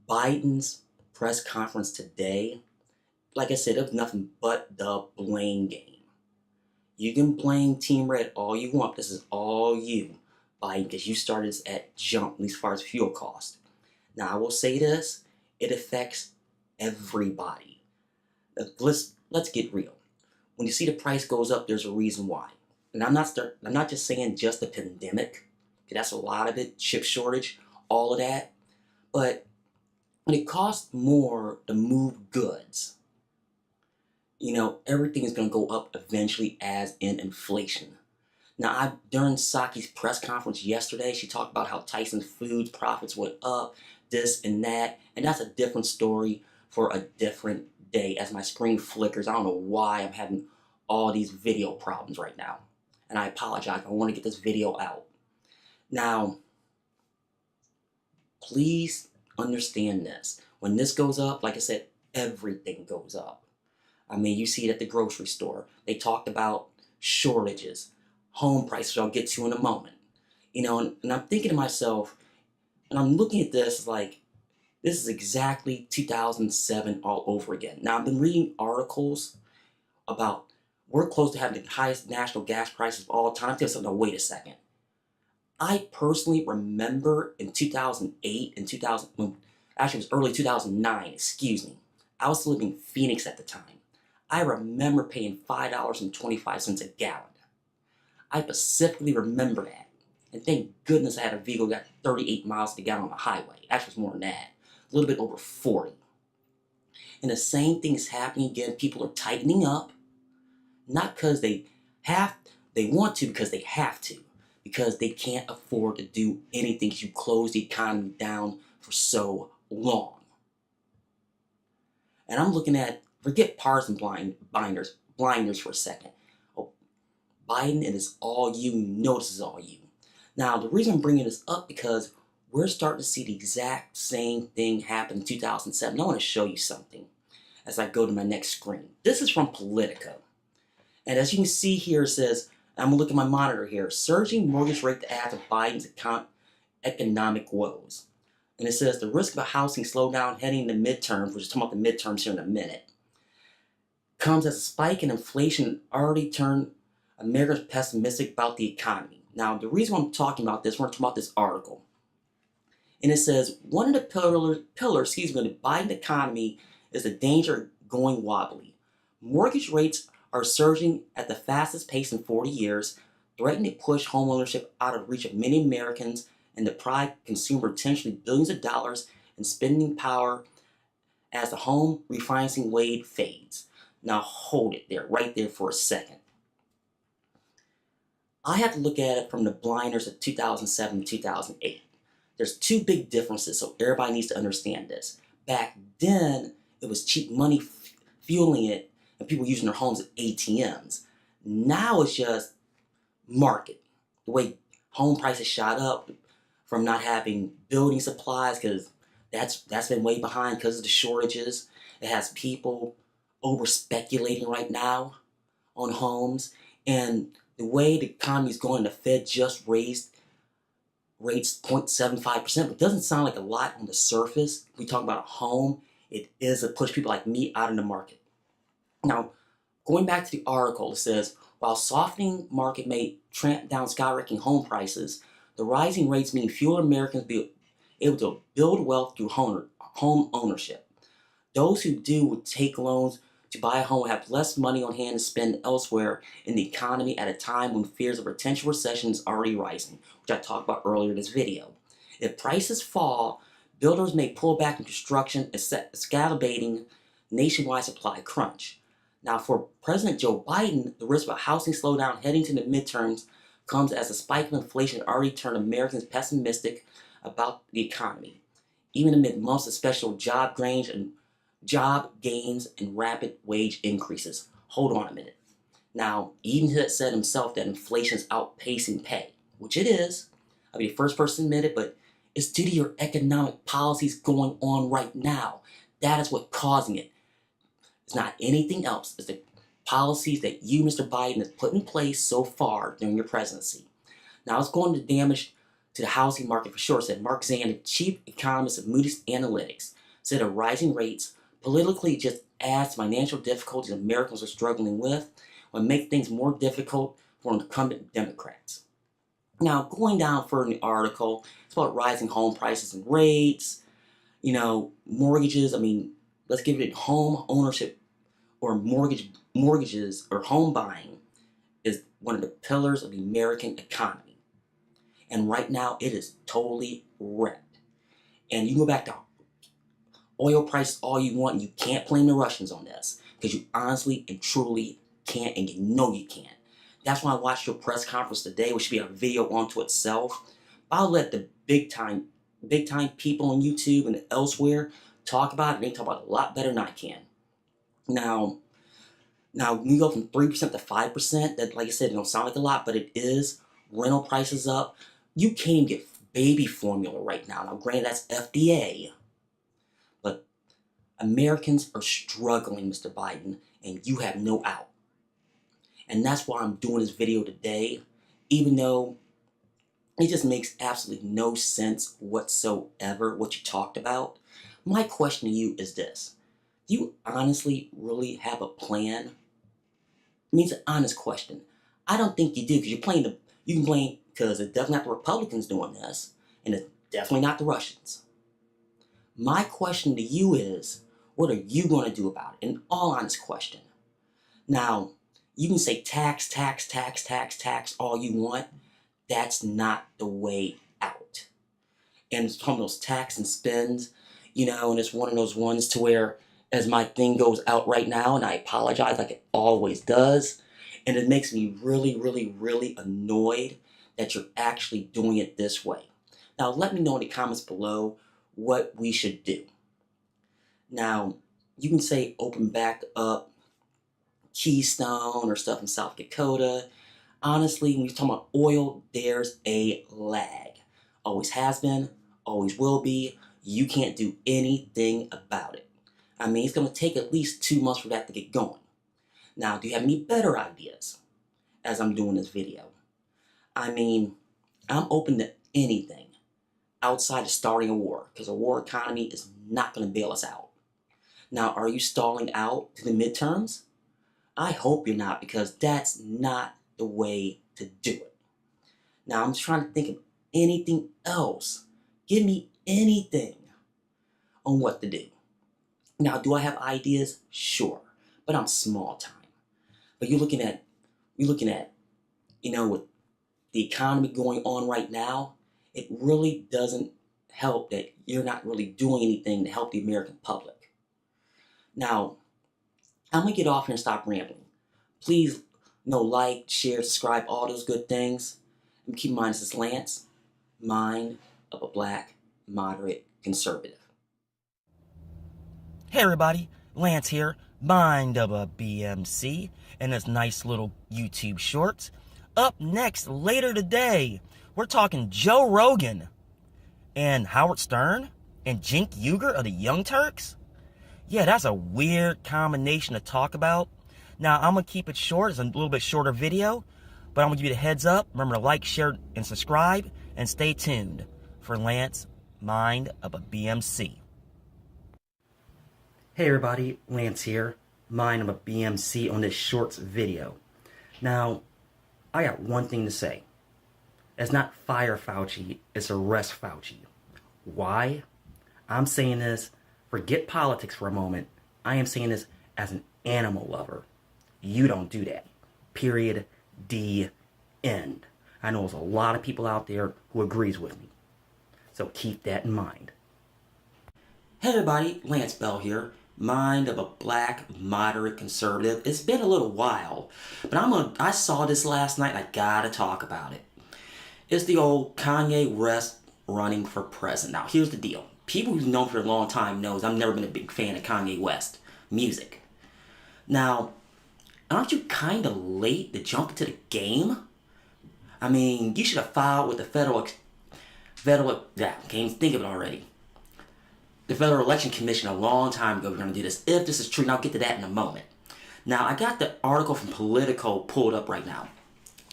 Biden's press conference today, like I said, it was nothing but the blame game. You can blame Team Red all you want. This is all you, Biden, because you started this at jump, at least as far as fuel cost. Now, I will say this, it affects everybody. Let's get real. When you see the price goes up, there's a reason why. And I'm not just saying just the pandemic. That's a lot of it, chip shortage, all of that. But when it costs more to move goods, you know, everything is going to go up eventually as in inflation. Now, during Psaki's press conference yesterday, she talked about how Tyson Foods profits went up, this and that, and that's a different story for a different day. As my screen flickers, I don't know why I'm having all these video problems right now. And I apologize. I want to get this video out. Now, please understand this. When this goes up, like I said, everything goes up. I mean, you see it at the grocery store. They talked about shortages, home prices, I'll get to in a moment. You know, and I'm thinking to myself, and I'm looking at this like, this is exactly 2007 all over again. Now, I've been reading articles about we're close to having the highest national gas prices of all time. I'm thinking, no, wait a second. I personally remember in 2008 and 2000, actually it was early 2009, excuse me. I was living in Phoenix at the time. I remember paying $5.25 a gallon. I specifically remember that. And thank goodness I had a vehicle that got 38 miles to gallon on the highway. Actually, it's more than that. A little bit over 40. And the same thing is happening again. People are tightening up. Not because they want to, because they have to. Because they can't afford to do anything because you close the economy down for so long. And I'm looking at, forget partisan blinders for a second. Oh, Biden, it is all you. Notice is all you. Now, the reason I'm bringing this up because we're starting to see the exact same thing happen in 2007. I want to show you something as I go to my next screen. This is from Politico. And as you can see here, it says, I'm going to look at my monitor here, surging mortgage rate to add to Biden's economic woes. And it says the risk of a housing slowdown heading into midterms, which is talking about the midterms here in a minute, comes as a spike in inflation already turned Americans pessimistic about the economy. Now, the reason why I'm talking about this, we're talking about this article. And it says, one of the pillars of the Biden economy is the danger of going wobbly. Mortgage rates are surging at the fastest pace in 40 years, threatening to push homeownership out of reach of many Americans and deprive consumer potentially billions of dollars in spending power as the home refinancing wave fades. Now hold it there, right there for a second. I have to look at it from the blinders of 2007 to 2008. There's two big differences, so everybody needs to understand this. Back then, it was cheap money fueling it and people using their homes as ATMs. Now it's just market. The way home prices shot up from not having building supplies, because that's been way behind because of the shortages. It has people over speculating right now on homes. And the way the economy is going, the Fed just raised rates 0.75%, but it doesn't sound like a lot on the surface. We talk about a home, it is to push people like me out in the market. Now, going back to the article, it says, while softening market may tramp down skyrocketing home prices, the rising rates mean fewer Americans be able to build wealth through home ownership. Those who do would take loans to buy a home will have less money on hand to spend elsewhere in the economy at a time when fears of potential recession is already rising, which I talked about earlier in this video. If prices fall, builders may pull back in construction, escalating nationwide supply crunch. Now, for President Joe Biden, the risk of a housing slowdown heading to the midterms comes as a spike of inflation already turned Americans pessimistic about the economy, even amid months of special job gains and rapid wage increases. Hold on a minute. Now, even he said himself that inflation is outpacing pay, which it is. I'll be the first person to admit it, but it's due to your economic policies going on right now. That is what's causing it. It's not anything else. It's the policies that you, Mr. Biden, has put in place so far during your presidency. Now, it's going to damage to the housing market for sure, said Mark Zand, the chief economist of Moody's Analytics, said of rising rates politically just adds to financial difficulties Americans are struggling with, will make things more difficult for incumbent Democrats. Now, going down further in the article, it's about rising home prices and rates, mortgages. Let's give it home ownership or mortgages or home buying is one of the pillars of the American economy. And right now, it is totally wrecked. And you can go back to oil prices all you want, and you can't blame the Russians on this, because you honestly and truly can't, and you know you can't. That's why I watched your press conference today, which should be a video unto itself. I'll let the big time people on YouTube and elsewhere talk about it. They talk about it a lot better than I can. Now when you go from 3% to 5%, that, like I said, it don't sound like a lot, but it is. Rental prices up. You can't even get baby formula right now. Now, granted, that's FDA. But Americans are struggling, Mr. Biden, and you have no out. And that's why I'm doing this video today, even though it just makes absolutely no sense whatsoever what you talked about. My question to you is this. Do you honestly really have a plan? It means an honest question. I don't think you do, because you can blame, because it's definitely not the Republicans doing this, and it's definitely not the Russians. My question to you is, what are you going to do about it? An all honest question. Now, you can say tax all you want. That's not the way out. And it's from those tax and spends, and it's one of those ones to where, as my thing goes out right now, and I apologize like it always does, and it makes me really, really, really annoyed that you're actually doing it this way. Now, let me know in the comments below what we should do. Now, you can say open back up Keystone or stuff in South Dakota. Honestly, when you're talking about oil, there's a lag. Always has been, always will be. You can't do anything about it. It's going to take at least 2 months for that to get going. Now, do you have any better ideas as I'm doing this video? I'm open to anything outside of starting a war, because a war economy is not going to bail us out. Now, are you stalling out to the midterms? I hope you're not, because that's not the way to do it. Now, I'm just trying to think of anything else. Give me anything on what to do. Now, do I have ideas? Sure, but I'm small time. But you're looking at, with the economy going on right now, it really doesn't help that you're not really doing anything to help the American public. Now, I'm going to get off here and stop rambling. Please, like, share, subscribe, all those good things. And keep in mind, this is Lance, mind of a black, moderate, conservative. Hey everybody, Lance here, mind of a B.M.C. and this nice little YouTube shorts. Up next, later today, we're talking Joe Rogan and Howard Stern and Cenk Uygur of the Young Turks. Yeah, that's a weird combination to talk about. Now, I'm going to keep it short. It's a little bit shorter video, but I'm going to give you the heads up. Remember to like, share, and subscribe, and stay tuned for Lance, mind of a B.M.C. Hey everybody, Lance here, mind of a B.M.C. on this shorts video. Now, I got one thing to say. It's not fire Fauci, it's arrest Fauci. Why? I'm saying this, forget politics for a moment. I am saying this as an animal lover. You don't do that. Period. The end. I know there's a lot of people out there who agrees with me. So keep that in mind. Hey everybody, Lance Bell here, mind of a black, moderate, conservative. It's been a little while, but I saw this last night and I gotta talk about it. It's the old Kanye West running for president. Now, here's the deal. People who've known for a long time knows I've never been a big fan of Kanye West music. Now, aren't you kind of late to jump into the game? I mean, you should have filed with the can't even think of it already. The Federal Election Commission a long time ago. We're going to do this, if this is true, and I'll get to that in a moment. Now, I got the article from Politico pulled up right now,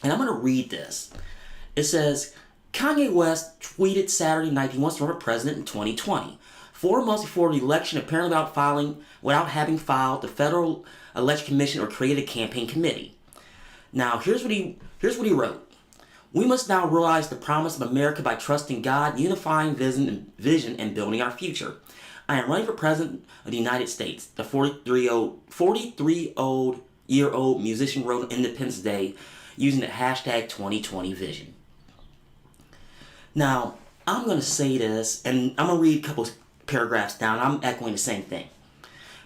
and I'm going to read this. It says, Kanye West tweeted Saturday night he wants to run for president in 2020. 4 months before the election, apparently without having filed the Federal Election Commission or created a campaign committee. Now, here's what he wrote. We must now realize the promise of America by trusting God, unifying vision, and building our future. I am running for president of the United States. The 43-year-old musician wrote on Independence Day using the hashtag 2020 vision. Now, I'm going to say this, and I'm going to read a couple paragraphs down. I'm echoing the same thing.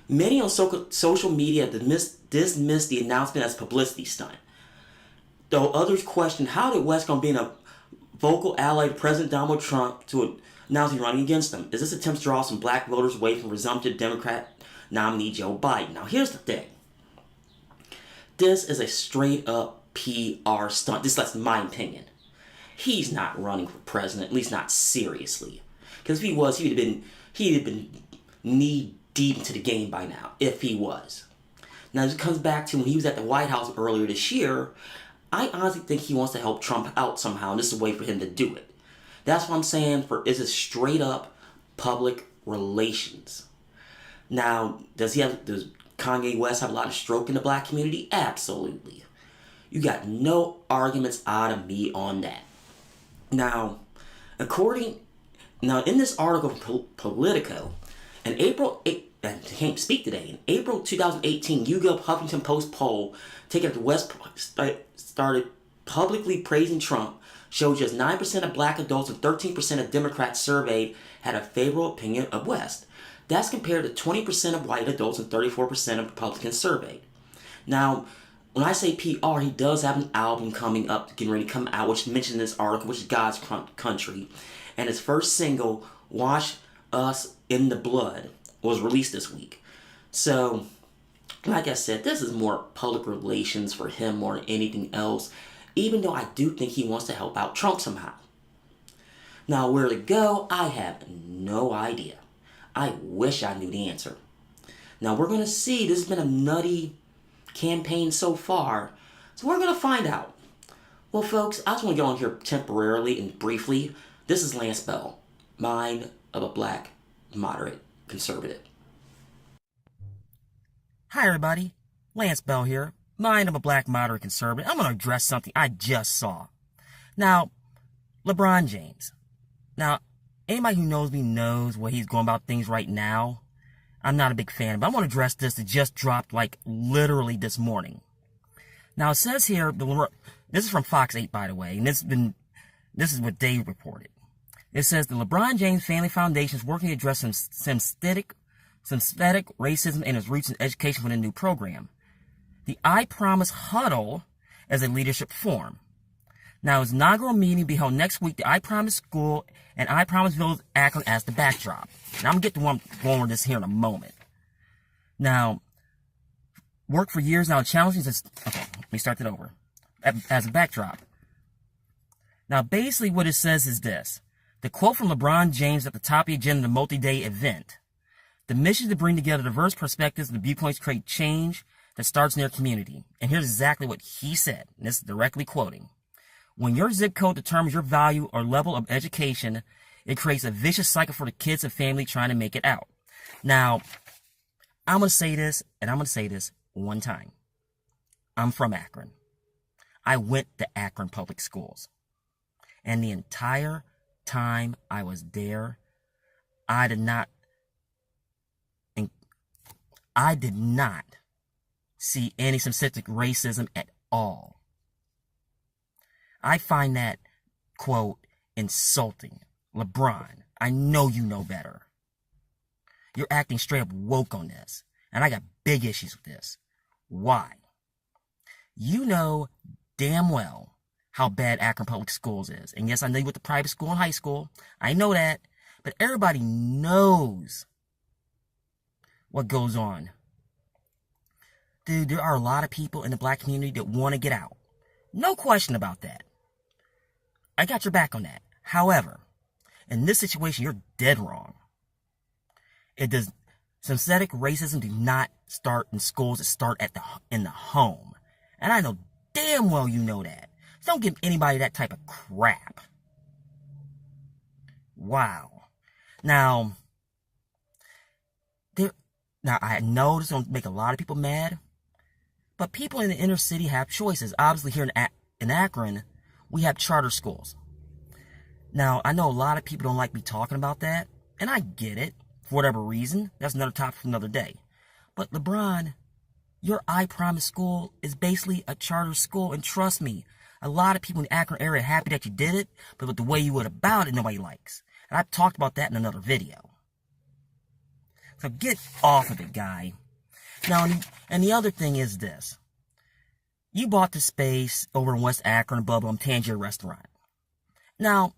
Many on social media dismissed the announcement as a publicity stunt, though others questioned how did West go being a vocal ally to President Donald Trump to announce he's running against him? Is this an attempt to draw some black voters away from resumptive Democrat nominee Joe Biden? Now, here's the thing. This is a straight-up PR stunt. That's my opinion. He's not running for president, at least not seriously. Because if he was, he'd have been knee-deep into the game by now, if he was. Now, this comes back to when he was at the White House earlier this year. I honestly think he wants to help Trump out somehow, and this is a way for him to do it. That's what I'm saying. It's a straight-up public relations. Now, does Kanye West have a lot of stroke in the black community? Absolutely. You got no arguments out of me on that. Now, in this article from Politico, in April 2018, YouGov Huffington Post poll taken after West started publicly praising Trump showed just 9% of black adults and 13% of Democrats surveyed had a favorable opinion of West. That's compared to 20% of white adults and 34% of Republicans surveyed. Now, when I say PR, he does have an album coming up, getting ready to come out, which mentioned in this article, which is God's Country. And his first single, Wash Us in the Blood, was released this week. So, like I said, this is more public relations for him more than anything else, even though I do think he wants to help out Trump somehow. Now, where to go, I have no idea. I wish I knew the answer. Now, we're going to see. This has been a nutty campaign so far, so we're going to find out. Well, folks, I just want to get on here temporarily and briefly. This is Lance Bell, mind of a black, moderate, conservative. Hi everybody, Lance Bell here, mind of a black, moderate, conservative. I'm going to address something I just saw. Now, LeBron James. Now, anybody who knows me knows where he's going about things right now. I'm not a big fan, but I want to address this that just dropped like literally this morning. Now it says here, this is from Fox 8 by the way, and this is what they reported. It says the LeBron James Family Foundation is working to address some Systematic racism and its roots in education with a new program. The I Promise Huddle as a leadership forum. Now, its inaugural meeting will be held next week. The I Promise School and I Promise Village Akron as the backdrop. Now, I'm going to get to where I'm going with this here in a moment. Now, work for years now, challenging this. Okay, let me start that over. As a backdrop. Now, basically what it says is this. The quote from LeBron James at the top of the agenda of the multi-day event. The mission is to bring together diverse perspectives and viewpoints to create change that starts in their community. And here's exactly what he said. And this is directly quoting. When your zip code determines your value or level of education, it creates a vicious cycle for the kids and family trying to make it out. Now, I'm going to say this, and I'm going to say this one time. I'm from Akron. I went to Akron Public Schools. And the entire time I was there, I did not see any systemic racism at all. I find that, quote, insulting. LeBron, I know you know better. You're acting straight up woke on this. And I got big issues with this. Why? You know damn well how bad Akron Public Schools is. And yes, I know you went to private school and high school. I know that. But everybody knows what goes on. Dude, there are a lot of people in the black community that want to get out. No question about that. I got your back on that. However, in this situation, you're dead wrong. Systemic racism do not start in schools. It start in the home. And I know damn well you know that. So don't give anybody that type of crap. Wow. Now I know this is going to make a lot of people mad, but people in the inner city have choices. Obviously, here in Akron, we have charter schools. Now, I know a lot of people don't like me talking about that, and I get it, for whatever reason. That's another topic for another day. But LeBron, your I Promise school is basically a charter school, and trust me, a lot of people in the Akron area are happy that you did it, but with the way you went about it, nobody likes. And I've talked about that in another video. So get off of it, guy. Now, and the other thing is this. You bought the space over in West Akron above Tangier Restaurant. Now,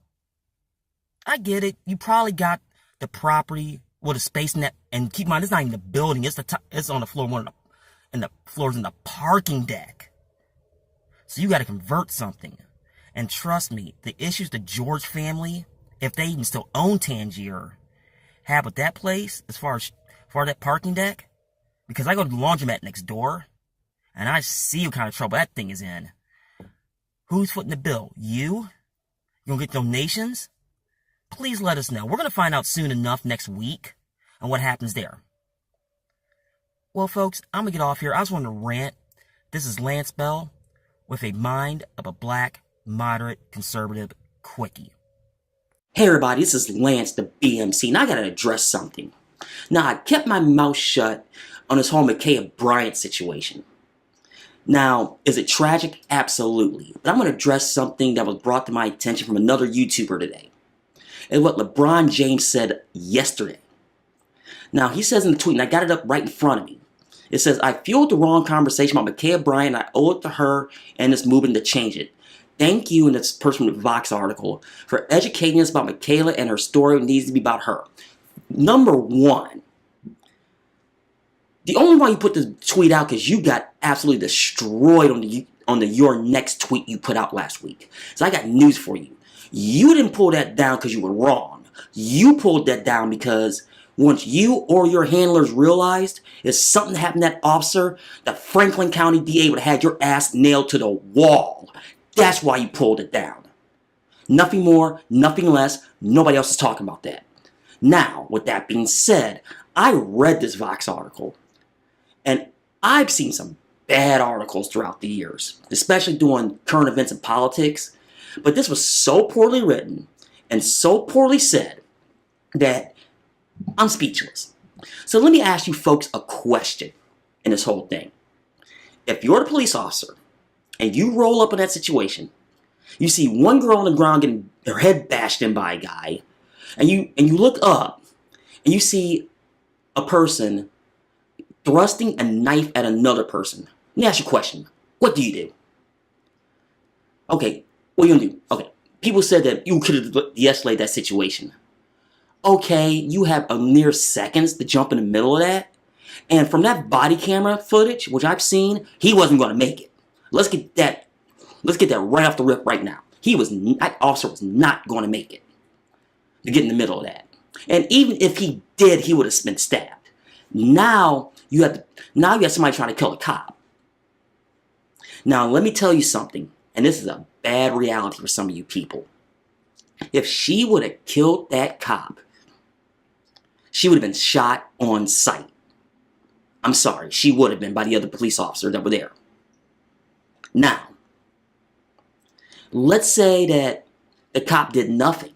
I get it. You probably got the property with a space in that, and keep in mind, it's not even the building. It's on the floor, and the floor's in the parking deck. So you got to convert something. And trust me, the issues the George family, if they even still own Tangier, have with that place, as far as that parking deck, because I go to the laundromat next door, and I see what kind of trouble that thing is in. Who's footing the bill? You? You gonna get donations? Please let us know. We're gonna find out soon enough next week on what happens there. Well, folks, I'm gonna get off here. I just wanted to rant. This is Lance Bell with a mind of a black, moderate, conservative quickie. Hey everybody, this is Lance the B.M.C. and I gotta address something. Now, I kept my mouth shut on this whole McKay Bryant situation. Now, is it tragic? Absolutely. But I'm gonna address something that was brought to my attention from another YouTuber today. It's what LeBron James said yesterday. Now, he says in the tweet, and I got it up right in front of me. It says, I fueled the wrong conversation about McKay Bryant, and I owe it to her and this movement to change it. Thank you, and this person with the Vox article, for educating us about Michaela and her story needs to be about her. Number one, the only why you put this tweet out because you got absolutely destroyed on the Your Next tweet you put out last week. So I got news for you. You didn't pull that down because you were wrong. You pulled that down because once you or your handlers realized if something happened to that officer, the Franklin County DA would have had your ass nailed to the wall. That's why you pulled it down. Nothing more, nothing less. Nobody else is talking about that. Now, with that being said, I read this Vox article, and I've seen some bad articles throughout the years, especially doing current events and politics. But this was so poorly written and so poorly said that I'm speechless. So let me ask you folks a question in this whole thing. If you're the police officer and you roll up in that situation, you see one girl on the ground getting her head bashed in by a guy, and you look up and you see a person thrusting a knife at another person, let me ask you a question. What do you do? Okay, what are you gonna do? Okay, people said that you could have de-escalated that situation. Okay, you have a mere seconds to jump in the middle of that. And from that body camera footage, which I've seen, he wasn't going to make it. Let's get that right off the rip right now. That officer was not going to make it to get in the middle of that. And even if he did, he would have been stabbed. Now you have somebody trying to kill a cop. Now let me tell you something, and this is a bad reality for some of you people. If she would have killed that cop, she would have been shot on sight. I'm sorry, she would have been by the other police officers that were there. Now, let's say that the cop did nothing.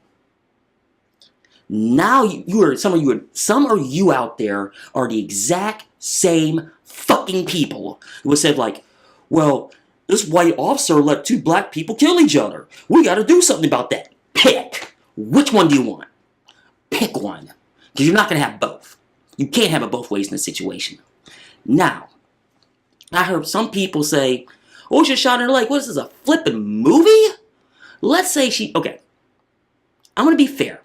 Now some of you out there are the exact same fucking people who have said like, well, this white officer let two black people kill each other. We got to do something about that. Pick. Which one do you want? Pick one. Because you're not going to have both. You can't have it both ways in this situation. Now, I heard some people say, oh, she shot in her leg. What is this, a flippin' movie? Let's say okay, I'm going to be fair.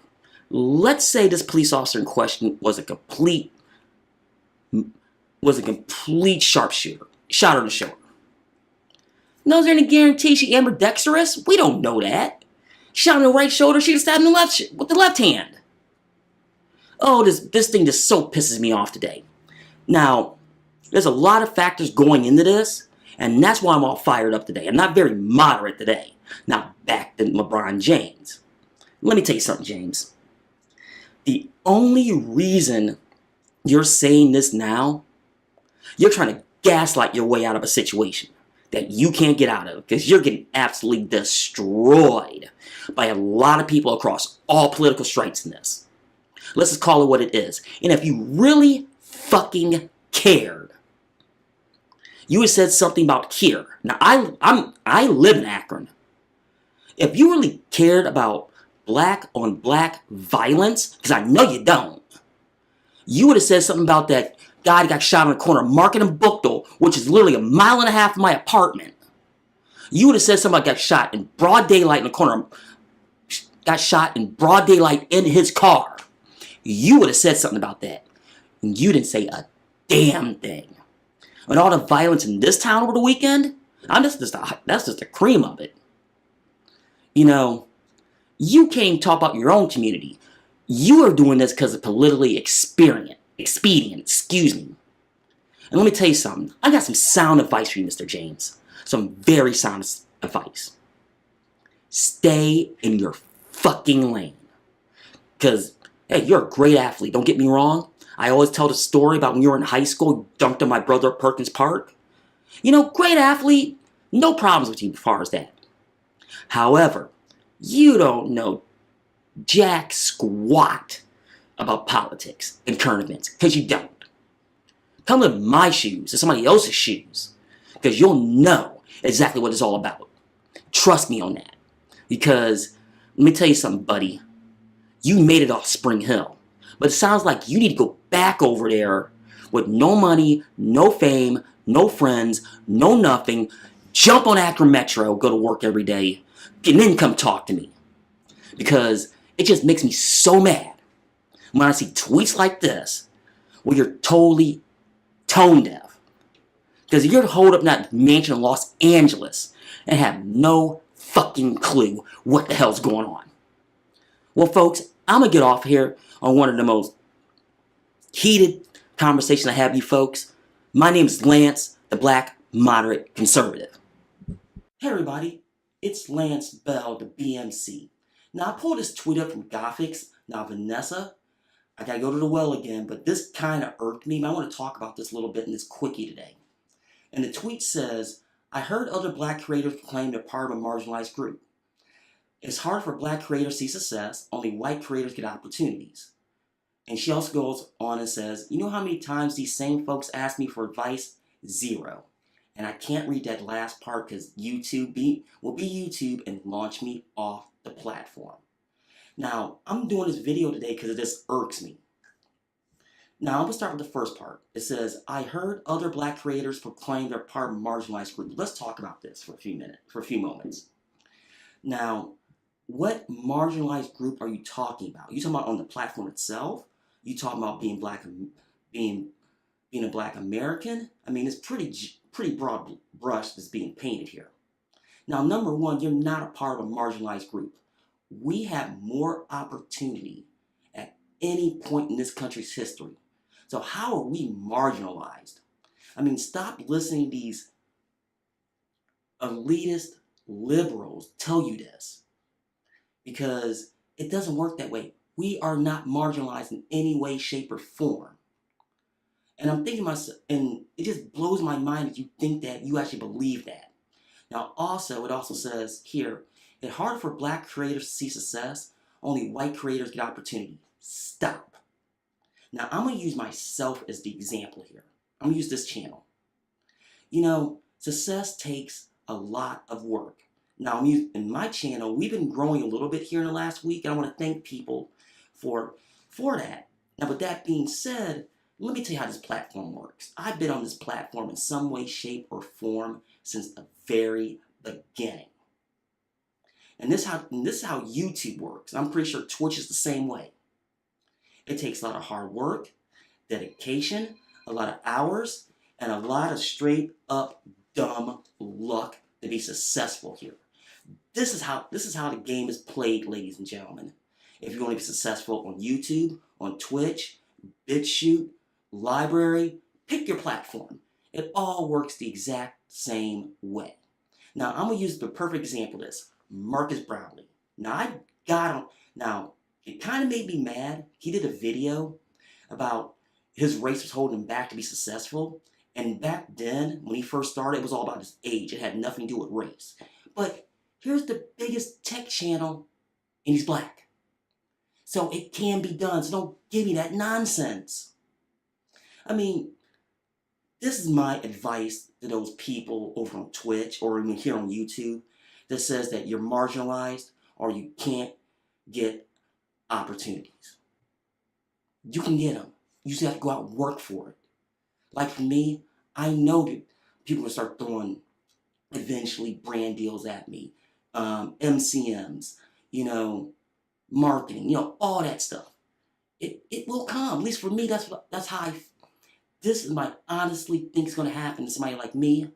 Let's say this police officer in question was a complete sharpshooter. Shot her in the shoulder. No, is there any guarantee she ambidextrous? We don't know that. Shot in the right shoulder, she'd have stabbed in the with the left hand. Oh, this thing just so pisses me off today. Now, there's a lot of factors going into this, and that's why I'm all fired up today. I'm not very moderate today. Not back to LeBron James. Let me tell you something, James. The only reason you're saying this now, you're trying to gaslight your way out of a situation that you can't get out of because you're getting absolutely destroyed by a lot of people across all political stripes in this. Let's just call it what it is. And if you really fucking cared, you would have said something about here. Now, I live in Akron. If you really cared about black on black violence, because I know you don't, you would have said something about that guy that got shot in the corner of Market and Bookdale, which is literally a mile and a half from my apartment. You would have said somebody got shot in broad daylight in the corner, got shot in broad daylight in his car. You would have said something about that. And you didn't say a damn thing. And all the violence in this town over the weekend, that's just the cream of it. You know, you can't even talk about your own community. You are doing this because of politically expedient, excuse me. And let me tell you something. I got some sound advice for you, Mr. James. Some very sound advice. Stay in your fucking lane. Because, hey, you're a great athlete, don't get me wrong. I always tell the story about when you were in high school, you dunked on my brother at Perkins Park. You know, great athlete, no problems with you as far as that. However, you don't know jack squat about politics and current events, because you don't. Come live in my shoes or somebody else's shoes, because you'll know exactly what it's all about. Trust me on that. Because, let me tell you something, buddy. You made it off Spring Hill. But it sounds like you need to go back over there with no money, no fame, no friends, no nothing. Jump on Akron Metro, go to work every day, and then come talk to me. Because it just makes me so mad when I see tweets like this where you're totally tone deaf. Because you're holed up in that mansion in Los Angeles and have no fucking clue what the hell's going on. Well, folks, I'm going to get off here on one of the most heated conversations I have with you folks. My name is Lance, the Black Moderate Conservative. Hey everybody, it's Lance Bell, the B.M.C. Now I pulled this tweet up from Gothics. Now Vanessa, I gotta go to the well again, but this kind of irked me. I want to talk about this a little bit in this quickie today. And the tweet says, I heard other black creators claim they're part of a marginalized group. It's hard for black creators to see success, only white creators get opportunities. And she also goes on and says, you know how many times these same folks ask me for advice? 0. And I can't read that last part because YouTube will be YouTube and launch me off the platform. Now, I'm doing this video today because it just irks me. Now, I'm going to start with the first part. It says, I heard other black creators proclaim they're part of a marginalized group. Let's talk about this for a few moments. Now, what marginalized group are you talking about? You talking about on the platform itself? You talking about being black, being a black American? I mean, it's pretty broad brush that's being painted here. Now, number one, you're not a part of a marginalized group. We have more opportunity at any point in this country's history. So how are we marginalized? I mean, stop listening to these elitist liberals tell you this, because it doesn't work that way. We are not marginalized in any way, shape, or form. And I'm thinking myself, and it just blows my mind that you think that, you actually believe that. Now, also, it also says here, it's hard for black creators to see success. Only white creators get opportunity. Stop. Now, I'm going to use myself as the example here. I'm going to use this channel. You know, success takes a lot of work. Now, in my channel, we've been growing a little bit here in the last week, and I want to thank people for that. Now, with that being said, let me tell you how this platform works. I've been on this platform in some way, shape, or form since the very beginning. And this is how YouTube works. I'm pretty sure Twitch is the same way. It takes a lot of hard work, dedication, a lot of hours, and a lot of straight up dumb luck to be successful here. This is how the game is played, ladies and gentlemen. If you want to be successful on YouTube, on Twitch, BitChute, Library, pick your platform. It all works the exact same way. Now, I'm going to use the perfect example of this. Marcus Brownlee. Now, I got him. Now, it kind of made me mad. He did a video about his race was holding him back to be successful. And back then, when he first started, it was all about his age. It had nothing to do with race. But here's the biggest tech channel, and he's black. So it can be done. So don't give me that nonsense. I mean, this is my advice to those people over on Twitch or even here on YouTube that says that you're marginalized or you can't get opportunities. You can get them. You just have to go out and work for it. Like for me, I know that people will start throwing eventually brand deals at me, MCMs, marketing, all that stuff. It will come. At least for me, that's how this is my honestly think it's going to happen to somebody like me.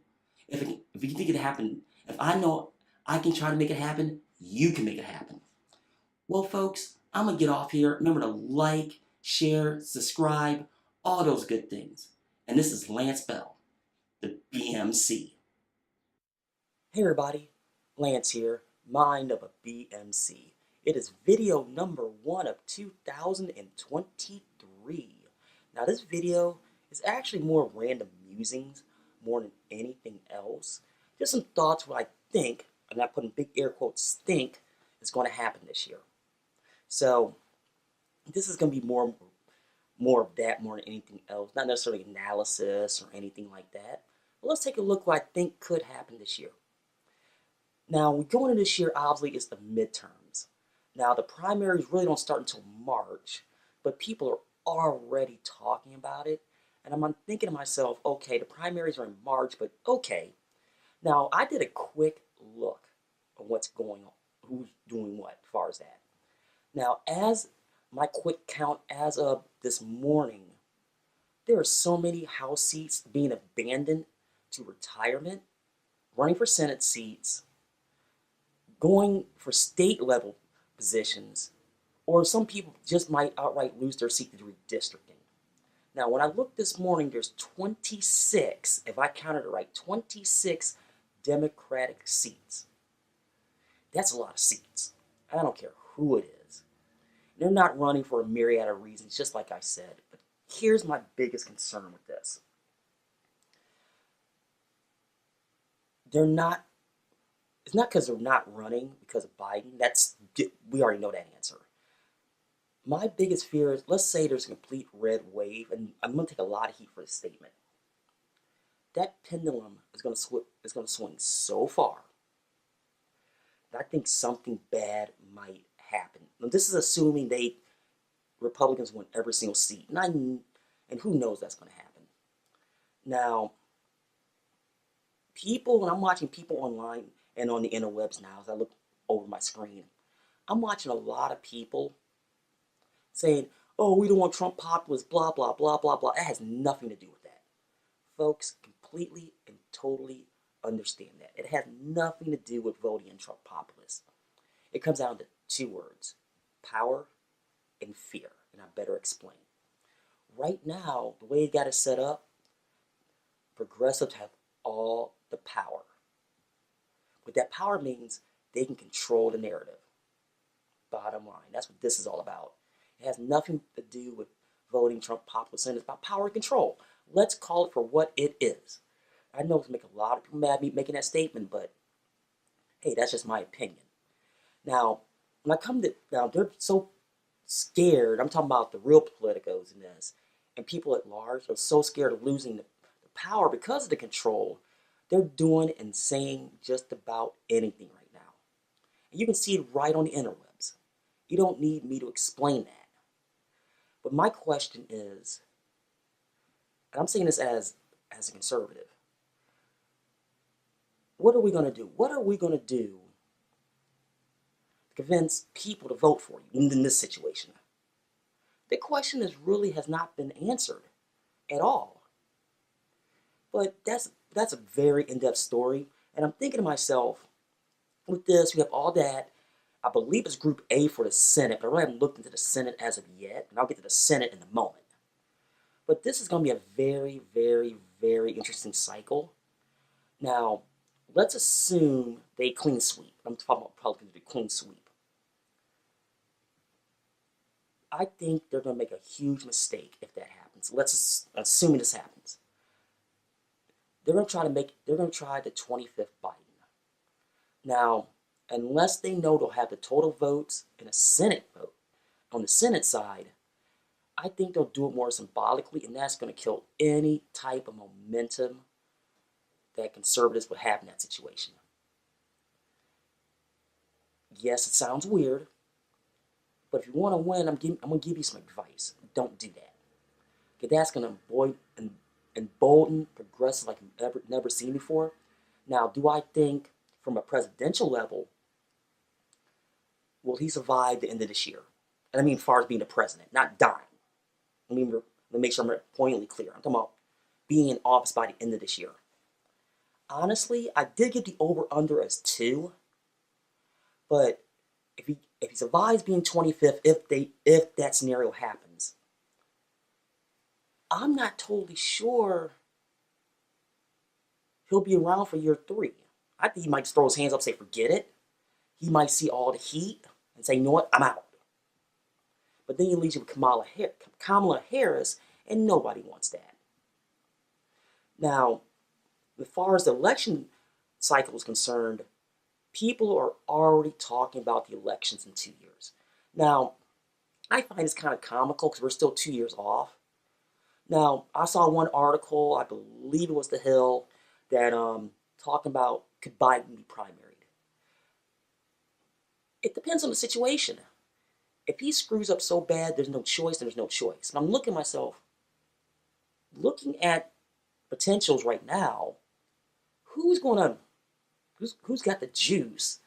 If you think it happen, if I know I can try to make it happen, you can make it happen. Well, folks, I'm going to get off here. Remember to like, share, subscribe, all those good things. And this is Lance Bell, the B.M.C. Hey everybody, Lance here, mind of a B.M.C. It is video number 1 of 2023. Now this video is actually more random musings more than anything else. Just some thoughts what I think, I'm not putting big air quotes, think is going to happen this year. So this is going to be more of that more than anything else. Not necessarily analysis or anything like that. But let's take a look what I think could happen this year. Now, we go into this year, obviously, it's the midterms. Now, the primaries really don't start until March, but people are already talking about it. And I'm thinking to myself, okay, the primaries are in March, but okay. Now, I did a quick look at what's going on, who's doing what as far as that. Now, as my quick count as of this morning, there are so many House seats being abandoned to retirement, running for Senate seats, going for state level positions, or some people just might outright lose their seat to redistricting. Now, when I looked this morning, there's 26, if I counted it right, 26 Democratic seats. That's a lot of seats. I don't care who it is. They're not running for a myriad of reasons, just like I said. But here's my biggest concern with this. It's not because they're not running because of Biden. We already know that answer. My biggest fear is, let's say there's a complete red wave, and I'm going to take a lot of heat for this statement. That pendulum is going to swing so far that I think something bad might happen. Now, this is assuming Republicans win every single seat. And And who knows that's going to happen. Now, people, when I'm watching people online and on the interwebs now, as I look over my screen, I'm watching a lot of people saying, oh, we don't want Trump populist, blah, blah, blah, blah, blah. It has nothing to do with that. Folks, completely and totally understand that. It has nothing to do with voting in Trump populist. It comes down to two words, power and fear, and I better explain. Right now, the way you got it set up, progressives have all the power. What that power means, they can control the narrative. Bottom line, that's what this is all about. It has nothing to do with voting Trump populist, and it's about power and control. Let's call it for what it is. I know it's going to make a lot of people mad at me making that statement, but hey, that's just my opinion. Now, when I come to, now they're so scared, I'm talking about the real politicos in this, and people at large are so scared of losing the power because of the control, they're doing and saying just about anything right now. And you can see it right on the interwebs. You don't need me to explain that. But my question is, and I'm saying this as a conservative, what are we going to do? What are we going to do to convince people to vote for you in this situation? The question has not been answered at all. But that's a very in-depth story. And I'm thinking to myself, with this, we have all that. I believe it's Group A for the Senate, but I really haven't looked into the Senate as of yet. And I'll get to the Senate in a moment. But this is going to be a very, very, very interesting cycle. Now, let's assume they clean sweep. I'm talking about Republicans, they clean sweep. I think they're going to make a huge mistake if that happens. Let's assume this happens. They're going to try the 25th Biden. Now, unless they know they'll have the total votes in a Senate vote, on the Senate side, I think they'll do it more symbolically, and that's going to kill any type of momentum that conservatives would have in that situation. Yes, it sounds weird, but if you want to win, I'm going to give you some advice. Don't do that. Because that's going to embolden progressives like you've never seen before. Now, do I think from a presidential level, will he survive the end of this year? And I mean, as far as being the president, not dying. Let me make sure I'm pointedly clear. I'm talking about being in office by the end of this year. Honestly, I did get the over-under as 2, but if he survives being 25th, if that scenario happens, I'm not totally sure he'll be around for year 3. I think he might just throw his hands up and say, forget it. He might see all the heat and say, you know what, I'm out. But then he leaves you with Kamala Harris, and nobody wants that. Now, as far as the election cycle is concerned, people are already talking about the elections in 2 years. Now, I find it's kind of comical because we're still 2 years off. Now, I saw one article, I believe it was The Hill, that talking about could Biden be primaried. It depends on the situation. If he screws up so bad, there's no choice, there's no choice. And I'm looking at myself, looking at potentials right now, who's got the juice?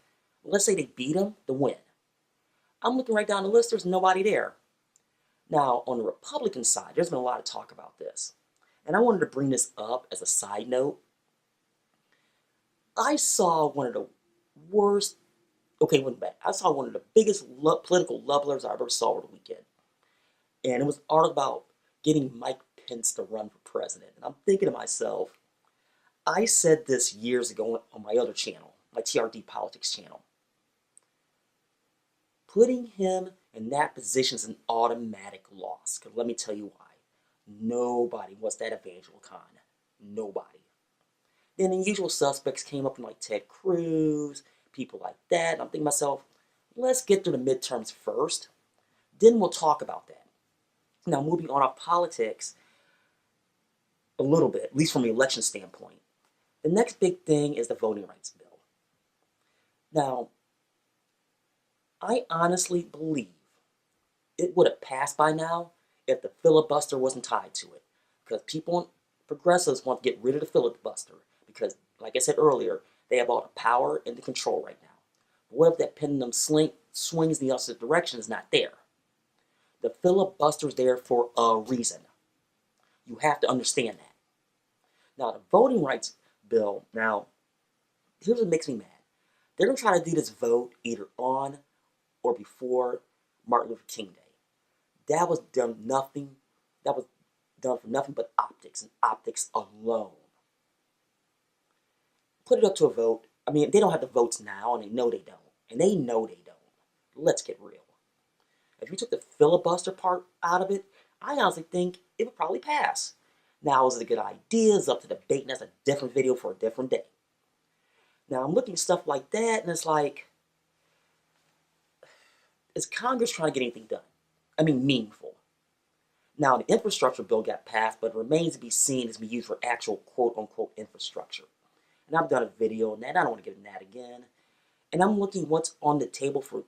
Let's say they beat him to win. I'm looking right down the list, there's nobody there. Now, on the Republican side, there's been a lot of talk about this. And I wanted to bring this up as a side note. I saw one of the worst, okay, wasn't bad. I saw one of the biggest political levelers I ever saw over the weekend. And it was an article about getting Mike Pence to run for president. And I'm thinking to myself, I said this years ago on my other channel, my TRD Politics channel. Putting him in that position is an automatic loss. Because let me tell you why. Nobody wants that Evangel Khan. Nobody. Then the usual suspects came up like Ted Cruz, people like that. And I'm thinking to myself, let's get through the midterms first. Then we'll talk about that. Now, moving on off politics a little bit, at least from an election standpoint. The next big thing is the voting rights bill. Now, I honestly believe it would have passed by now if the filibuster wasn't tied to it. Because people, progressives, want to get rid of the filibuster because, like I said earlier, they have all the power and the control right now. But what if that pendulum swings in the opposite direction is not there? The filibuster is there for a reason. You have to understand that. Now, the voting rights bill, now, here's what makes me mad. They're going to try to do this vote either on or before Martin Luther King Day. That was done for nothing but optics, and optics alone. Put it up to a vote. I mean, they don't have the votes now, and they know they don't. And they know they don't. Let's get real. If you took the filibuster part out of it, I honestly think it would probably pass. Now, is it a good idea? It's up to debate, and that's a different video for a different day. Now, I'm looking at stuff like that, and it's like, is Congress trying to get anything done? I mean, meaningful. Now, the infrastructure bill got passed, but it remains to be seen as be used for actual quote-unquote infrastructure. And I've done a video on that, and I don't want to get into that again. And I'm looking what's on the table for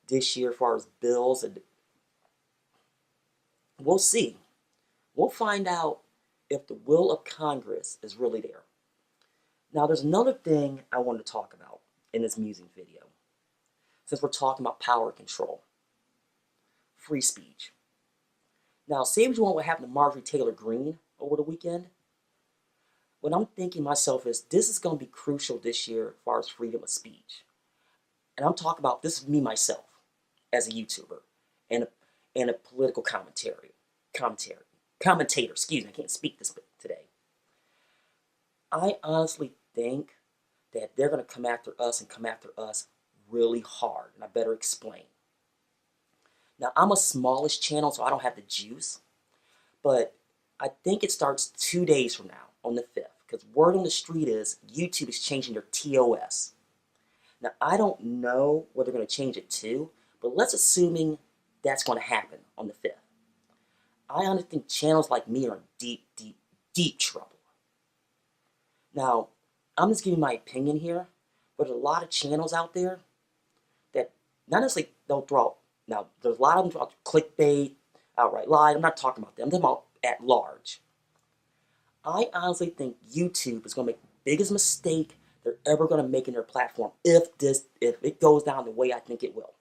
this year as far as bills, and we'll see. We'll find out if the will of Congress is really there. Now, there's another thing I wanted to talk about in this music video, since we're talking about power control. Free speech. Now, say what you want what happened to Marjorie Taylor Greene over the weekend. What I'm thinking myself is this is going to be crucial this year as far as freedom of speech. And I'm talking about, this is me myself as a YouTuber and a political commentator, excuse me, I can't speak this today. I honestly think that they're going to come after us and come after us really hard, and I better explain. Now, I'm a smallish channel, so I don't have the juice, but I think it starts 2 days from now, on the 5th, because word on the street is YouTube is changing their TOS. Now, I don't know what they're going to change it to, but let's assuming that's going to happen on the 5th. I honestly think channels like me are in deep, deep, deep trouble. Now, I'm just giving my opinion here, but there's a lot of channels out there that not necessarily they'll throw out. Now, there's a lot of them throw out clickbait, outright lie. I'm not talking about them. I'm talking about at large. I honestly think YouTube is going to make the biggest mistake they're ever going to make in their platform if it goes down the way I think it will.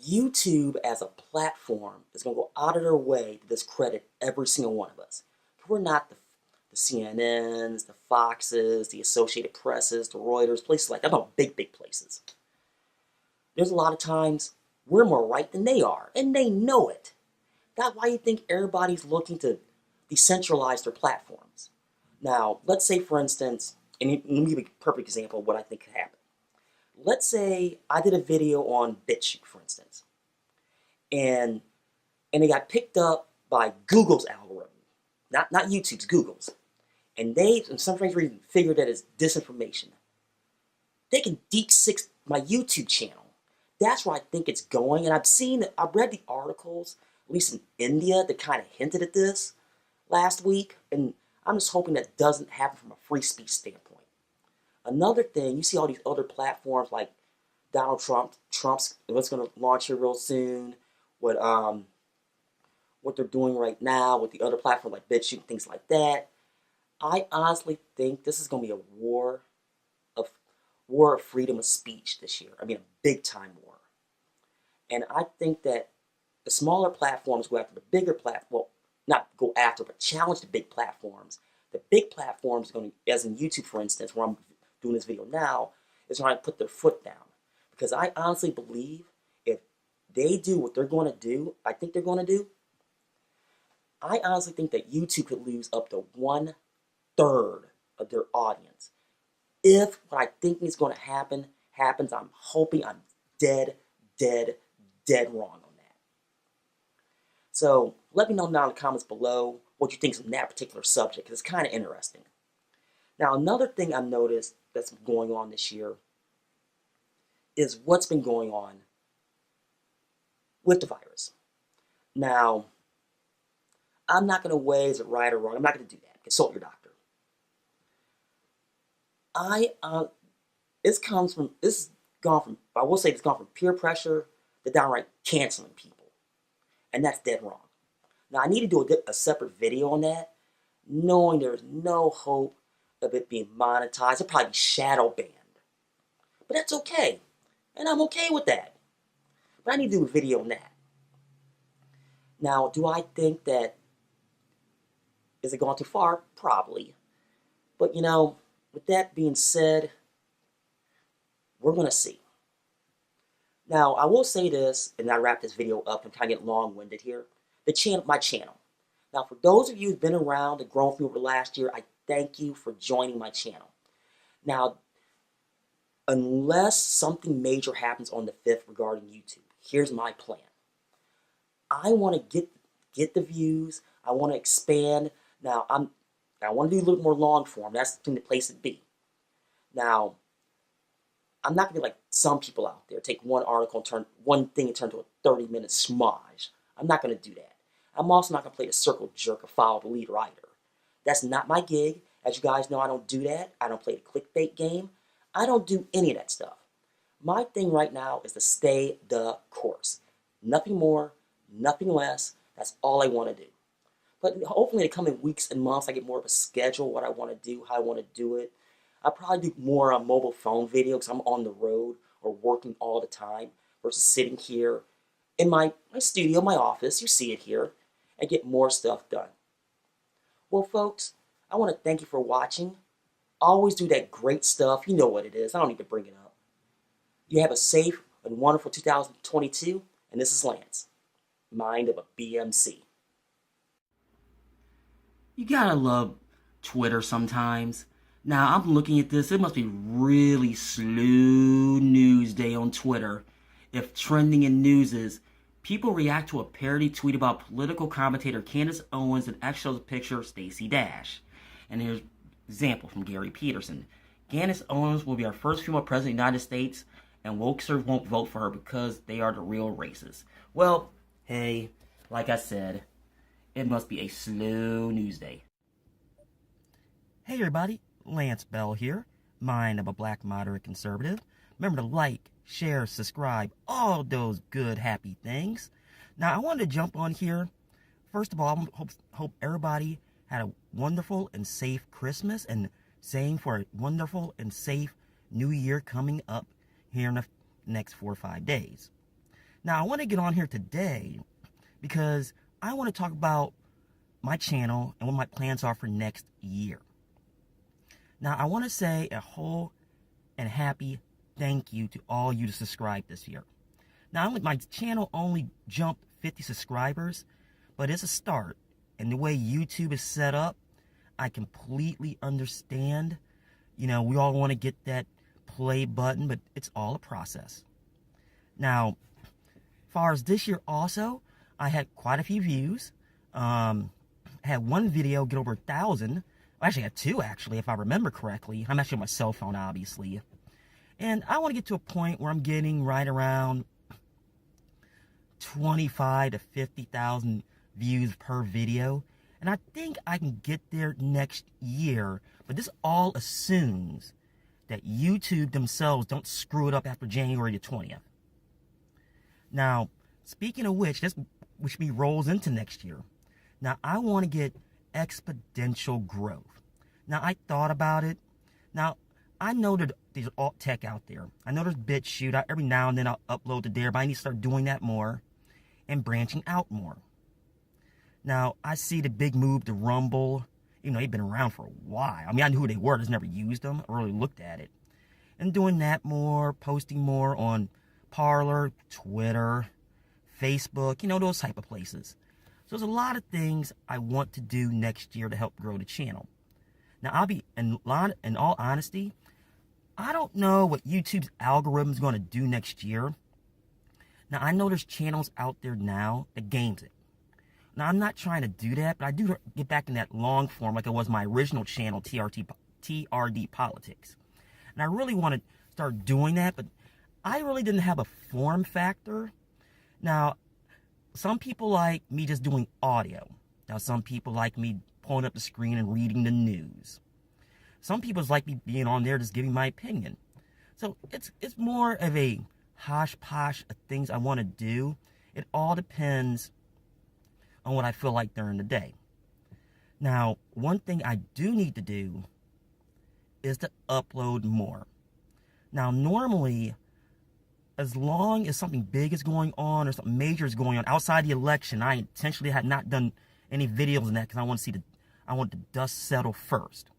YouTube as a platform is going to go out of their way to discredit every single one of us. We're not the CNNs, the Foxes, the Associated Presses, the Reuters, places like that. I'm about big, big places. There's a lot of times we're more right than they are, and they know it. That's why you think everybody's looking to decentralize their platforms. Now, let's say, for instance, and let me give you a perfect example of what I think could happen. Let's say I did a video on BitChute, for instance, and it got picked up by Google's algorithm, not YouTube's, Google's, and they, in some strange reason, figured that it's disinformation. They can deep six my YouTube channel. That's where I think it's going, and I've read the articles, at least in India, that kind of hinted at this last week, and I'm just hoping that doesn't happen from a free speech standpoint. Another thing, you see all these other platforms like Donald Trump's what's going to launch here real soon, what they're doing right now with the other platforms like BitChute, things like that. I honestly think this is going to be a war of freedom of speech this year. I mean, a big time war. And I think that the smaller platforms go after the bigger platforms. Well, not go after, but challenge the big platforms. The big platforms are going to, as in YouTube, for instance, where I'm doing this video now, is trying to put their foot down. Because I honestly believe if they do what they're going to do, I think they're going to do, I honestly think that YouTube could lose up to 1/3 of their audience. If what I think is going to happen happens, I'm hoping I'm dead wrong on that. So let me know down in the comments below what you think on that particular subject, because it's kind of interesting. Now, another thing I've noticed that's going on this year is what's been going on with the virus. Now, I'm not going to weigh is it right or wrong. I'm not going to do that. Consult your doctor. This has gone from But I will say it's gone from peer pressure to downright canceling people. And that's dead wrong. Now, I need to do a separate video on that, knowing there's no hope of it being monetized. It'll probably be shadow banned. But that's okay. And I'm okay with that. But I need to do a video on that. Now, do I think that, is it gone too far? Probably. But, you know, with that being said, we're going to see. Now, I will say this, and I wrap this video up. I'm kind of getting long-winded here. My channel. Now, for those of you who've been around and grown from over last year, I thank you for joining my channel. Now, unless something major happens on the 5th regarding YouTube, here's my plan. I want to get the views. I want to expand. Now, I want to do a little more long form. That's the place to be. Now, I'm not going to be like some people out there, take one article and turn one thing and turn to a 30-minute smudge. I'm not going to do that. I'm also not going to play the circle jerk or follow the leader either. That's not my gig. As you guys know, I don't do that. I don't play the clickbait game. I don't do any of that stuff. My thing right now is to stay the course. Nothing more, nothing less. That's all I want to do. But hopefully in the coming weeks and months, I get more of a schedule, what I want to do, how I want to do it. I'll probably do more on mobile phone video because I'm on the road or working all the time versus sitting here in my studio, my office, you see it here, and get more stuff done. Well, folks, I want to thank you for watching. Always do that great stuff. You know what it is. I don't need to bring it up. You have a safe and wonderful 2022, and this is Lance, mind of a B.M.C. You gotta love Twitter sometimes. Now, I'm looking at this. It must be really slow news day on Twitter if trending in news is people react to a parody tweet about political commentator Candace Owens that actually shows a picture of Stacey Dash. And here's an example from Gary Peterson. Candace Owens will be our first female president of the United States, and wokesters won't vote for her because they are the real racists. Well, hey, like I said, it must be a slow news day. Hey everybody, Lance Bell here, mind of a black moderate conservative. Remember to like, share, subscribe, all those good, happy things. Now, I wanted to jump on here. First of all, I hope everybody had a wonderful and safe Christmas, and same for a wonderful and safe New Year coming up here in the next 4 or 5 days. Now, I want to get on here today because I want to talk about my channel and what my plans are for next year. Now, I want to say a whole and happy thank you to all you to subscribe this year. Now, my channel only jumped 50 subscribers, but it's a start. And the way YouTube is set up, I completely understand. You know, we all want to get that play button, but it's all a process. Now, as far as this year also, I had quite a few views. I had one video get over 1,000. I actually had two, actually, if I remember correctly. I'm actually on my cell phone, obviously. And I want to get to a point where I'm getting right around 25 to 50,000 views per video. And I think I can get there next year. But this all assumes that YouTube themselves don't screw it up after January the 20th. Now, speaking of which rolls into next year. Now, I want to get exponential growth. Now, I thought about it. Now, I know that there's alt tech out there. I know there's BitChute. Every now and then I'll upload to there, but I need to start doing that more and branching out more. Now, I see the big move to Rumble. You know, they've been around for a while. I mean, I knew who they were. I just never used them. I really looked at it. And doing that more, posting more on Parler, Twitter, Facebook, you know, those type of places. So there's a lot of things I want to do next year to help grow the channel. Now, I'll be, in all honesty, I don't know what YouTube's algorithm is going to do next year. Now, I know there's channels out there now that games it. Now, I'm not trying to do that, but I do get back in that long form like it was my original channel, TRD Politics. And I really want to start doing that, but I really didn't have a form factor. Now, some people like me just doing audio. Now, some people like me pulling up the screen and reading the news. Some people like me being on there just giving my opinion. So it's more of a hodgepodge of things I want to do. It all depends on what I feel like during the day. Now, one thing I do need to do is to upload more. Now, normally, as long as something big is going on or something major is going on outside the election, I intentionally have not done any videos on that because I want the dust settle first.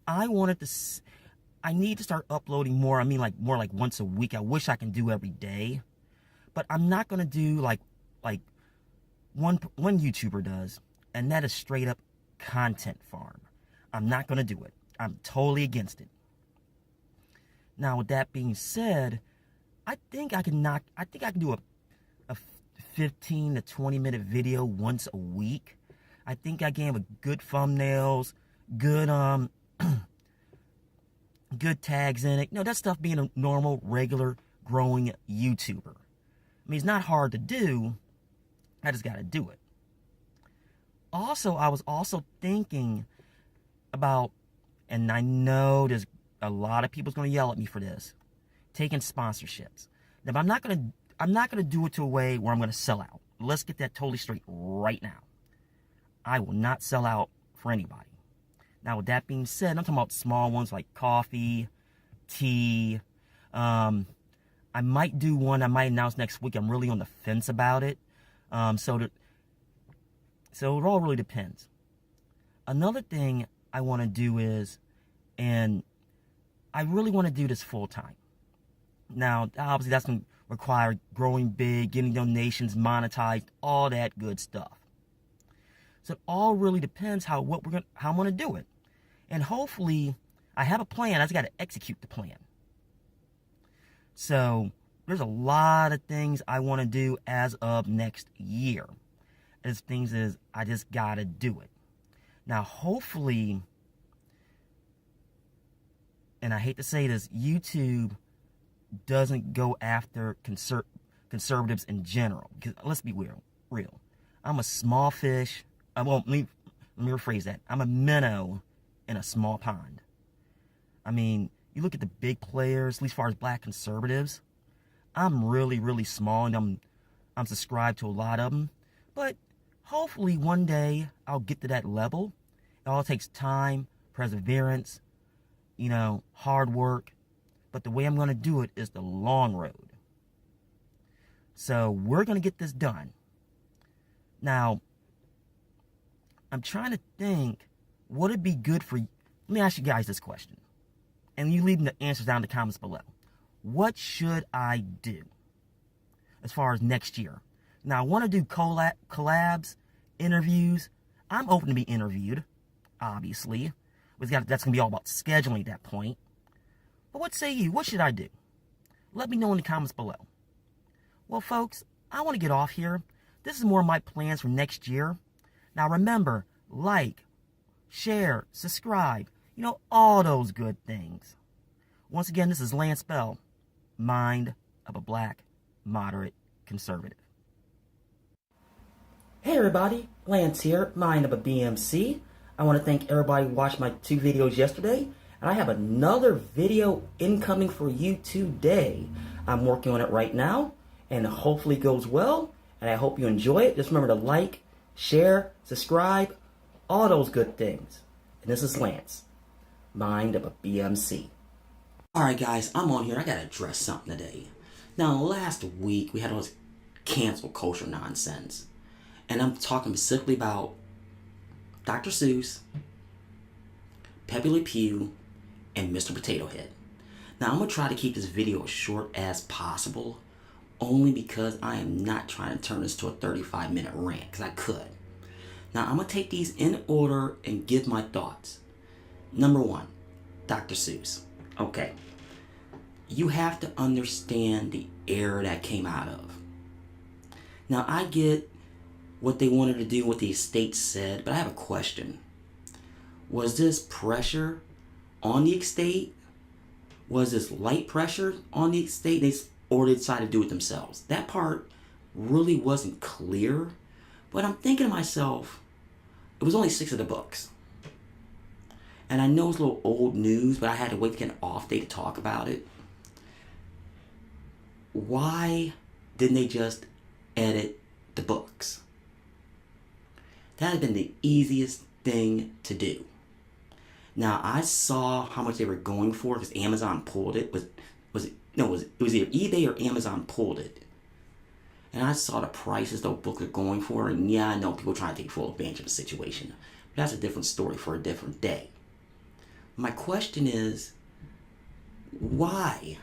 I need to start uploading more. I mean, like more like once a week. I wish I can do every day, but I'm not gonna do like one YouTuber does, and that is straight up content farm. I'm not gonna do it. I'm totally against it. Now, with that being said, I think I can do a 15 to 20 minute video once a week. I think I can have good thumbnails, good good tags in it. You know, that stuff being a normal, regular, growing YouTuber. I mean, it's not hard to do. I just got to do it. Also, I was also thinking about, and I know there's a lot of people's going to yell at me for this, taking sponsorships. Now, I'm not gonna do it to a way where I'm gonna sell out. Let's get that totally straight right now. I will not sell out for anybody. Now, with that being said, I'm talking about small ones like coffee, tea. I might do one I might announce next week. I'm really on the fence about it. So it all really depends. Another thing I want to do is, and I really want to do this full time. Now, obviously, that's going to require growing big, getting donations, monetized, all that good stuff. So it all really depends how I'm going to do it. And hopefully, I have a plan. I just got to execute the plan. So there's a lot of things I want to do as of next year. As things is, I just got to do it. Now, hopefully, and I hate to say this, YouTube doesn't go after conservatives in general. Because let's be real. I'm a small fish. Let me rephrase that. I'm a minnow in a small pond. I mean, you look at the big players, at least as far as black conservatives, I'm really, really small, and I'm subscribed to a lot of them. But hopefully one day I'll get to that level. It all takes time, perseverance, hard work. But the way I'm going to do it is the long road. So we're going to get this done. Now, I'm trying to think, would it be good for you? Let me ask you guys this question. And you leave the answers down in the comments below. What should I do as far as next year? Now, I want to do collabs, interviews. I'm open to be interviewed, obviously. That's going to be all about scheduling at that point. But what say you? What should I do? Let me know in the comments below. Well, folks, I want to get off here. This is more of my plans for next year. Now, remember, like, share, subscribe, all those good things. Once again, this is Lance Bell, Mind of a Black Moderate Conservative. Hey everybody, Lance here, Mind of a B.M.C. I want to thank everybody who watched my 2 videos yesterday. And I have another video incoming for you today. I'm working on it right now, and hopefully it goes well, and I hope you enjoy it. Just remember to like, share, subscribe, all those good things. And this is Lance, Mind of a B.M.C. Alright guys, I'm on here. I gotta address something today. Now, last week we had all this cancel culture nonsense. And I'm talking specifically about Dr. Seuss, Pepe Le Pew, and Mr. Potato Head. Now, I'm going to try to keep this video as short as possible, only because I am not trying to turn this to a 35-minute rant, because I could. Now, I'm going to take these in order and give my thoughts. Number 1, Dr. Seuss. Okay. You have to understand the era that came out of. Now, I get what they wanted to do, what the estate said, but I have a question. Was this pressure on the estate? Was this light pressure on the estate, or they decided to do it themselves? That part really wasn't clear, but I'm thinking to myself, it was only 6 of the books. And I know it's a little old news, but I had to wait to get an off day to talk about it. why didn't they just edit the books? That had been the easiest thing to do. Now, I saw how much they were going for because Amazon pulled it. It was either eBay or Amazon pulled it. And I saw the prices those books are going for, and yeah, I know people trying to take full advantage of the situation. But that's a different story for a different day. My question is, why?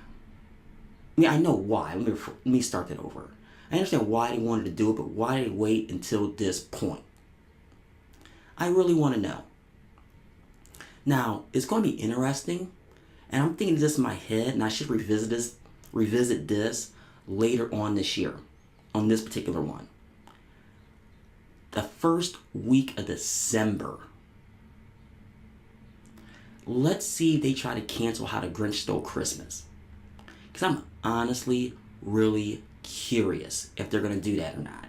I mean, I know why. Let me start that over. I understand why they wanted to do it, but why did they wait until this point? I really want to know. Now, it's going to be interesting, and I'm thinking this in my head, and I should revisit this later on this year, on this particular one. The first week of December. Let's see if they try to cancel How the Grinch Stole Christmas. Because I'm honestly really curious if they're going to do that or not.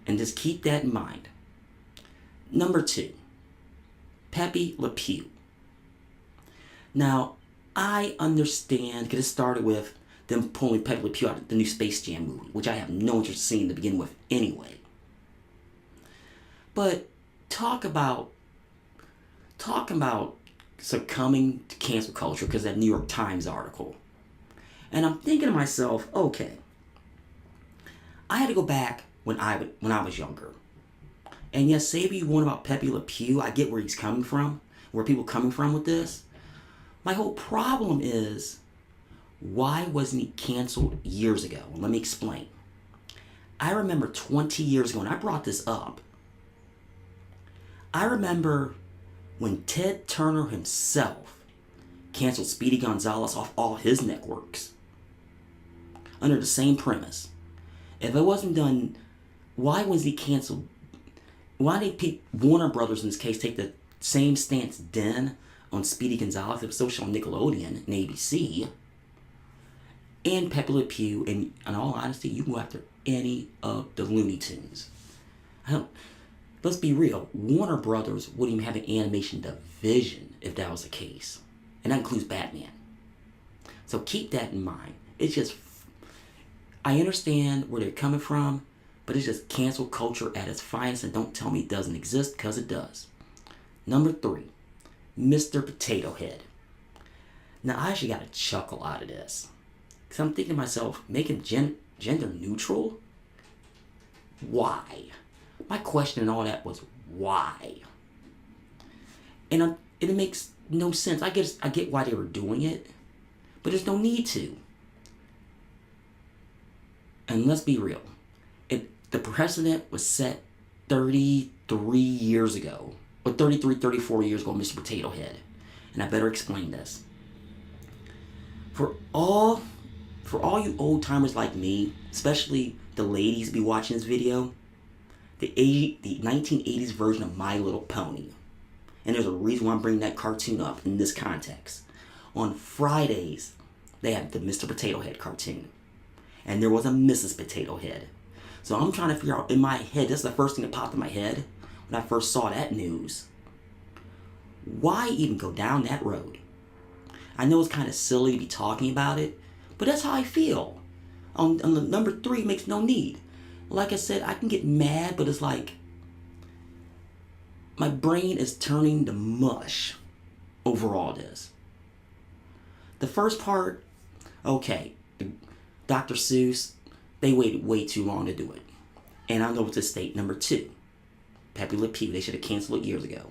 And just keep that in mind. Number 2, Pepe Le Pew. Now, I understand, because it started with them pulling Pepe Le Pew out of the new Space Jam movie, which I have no interest in seeing to begin with anyway. But talk about succumbing to cancel culture because of that New York Times article. And I'm thinking to myself, okay, I had to go back when I was younger. And yes, say what you want about Pepe Le Pew, I get where he's coming from, where people are coming from with this. My whole problem is, why wasn't he canceled years ago? Let me explain. I remember 20 years ago, and I brought this up, I remember when Ted Turner himself canceled Speedy Gonzalez off all his networks under the same premise. If it wasn't done, why was he canceled? Why did Warner Brothers in this case take the same stance then on Speedy Gonzalez? It was social on Nickelodeon and ABC. And Pepe Le Pew, and in all honesty, you can go after any of the Looney Tunes. Let's be real, Warner Brothers wouldn't even have an animation division if that was the case. And that includes Batman. So keep that in mind. It's just, I understand where they're coming from, but it's just cancel culture at its finest, and don't tell me it doesn't exist, because it does. Number 3, Mr. Potato Head. Now, I actually got a chuckle out of this. Because I'm thinking to myself, making gender neutral? Why? My question and all that was, why? And it makes no sense. I get why they were doing it, but there's no need to. And let's be real. The precedent was set 33 years ago, or 33, 34 years ago, Mr. Potato Head. And I better explain this. For all you old timers like me, especially the ladies be watching this video, the 1980s version of My Little Pony. And there's a reason why I'm bringing that cartoon up in this context. On Fridays, they had the Mr. Potato Head cartoon. And there was a Mrs. Potato Head. So I'm trying to figure out in my head, this is the first thing that popped in my head when I first saw that news. Why even go down that road? I know it's kind of silly to be talking about it, but that's how I feel. On the number 3 makes no need. Like I said, I can get mad, but it's like my brain is turning to mush over all this. The first part, okay, Dr. Seuss, they waited way too long to do it. And I know what to state. Number 2, Pepe Le Pew, they should have canceled it years ago.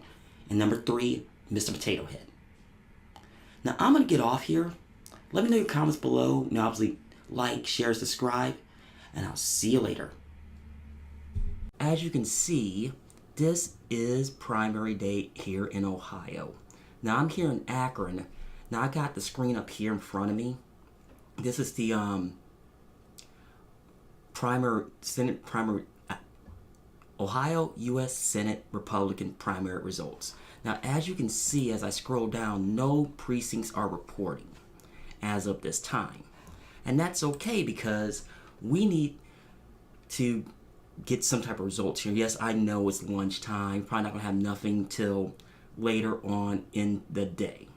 And number 3, Mr. Potato Head. Now, I'm going to get off here. Let me know your comments below. Obviously, like, share, subscribe, and I'll see you later. As you can see, this is primary day here in Ohio. Now, I'm here in Akron. Now, I got the screen up here in front of me. This is the Ohio U.S. Senate Republican primary results. Now, as you can see, as I scroll down, no precincts are reporting as of this time. And that's okay, because we need to get some type of results here. Yes, I know it's lunchtime. Probably not going to have nothing till later on in the day.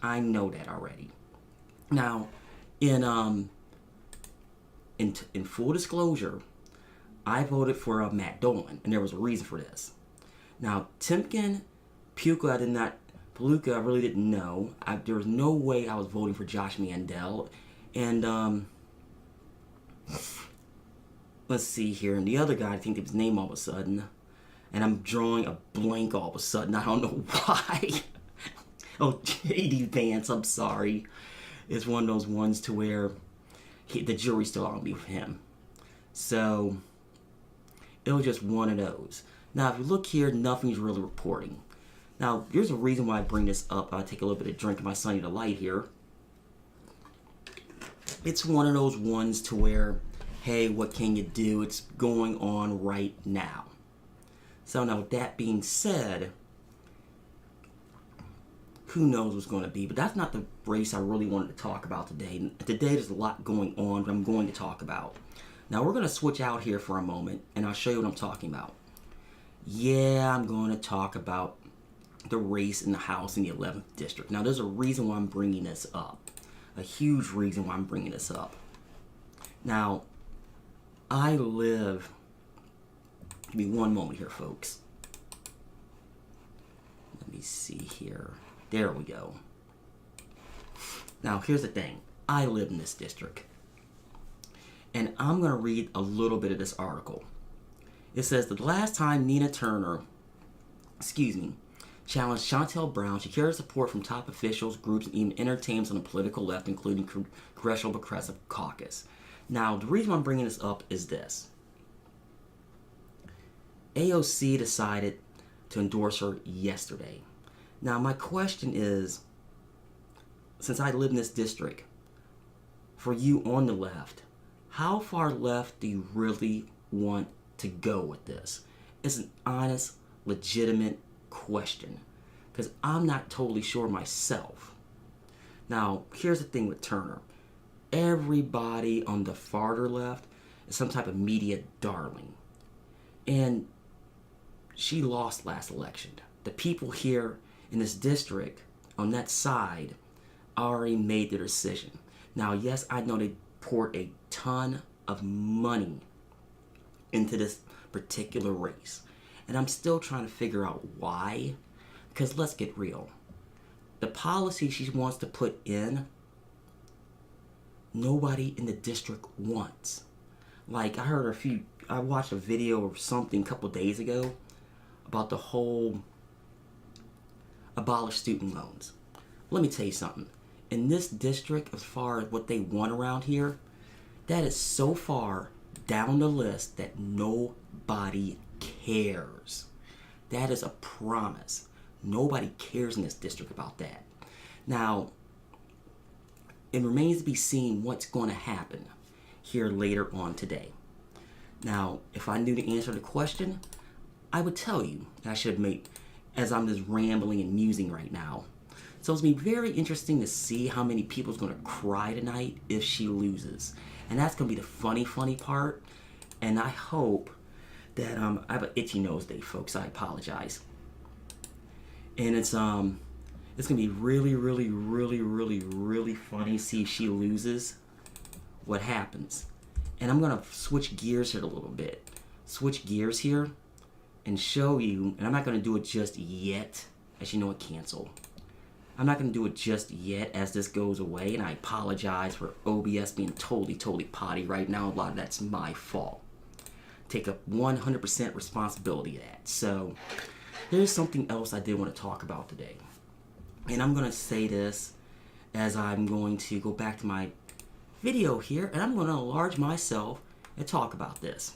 I know that already. Now, in in full disclosure, I voted for Matt Dolan, and there was a reason for this. Now, Timken, Peluca, I really didn't know. There was no way I was voting for Josh Mandel. And, let's see here. And the other guy, I think his name all of a sudden. And I'm drawing a blank all of a sudden. I don't know why. Oh, J.D. Vance, I'm sorry. It's one of those ones to where the jury's still on me with him. So, it was just one of those. Now, if you look here, nothing's really reporting. Now, here's a reason why I bring this up. I'll take a little bit of drink of my Sunny Delight here. It's one of those ones to where, hey, what can you do? It's going on right now. So now with that being said, who knows what's going to be. But that's not the race I really wanted to talk about today. Today there's a lot going on that I'm going to talk about. Now we're going to switch out here for a moment, and I'll show you what I'm talking about. Yeah, I'm going to talk about the race in the House in the 11th District. Now, there's a reason why I'm bringing this up. A huge reason why I'm bringing this up. Now, I live... Give me one moment here, folks. Let me see here. There we go. Now, here's the thing. I live in this district. And I'm going to read a little bit of this article. It says, the last time Nina Turner, challenged Shontel Brown, she carried support from top officials, groups, and even entertainers on the political left, including Congressional Progressive Caucus. Now, the reason I'm bringing this up is this. AOC decided to endorse her yesterday. Now, my question is, since I live in this district, for you on the left, how far left do you really want to go with this? It's an honest, legitimate question, because I'm not totally sure myself. Now, here's the thing with Turner. Everybody on the farther left is some type of media darling. And she lost last election. The people here in this district on that side already made their decision. Now, yes, I know they poured a ton of money into this particular race. And I'm still trying to figure out why. Because let's get real. The policy she wants to put in, nobody in the district wants. Like, I watched a video or something a couple days ago about the whole abolish student loans. Let me tell you something. In this district, as far as what they want around here, that is so far down the list that nobody cares. That is a promise. Nobody cares in this district about that. Now, it remains to be seen what's going to happen here later on today. Now, if I knew the answer to the question, I would tell you. I should have made, as I'm just rambling and musing right now. So it's going to be very interesting to see how many people's going to cry tonight if she loses. And that's going to be the funny part. And I hope that, I have an itchy nose day, folks. I apologize. And it's going to be really funny to see if she loses, what happens. And I'm going to switch gears here a little bit. Switch gears here and show you, and I'm not going to do it just yet. As you know, cancel. I'm not going to do it just yet as this goes away, and I apologize for OBS being totally potty right now. A lot of that's my fault. Take up 100% responsibility of that. So, there's something else I did want to talk about today. And I'm going to say this as I'm going to go back to my video here, and I'm going to enlarge myself and talk about this.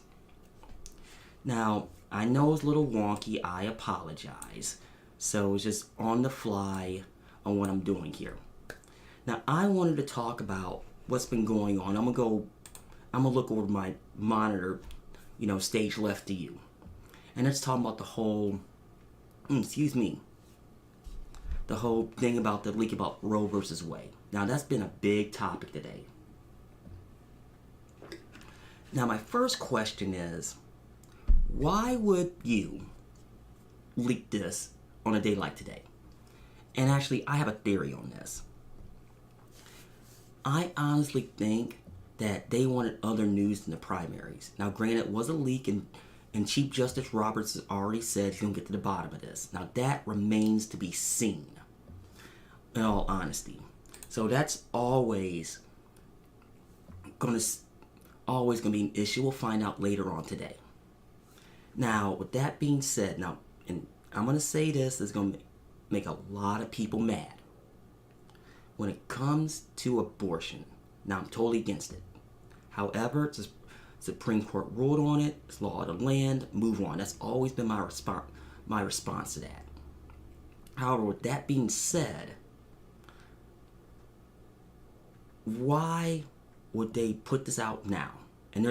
Now, I know it's a little wonky. I apologize. So, it's just on the fly on what I'm doing here. Now, I wanted to talk about what's been going on. I'm gonna look over my monitor, stage left to you. And it's talking about the whole, the whole thing about the leak about Roe versus Wade. Now, that's been a big topic today. Now, my first question is, why would you leak this on a day like today? And actually, I have a theory on this. I honestly think that they wanted other news than the primaries. Now, granted, it was a leak, and Chief Justice Roberts has already said he's going to get to the bottom of this. Now, that remains to be seen, in all honesty. So that's always going to be an issue. We'll find out later on today. Now, with that being said, and I'm going to say this is going to make a lot of people mad. When it comes to abortion, now I'm totally against it. However, the Supreme Court ruled on it. It's law of the land. Move on. That's always been my response to that. However, with that being said, why would they put this out now? And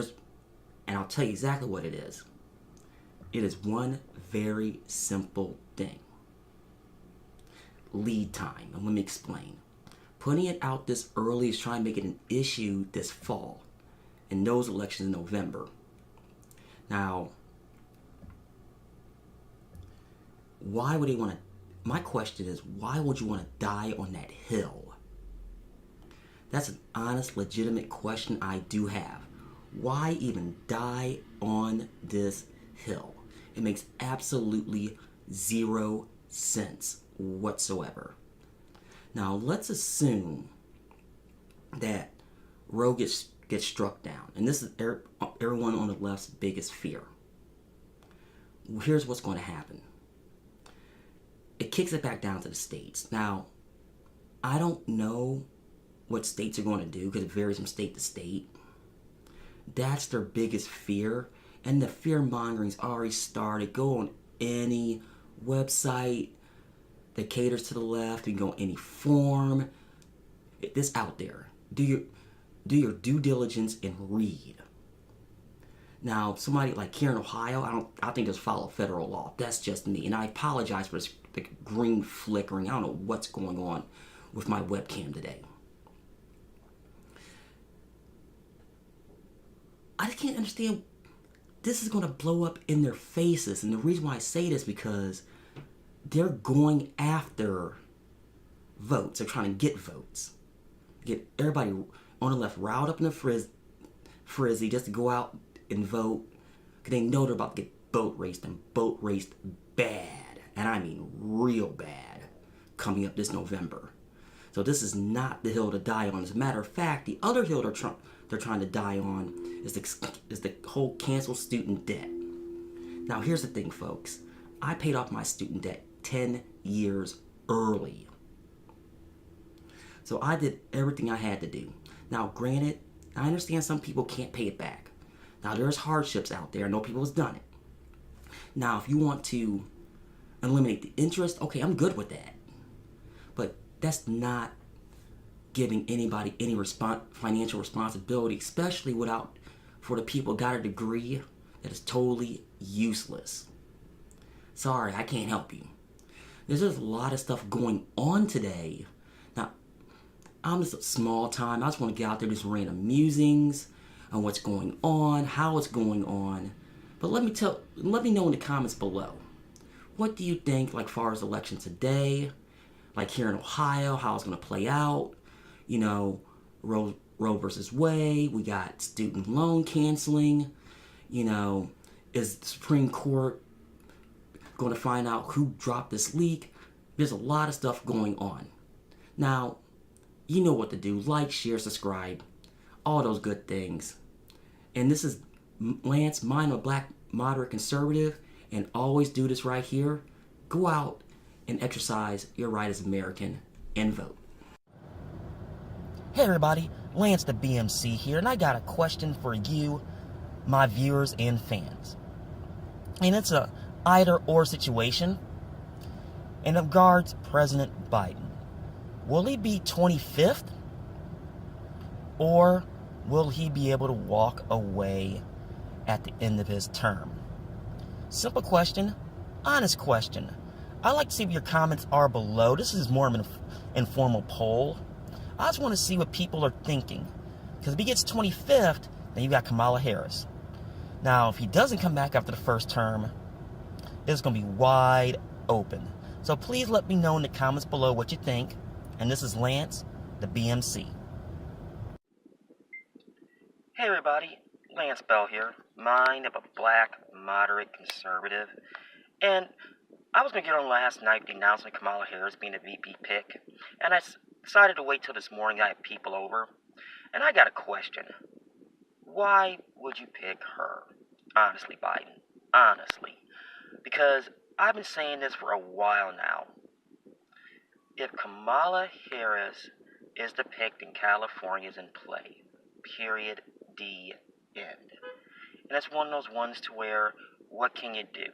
I'll tell you exactly what it is. It is one very simple thing. Lead time. And let me explain. Putting it out this early is trying to make it an issue this fall, and those elections in November. Now, why would they want to? My question is, why would you want to die on that hill? That's an honest, legitimate question I do have. Why even die on this hill? It makes absolutely zero sense whatsoever. Now, let's assume that Roe gets struck down. And this is everyone on the left's biggest fear. Here's what's going to happen. It kicks it back down to the states. Now, I don't know what states are going to do because it varies from state to state. That's their biggest fear. And the fear-mongering's already started. Go on any website that caters to the left. You can go on any forum. It's out there. Do your due diligence and read. Now, somebody like here in Ohio, I think just follow federal law. That's just me. And I apologize for the green flickering. I don't know what's going on with my webcam today. I just can't understand. This is going to blow up in their faces. And the reason why I say this is because they're going after votes. They're trying to get votes. Get everybody on the left riled up in the frizzy just to go out and vote. Because they know they're about to get boat raced, and boat raced bad. And I mean real bad coming up this November. So this is not the hill to die on. As a matter of fact, the other hill they're trying to die on is the whole cancel student debt. Now here's the thing, folks. I paid off my student debt 10 years early. So I did everything I had to do. Now granted, I understand some people can't pay it back. Now there's hardships out there. I know people have done it. Now if you want to eliminate the interest, okay, I'm good with that. But that's not giving anybody any financial responsibility, especially for the people who got a degree that is totally useless. Sorry, I can't help you. There's just a lot of stuff going on today. Now, I'm just a small time. I just want to get out there, just random musings on what's going on, how it's going on. But let me know in the comments below. What do you think, like far as election today, like here in Ohio, how it's going to play out? You know, Roe versus Wade. We got student loan canceling. You know, is the Supreme Court going to find out who dropped this leak? There's a lot of stuff going on. Now, you know what to do. Like, share, subscribe. All those good things. And this is Lance, mine a black moderate conservative. And always do this right here. Go out and exercise your right as American and vote. Hey everybody, Lance the B.M.C. here, and I got a question for you, my viewers and fans. And it's a either or situation. And it regards President Biden. Will he be 25th? Or will he be able to walk away at the end of his term? Simple question, honest question. I'd like to see what your comments are below. This is more of an informal poll. I just want to see what people are thinking. Because if he gets 25th, then you got Kamala Harris. Now, if he doesn't come back after the first term, it's going to be wide open. So please let me know in the comments below what you think. And this is Lance, the B.M.C. Hey everybody, Lance Bell here, mind of a black, moderate conservative, and I was going to get on last night with the announcement of Kamala Harris being a VP pick, and I decided to wait till this morning. I had people over, and I got a question. Why would you pick her? Honestly, Biden, honestly, because I've been saying this for a while now. If Kamala Harris is the pick, then California's in play. Period. The end. And it's one of those ones to where, what can you do?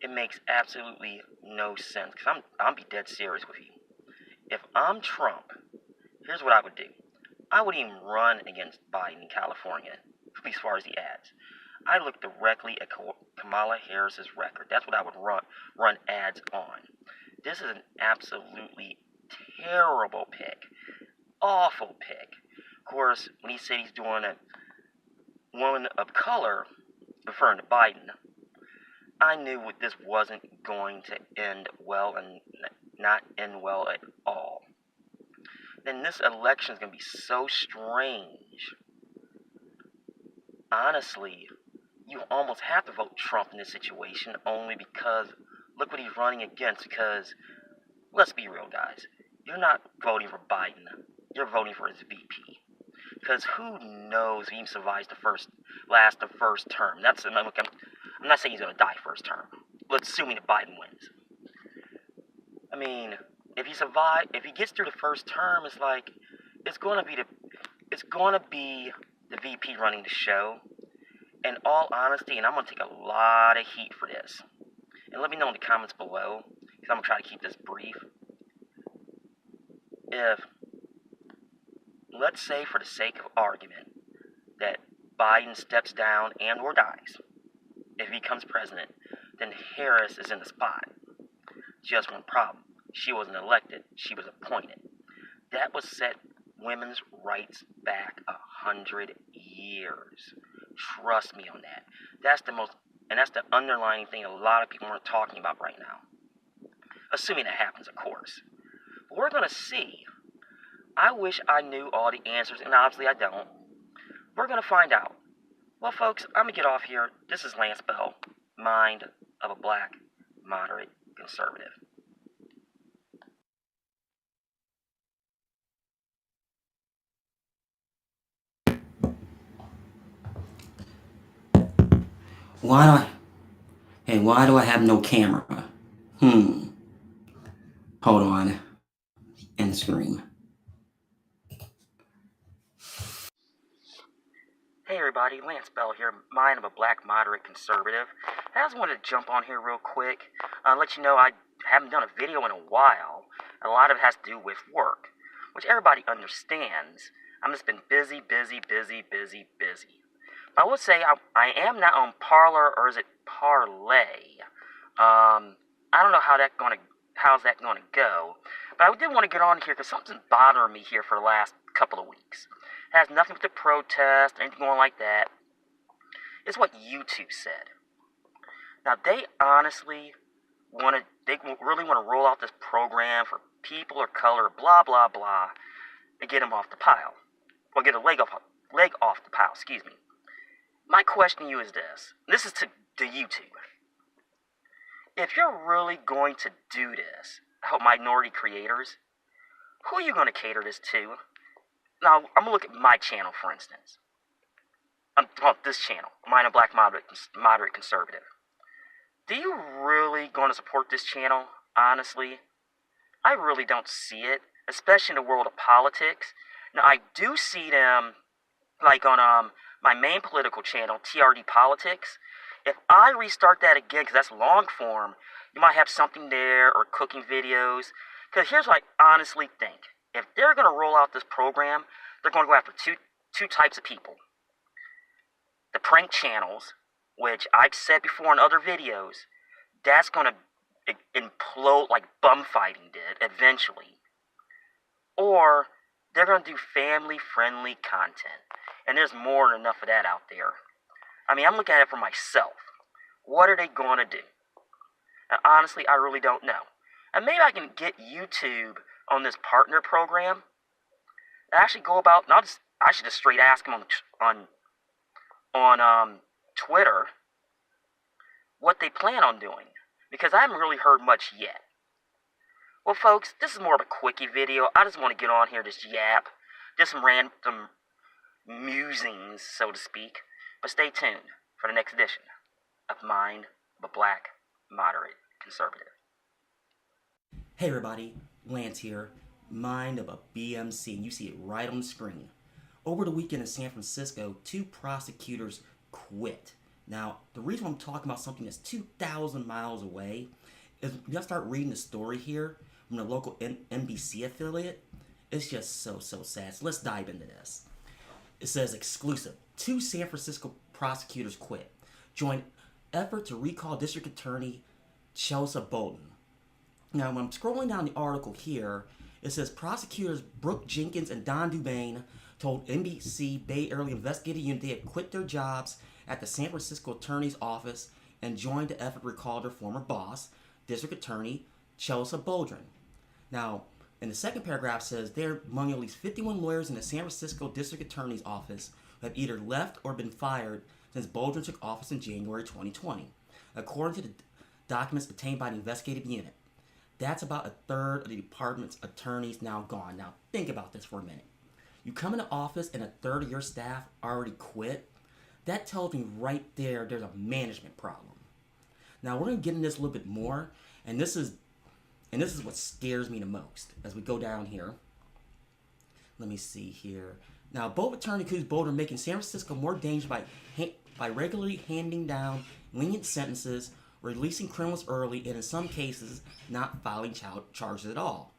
It makes absolutely no sense. Because I'm be dead serious with you. If I'm Trump, here's what I would do. I wouldn't even run against Biden in California, as far as the ads. I look directly at Kamala Harris's record. That's what I would run ads on. This is an absolutely terrible pick. Awful pick. Of course, when he said he's doing a woman of color, referring to Biden, I knew this wasn't going to end well, and not end well at all. Then this election is going to be so strange. Honestly, you almost have to vote Trump in this situation, only because look what he's running against. Because, let's be real, guys, you're not voting for Biden, you're voting for his VP. Because who knows if he survives the first term. I'm not saying he's going to die first term. Let's assuming that Biden wins. I mean, if he gets through the first term, it's going to be the VP running the show. In all honesty, and I'm going to take a lot of heat for this. And let me know in the comments below, because I'm going to try to keep this brief. If, let's say for the sake of argument, that Biden steps down and or dies, if he becomes president, then Harris is in the spot. Just one problem. She wasn't elected. She was appointed. That would set women's rights back 100 years. Trust me on that. That's the underlying thing a lot of people aren't talking about right now. Assuming that happens, of course. But we're going to see. I wish I knew all the answers, and obviously I don't. We're going to find out. Well, folks, I'm going to get off here. This is Lance Bell, mind of a black, moderate conservative. Why do I have no camera? Hold on. And scream. Hey everybody, Lance Bell here, mind of a black moderate conservative. I just wanted to jump on here real quick, let you know I haven't done a video in a while. A lot of it has to do with work, which everybody understands. I've just been busy. But I would say I am now on Parler, or is it Parlay? I don't know how's that gonna go. But I did want to get on here because something's bothering me here for the last couple of weeks. It has nothing with the protest or anything going like that. It's what YouTube said. Now they honestly really want to roll out this program for people of color, blah blah blah, and get them off the pile, or get a leg off the pile. Excuse me. My question to you is this. This is to YouTube. If you're really going to do this, help minority creators, who are you going to cater this to? Now, I'm going to look at my channel, for instance. This channel, Mine a Black Moderate Conservative. Do you really going to support this channel, honestly? I really don't see it, especially in the world of politics. Now, I do see them, like on my main political channel, TRD Politics. If I restart that again, because that's long form, you might have something there, or cooking videos. Because here's what I honestly think. If they're going to roll out this program, they're going to go after two types of people. The prank channels, which I've said before in other videos, that's going to implode like bum fighting did eventually. Or they're going to do family-friendly content. And there's more than enough of that out there. I mean, I'm looking at it for myself. What are they going to do? And honestly, I really don't know. And maybe I can get YouTube on this partner program. Actually go about, and I'll just I should just straight ask him on Twitter what they plan on doing, because I haven't really heard much yet. Well, folks, this is more of a quickie video. I just want to get on here, just yap, just some random musings, so to speak. But stay tuned for the next edition of Mind of a Black Moderate Conservative. Hey everybody, Lance here, Mind of a B.M.C, and you see it right on the screen. Over the weekend in San Francisco, 2 prosecutors quit. Now, the reason I'm talking about something that's 2,000 miles away is you gotta start reading the story here from the local NBC affiliate. It's just so sad. So let's dive into this. It says exclusive. 2 San Francisco prosecutors quit. Join effort to recall District Attorney Chelsea Bolden. Now, when I'm scrolling down the article here, it says prosecutors Brooke Jenkins and Don Dubain told NBC Bay Area Investigative Unit they had quit their jobs at the San Francisco Attorney's Office and joined the effort to recall their former boss, District Attorney Chelsea Bolden. Now, in the second paragraph says they're among at least 51 lawyers in the San Francisco District Attorney's Office who have either left or been fired since Bolden took office in January 2020, according to the documents obtained by the investigative unit. That's about a third of the department's attorneys now gone. Now, think about this for a minute. You come into office and a third of your staff already quit. That tells me right there's a management problem. Now, we're going to get into this a little bit more, and this is what scares me the most as we go down here. Let me see here. Now, both attorneys accuse Bolden of making San Francisco more dangerous by regularly handing down lenient sentences, releasing criminals early, and in some cases, not filing charges at all.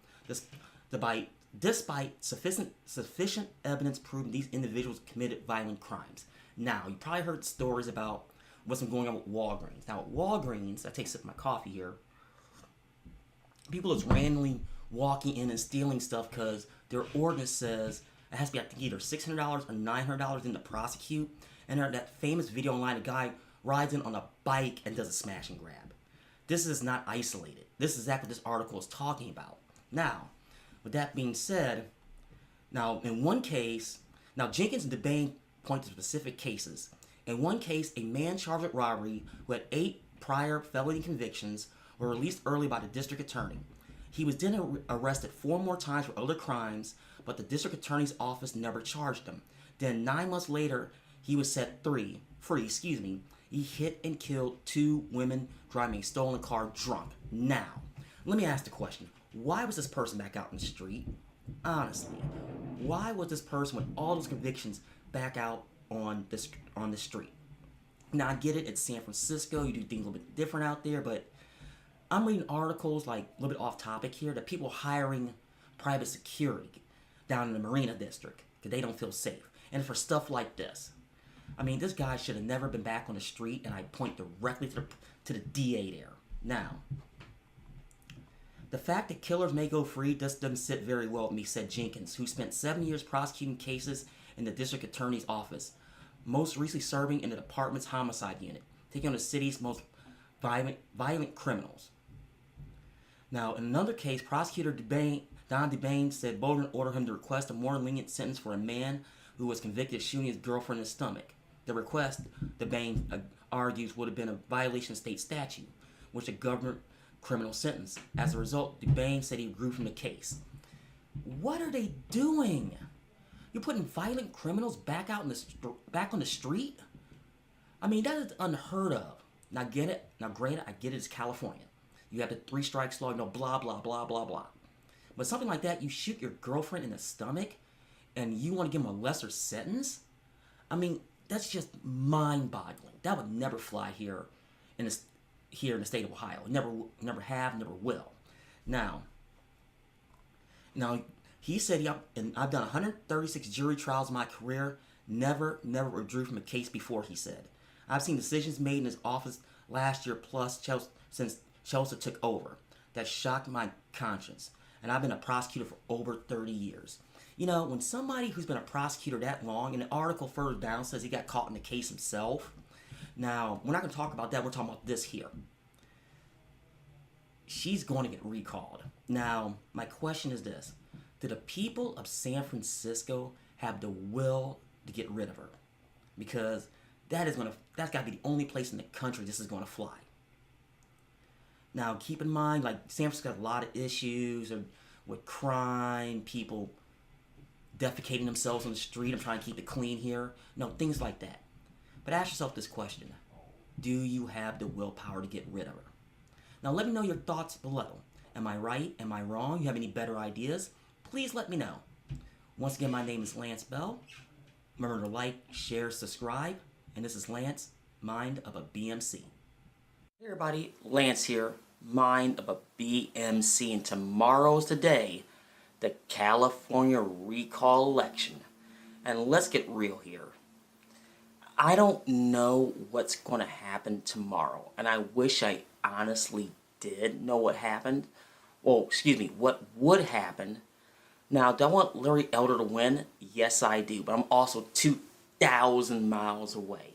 Despite sufficient evidence proving these individuals committed violent crimes. Now, you probably heard stories about what's been going on with Walgreens. Now, at Walgreens, I take a sip of my coffee here, people is randomly walking in and stealing stuff because their ordinance says it has to be, I think, either $600 or $900 in to prosecute. And there's that famous video online, a guy rides in on a bike and does a smash and grab. This is not isolated. This is exactly what this article is talking about. Now, with that being said, now in one case, now Jenkins and DeBane point to specific cases. In one case, a man charged with robbery who had 8 prior felony convictions were released early by the district attorney. He was then arrested 4 more times for other crimes, but the district attorney's office never charged him. Then 9 months later, he was set free. He hit and killed 2 women driving a stolen car drunk. Now, let me ask the question. Why was this person back out in the street? Honestly, why was this person with all those convictions back out on the street? Now, I get it, it's San Francisco, you do things a little bit different out there, but I'm reading articles, like a little bit off topic here, that people are hiring private security down in the Marina District because they don't feel safe. And for stuff like this. I mean, this guy should have never been back on the street, and I point directly to the DA there. Now, the fact that killers may go free doesn't sit very well with me, said Jenkins, who spent 7 years prosecuting cases in the district attorney's office, most recently serving in the department's homicide unit, taking on the city's most violent criminals. Now, in another case, prosecutor Don DeBane said Bolden ordered him to request a more lenient sentence for a man who was convicted of shooting his girlfriend in the stomach. The request, DeBane argues, would have been a violation of state statute, which a government criminal sentence. As a result, DeBane said he withdrew from the case. What are they doing? You're putting violent criminals back on the street? I mean, that is unheard of. Now get it? Now granted, I get it, it's California. You have the 3 strikes law, blah, blah, blah, blah, blah. But something like that, you shoot your girlfriend in the stomach and you want to give them a lesser sentence? I mean, that's just mind-boggling. That would never fly here in the state of Ohio. Never have, never will. Now he said, I've done 136 jury trials in my career, never withdrew from a case before, he said. I've seen decisions made in his office last year plus since Chelsea took over that shocked my conscience. And I've been a prosecutor for over 30 years. You know, when somebody who's been a prosecutor that long, and the article further down says he got caught in the case himself. Now, we're not going to talk about that. We're talking about this here. She's going to get recalled. Now, my question is this. Do the people of San Francisco have the will to get rid of her, because that's got to be the only place in the country this is going to fly. Now, keep in mind, like, San Francisco got a lot of issues with crime, people defecating themselves on the street. I'm trying to keep it clean here. No, things like that. But ask yourself this question. Do you have the willpower to get rid of her? Now, let me know your thoughts below. Am I right? Am I wrong? You have any better ideas? Please let me know. Once again, my name is Lance Bell. Remember to like, share, subscribe. And this is Lance, Mind of a B.M.C. Hey everybody, Lance here, Mind of a B.M.C. And tomorrow's the day, the California recall election. And let's get real here. I don't know what's going to happen tomorrow. And I wish I honestly did know what happened. Well, excuse me, what would happen. Now, do I want Larry Elder to win? Yes, I do. But I'm also 2,000 miles away.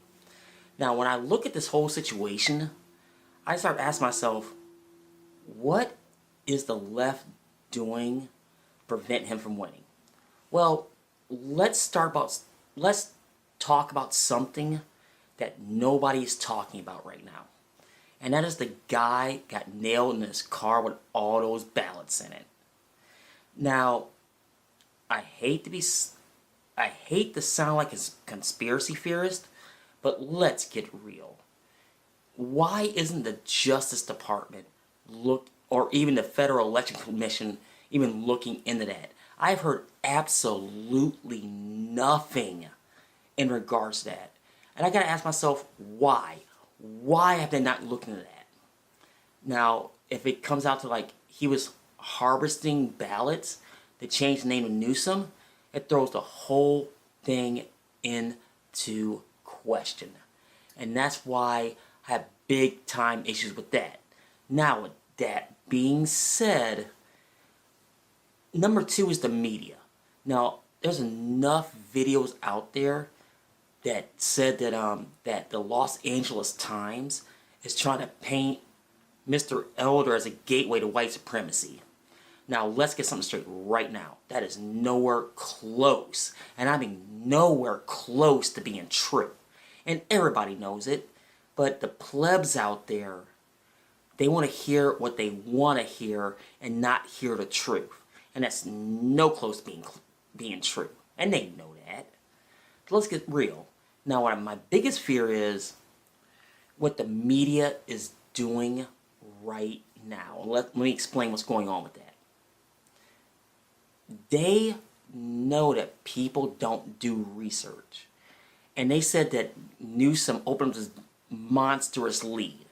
Now, when I look at this whole situation, I start asking myself, what is the left doing to prevent him from winning? Well, let's talk about something that nobody is talking about right now. And that is the guy got nailed in his car with all those ballots in it. Now, I hate to sound like a conspiracy theorist, but let's get real. Why isn't the Justice Department or even the Federal Election Commission even looking into that? I've heard absolutely nothing in regards to that. And I gotta ask myself, why? Why have they not looked into that? Now, if it comes out to like he was harvesting ballots, they changed the name of Newsom, it throws the whole thing into question. And that's why I have big time issues with that. Now, with that being said, number two is the media. Now, there's enough videos out there that said that that the Los Angeles Times is trying to paint Mr. Elder as a gateway to white supremacy. Now, let's get something straight right now. That is nowhere close. And I mean nowhere close to being true. And everybody knows it. But the plebs out there, they want to hear what they want to hear and not hear the truth. And that's no close to being true. And they know that. So let's get real. Now, what my biggest fear is what the media is doing right now. Let me explain what's going on with that. They know that people don't do research. And they said that Newsom opened this monstrous lead.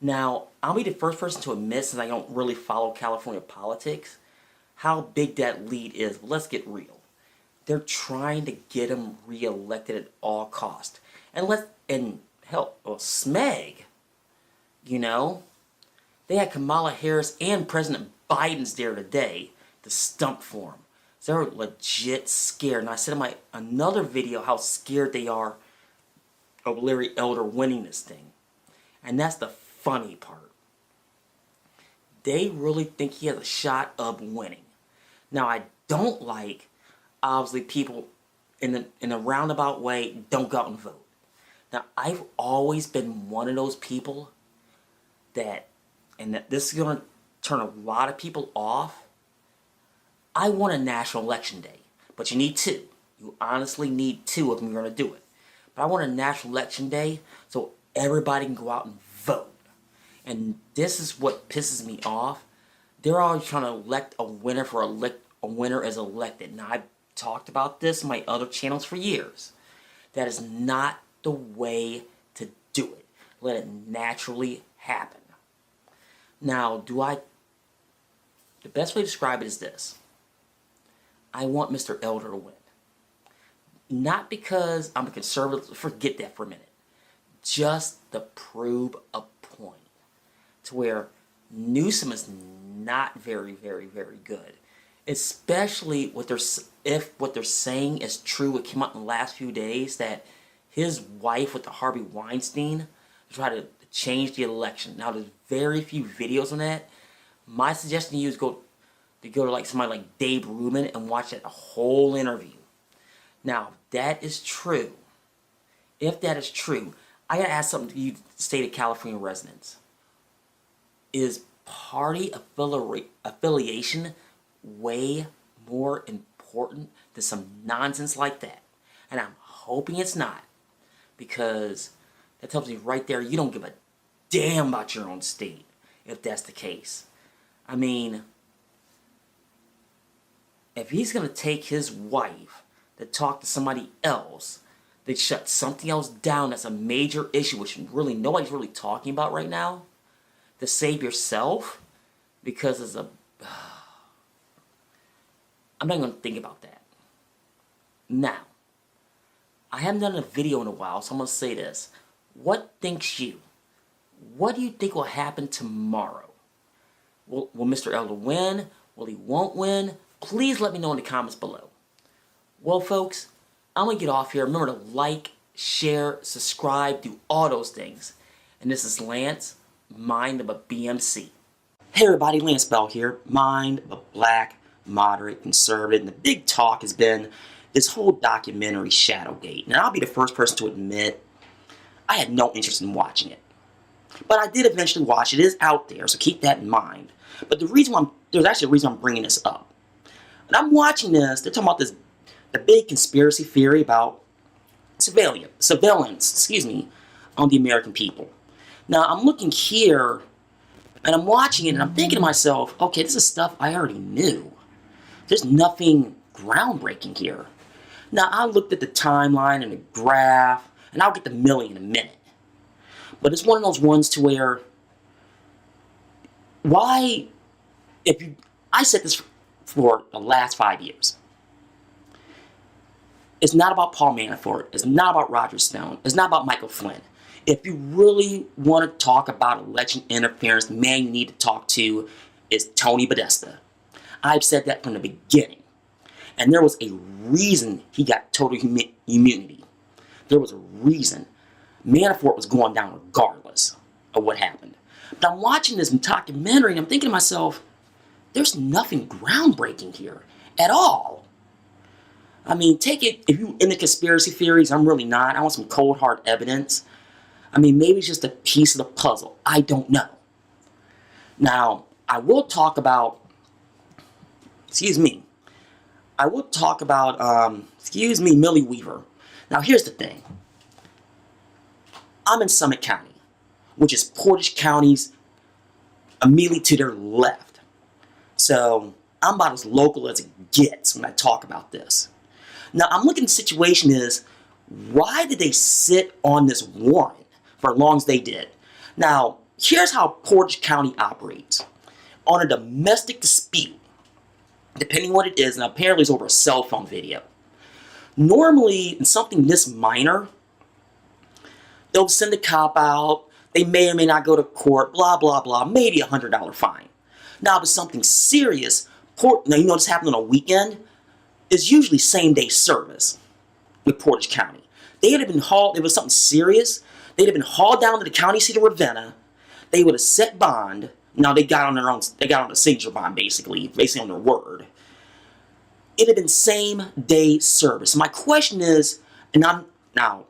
Now, I'll be the first person to admit, since I don't really follow California politics, how big that lead is. But let's get real. They're trying to get him reelected at all cost. And hell, Smeg, you know, they had Kamala Harris and President Biden's there today to stump for him. So they're legit scared. And I said in my another video how scared they are of Larry Elder winning this thing. And that's the funny part. They really think he has a shot of winning. Now, I don't like, obviously, people in a roundabout way don't go out and vote. Now, I've always been one of those people that this is going to turn a lot of people off. I want a national election day, but you need two. You honestly need two if you're going to do it. But I want a national election day so everybody can go out and vote. And this is what pisses me off. They're always trying to elect a winner for a winner is elected. Now, I've talked about this in my other channels for years. That is not the way to do it. Let it naturally happen. Now, the best way to describe it is this. I want Mr. Elder to win. Not because I'm a conservative, forget that for a minute. Just to prove a point. To where Newsom is not very, very, very good. Especially if what they're saying is true. It came out in the last few days that his wife with the Harvey Weinstein tried to change the election. Now, there's very few videos on that. My suggestion to you is go to like somebody like Dave Rubin and watch that whole interview. Now, if that is true, I gotta ask something to you, state of California residents. Is party affiliation way more important than some nonsense like that? And I'm hoping it's not, because that tells me right there you don't give a damn about your own state if that's the case. I mean, if he's gonna take his wife to talk to somebody else that shut something else down that's a major issue, which really nobody's really talking about right now, to save yourself, because it's a... I'm not going to think about that. Now, I haven't done a video in a while, so I'm going to say this. What thinks you? What do you think will happen tomorrow? Will Mr. Elder win? Will he won't win? Please let me know in the comments below. Well, folks, I'm going to get off here. Remember to like, share, subscribe, do all those things. And this is Lance, Mind of a B.M.C. Hey everybody, Lance Bell here, Mind of a Black, Moderate, Conservative. And the big talk has been this whole documentary, Shadowgate. And I'll be the first person to admit I had no interest in watching it. But I did eventually watch it. It is out there, so keep that in mind. But there's actually a reason I'm bringing this up. When I'm watching this, they're talking about the big conspiracy theory about surveillance, on the American people. Now, I'm looking here, and I'm watching it, and I'm thinking to myself, okay, this is stuff I already knew. There's nothing groundbreaking here. Now, I looked at the timeline and the graph, and I'll get the millie in a minute. But it's one of those ones to where, I said this for the last 5 years. It's not about Paul Manafort. It's not about Roger Stone. It's not about Michael Flynn. If you really want to talk about election interference, the man you need to talk to is Tony Podesta. I've said that from the beginning. And there was a reason he got total immunity. There was a reason. Manafort was going down regardless of what happened. But I'm watching this documentary and I'm thinking to myself, there's nothing groundbreaking here at all. I mean, take it, if you're into conspiracy theories, I'm really not. I want some cold hard evidence. I mean, maybe it's just a piece of the puzzle. I don't know. Now, I will talk about, Millie Weaver. Now, here's the thing. I'm in Summit County, which is Portage County's immediately to their left. So, I'm about as local as it gets when I talk about this. Now, I'm looking at the situation is, why did they sit on this warrant for as long as they did? Now, here's how Portage County operates. On a domestic dispute, depending on what it is, and apparently it's over a cell phone video. Normally, in something this minor, they'll send a cop out, they may or may not go to court, blah, blah, blah, maybe a $100 fine. Now, if it's something serious, now you know this happened on a weekend, it's usually same-day service with Portage County. They would have been hauled, if it was something serious, they'd have been hauled down to the county seat of Ravenna, they would have set bond. Now they got on their own, they got on the signature bond basically on their word. It had been same-day service. My question is, and I'm not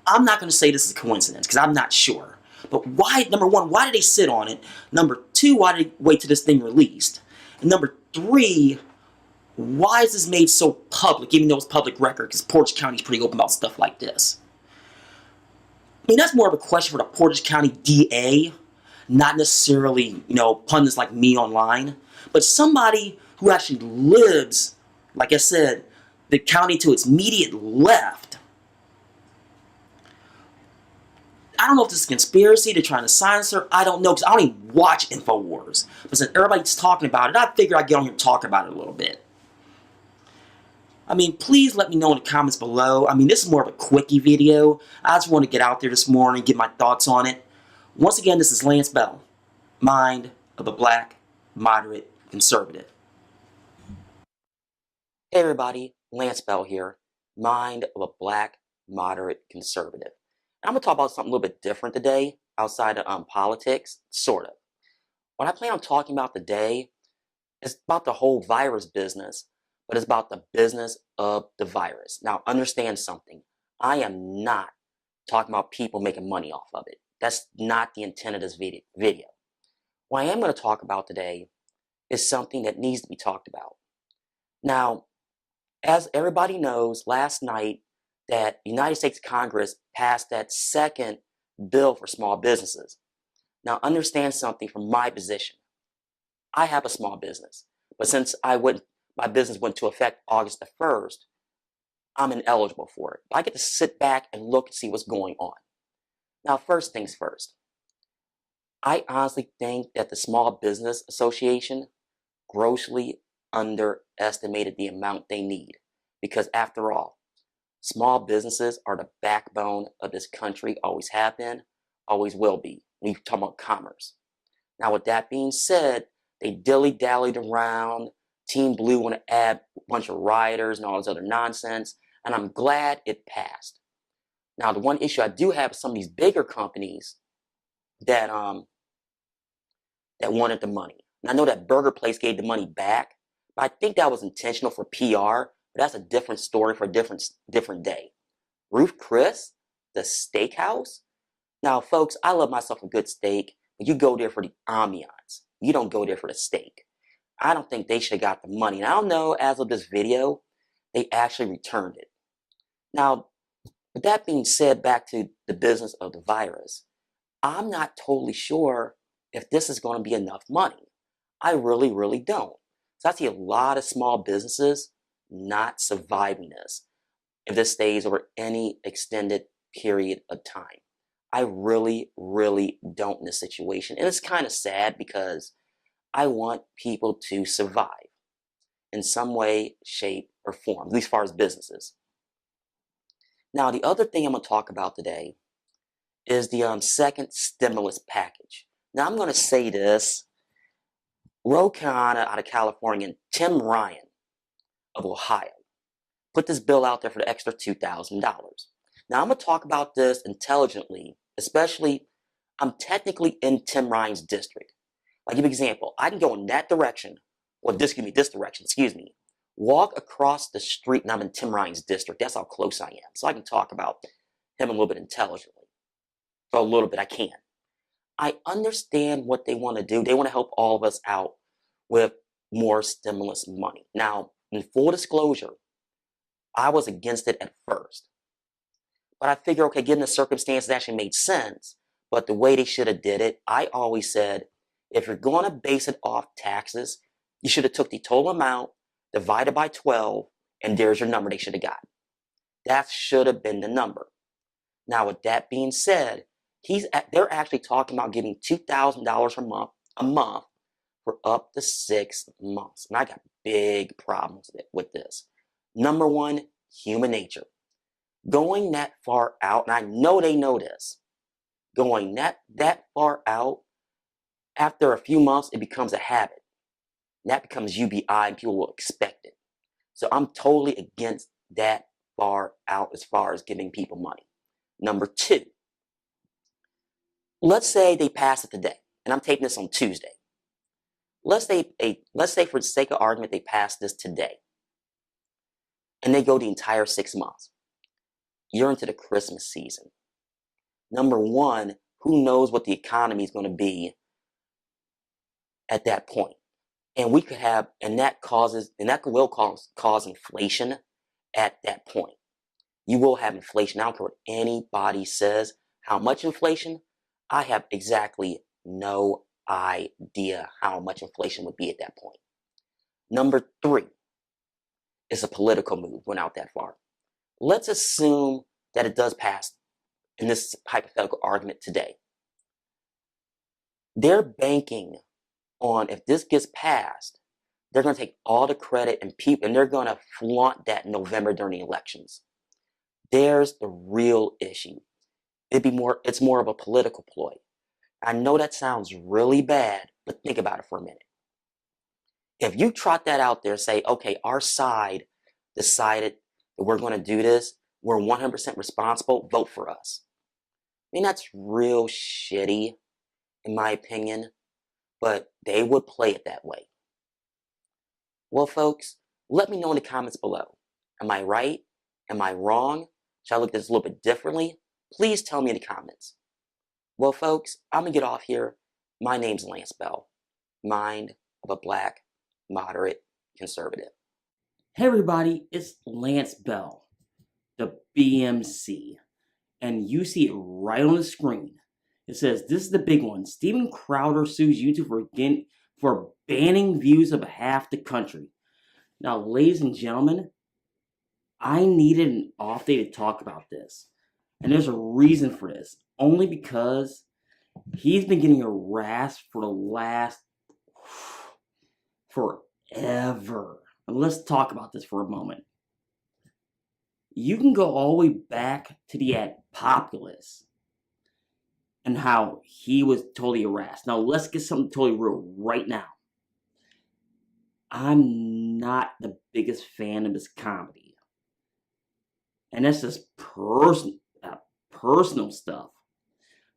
going to say this is a coincidence because I'm not sure. But why, number one, why did they sit on it? Number two, why did they wait till this thing released? And number three, why is this made so public, even though it's public record? Because Portage County is pretty open about stuff like this. I mean, that's more of a question for the Portage County DA, not necessarily, pundits like me online, but somebody who actually lives, like I said, the county to its immediate left. I don't know if this is a conspiracy, they're trying to silence her, I don't know, because I don't even watch InfoWars. But since everybody's talking about it, I figured I'd get on here and talk about it a little bit. I mean, please let me know in the comments below. I mean, this is more of a quickie video. I just want to get out there this morning, get my thoughts on it. Once again, this is Lance Bell, Mind of a Black, Moderate, Conservative. Hey everybody, Lance Bell here, Mind of a Black, Moderate, Conservative. I'm going to talk about something a little bit different today, outside of politics, sort of. What I plan on talking about today is about the whole virus business, but it's about the business of the virus. Now, understand something. I am not talking about people making money off of it. That's not the intent of this video. What I am going to talk about today is something that needs to be talked about. Now, as everybody knows, last night that United States Congress passed that second bill for small businesses. Now, understand something from my position. I have a small business, but since my business went into effect August the 1st, I'm ineligible for it. I get to sit back and look and see what's going on. Now, first things first. I honestly think that the Small Business Association grossly underestimated the amount they need. Because after all, small businesses are the backbone of this country, always have been, always will be. When you talk about commerce. Now, with that being said, they dilly-dallied around. Team Blue want to add a bunch of rioters and all this other nonsense, and I'm glad it passed. Now, the one issue I do have with some of these bigger companies that wanted the money. And I know that Burger Place gave the money back, but I think that was intentional for PR. But that's a different story for a different day. Ruth Chris, the steakhouse. Now, folks, I love myself a good steak, but you go there for the ambiance. You don't go there for the steak. I don't think they should have got the money. And I don't know, as of this video, they actually returned it. Now, with that being said, back to the business of the virus, I'm not totally sure if this is going to be enough money. I really, really don't. So I see a lot of small businesses not surviving this if this stays over any extended period of time. I really, really don't in this situation. And it's kind of sad because I want people to survive in some way, shape, or form, at least as far as businesses. Now, the other thing I'm going to talk about today is the second stimulus package. Now, I'm going to say this. Ro Khanna out of California and Tim Ryan of Ohio put this bill out there for the extra $2,000. Now, I'm going to talk about this intelligently, especially I'm technically in Tim Ryan's district. I'll give you an example. I can go in that direction, or this direction, walk across the street, and I'm in Tim Ryan's district. That's how close I am. So I can talk about him a little bit intelligently. For a little bit, I can. I understand what they want to do. They want to help all of us out with more stimulus money. Now, in full disclosure, I was against it at first. But I figure, okay, given the circumstances, it actually made sense. But the way they should have did it, I always said, if you're going to base it off taxes, you should have took the total amount, divided by 12, and there's your number they should have got. That should have been the number. Now, with that being said, they're actually talking about giving $2,000 a month for up to 6 months. And I got big problems with this. Number one, human nature. Going that far out, and I know they know this, going that far out, after a few months, it becomes a habit. And that becomes UBI, and people will expect it. So I'm totally against that far out as far as giving people money. Number two, let's say they pass it today, and I'm taping this on Tuesday. Let's say for the sake of argument, they pass this today, and they go the entire 6 months. You're into the Christmas season. Number one, who knows what the economy is going to be at that point? And we could have, and that will cause inflation at that point. You will have inflation. I don't care what anybody says. How much inflation? I have exactly no idea how much inflation would be at that point. Number three is a political move, went out that far. Let's assume that it does pass in this hypothetical argument today. They're banking on, if this gets passed, they're going to take all the credit and they're going to flaunt that in November during the elections. There's the real issue. It's more of a political ploy. I know that sounds really bad, but think about it for a minute. If you trot that out there, say, okay, our side decided that we're going to do this, we're 100% responsible, vote for us. I mean, that's real shitty, in my opinion, but they would play it that way. Well, folks, Let me know in the comments below. Am I right? Am I wrong? Should I look at this a little bit differently? Please tell me in the comments. Well, folks, I'm going to get off here. My name's Lance Bell, mind of a black, moderate conservative. Hey everybody, it's Lance Bell, the B.M.C. And you see it right on the screen. It says, this is the big one. Steven Crowder sues YouTube for banning views of half the country. Now, ladies and gentlemen, I needed an off day to talk about this. And there's a reason for this. Only because he's been getting harassed for the last forever. And let's talk about this for a moment. You can go all the way back to the ad populist and how he was totally harassed. Now, let's get something totally real right now. I'm not the biggest fan of his comedy. And that's just personal stuff.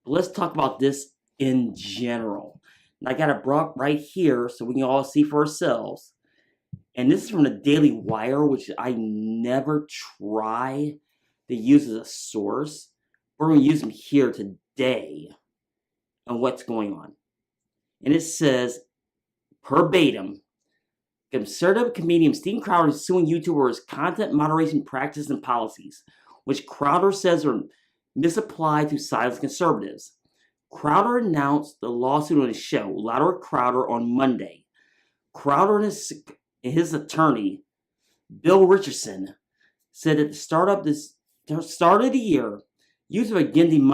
But let's talk about this in general. And I got it brought right here so we can all see for ourselves. And this is from the Daily Wire, which I never try to use as a source. We're going to use them here today on what's going on. And it says, verbatim, conservative comedian Steven Crowder is suing YouTube over his content moderation practices and policies, which Crowder says are misapplied to silence conservatives. Crowder announced the lawsuit on his show, Louder Crowder, on Monday. Crowder and his attorney, Bill Richardson, said at the start of the year, YouTube again demonetized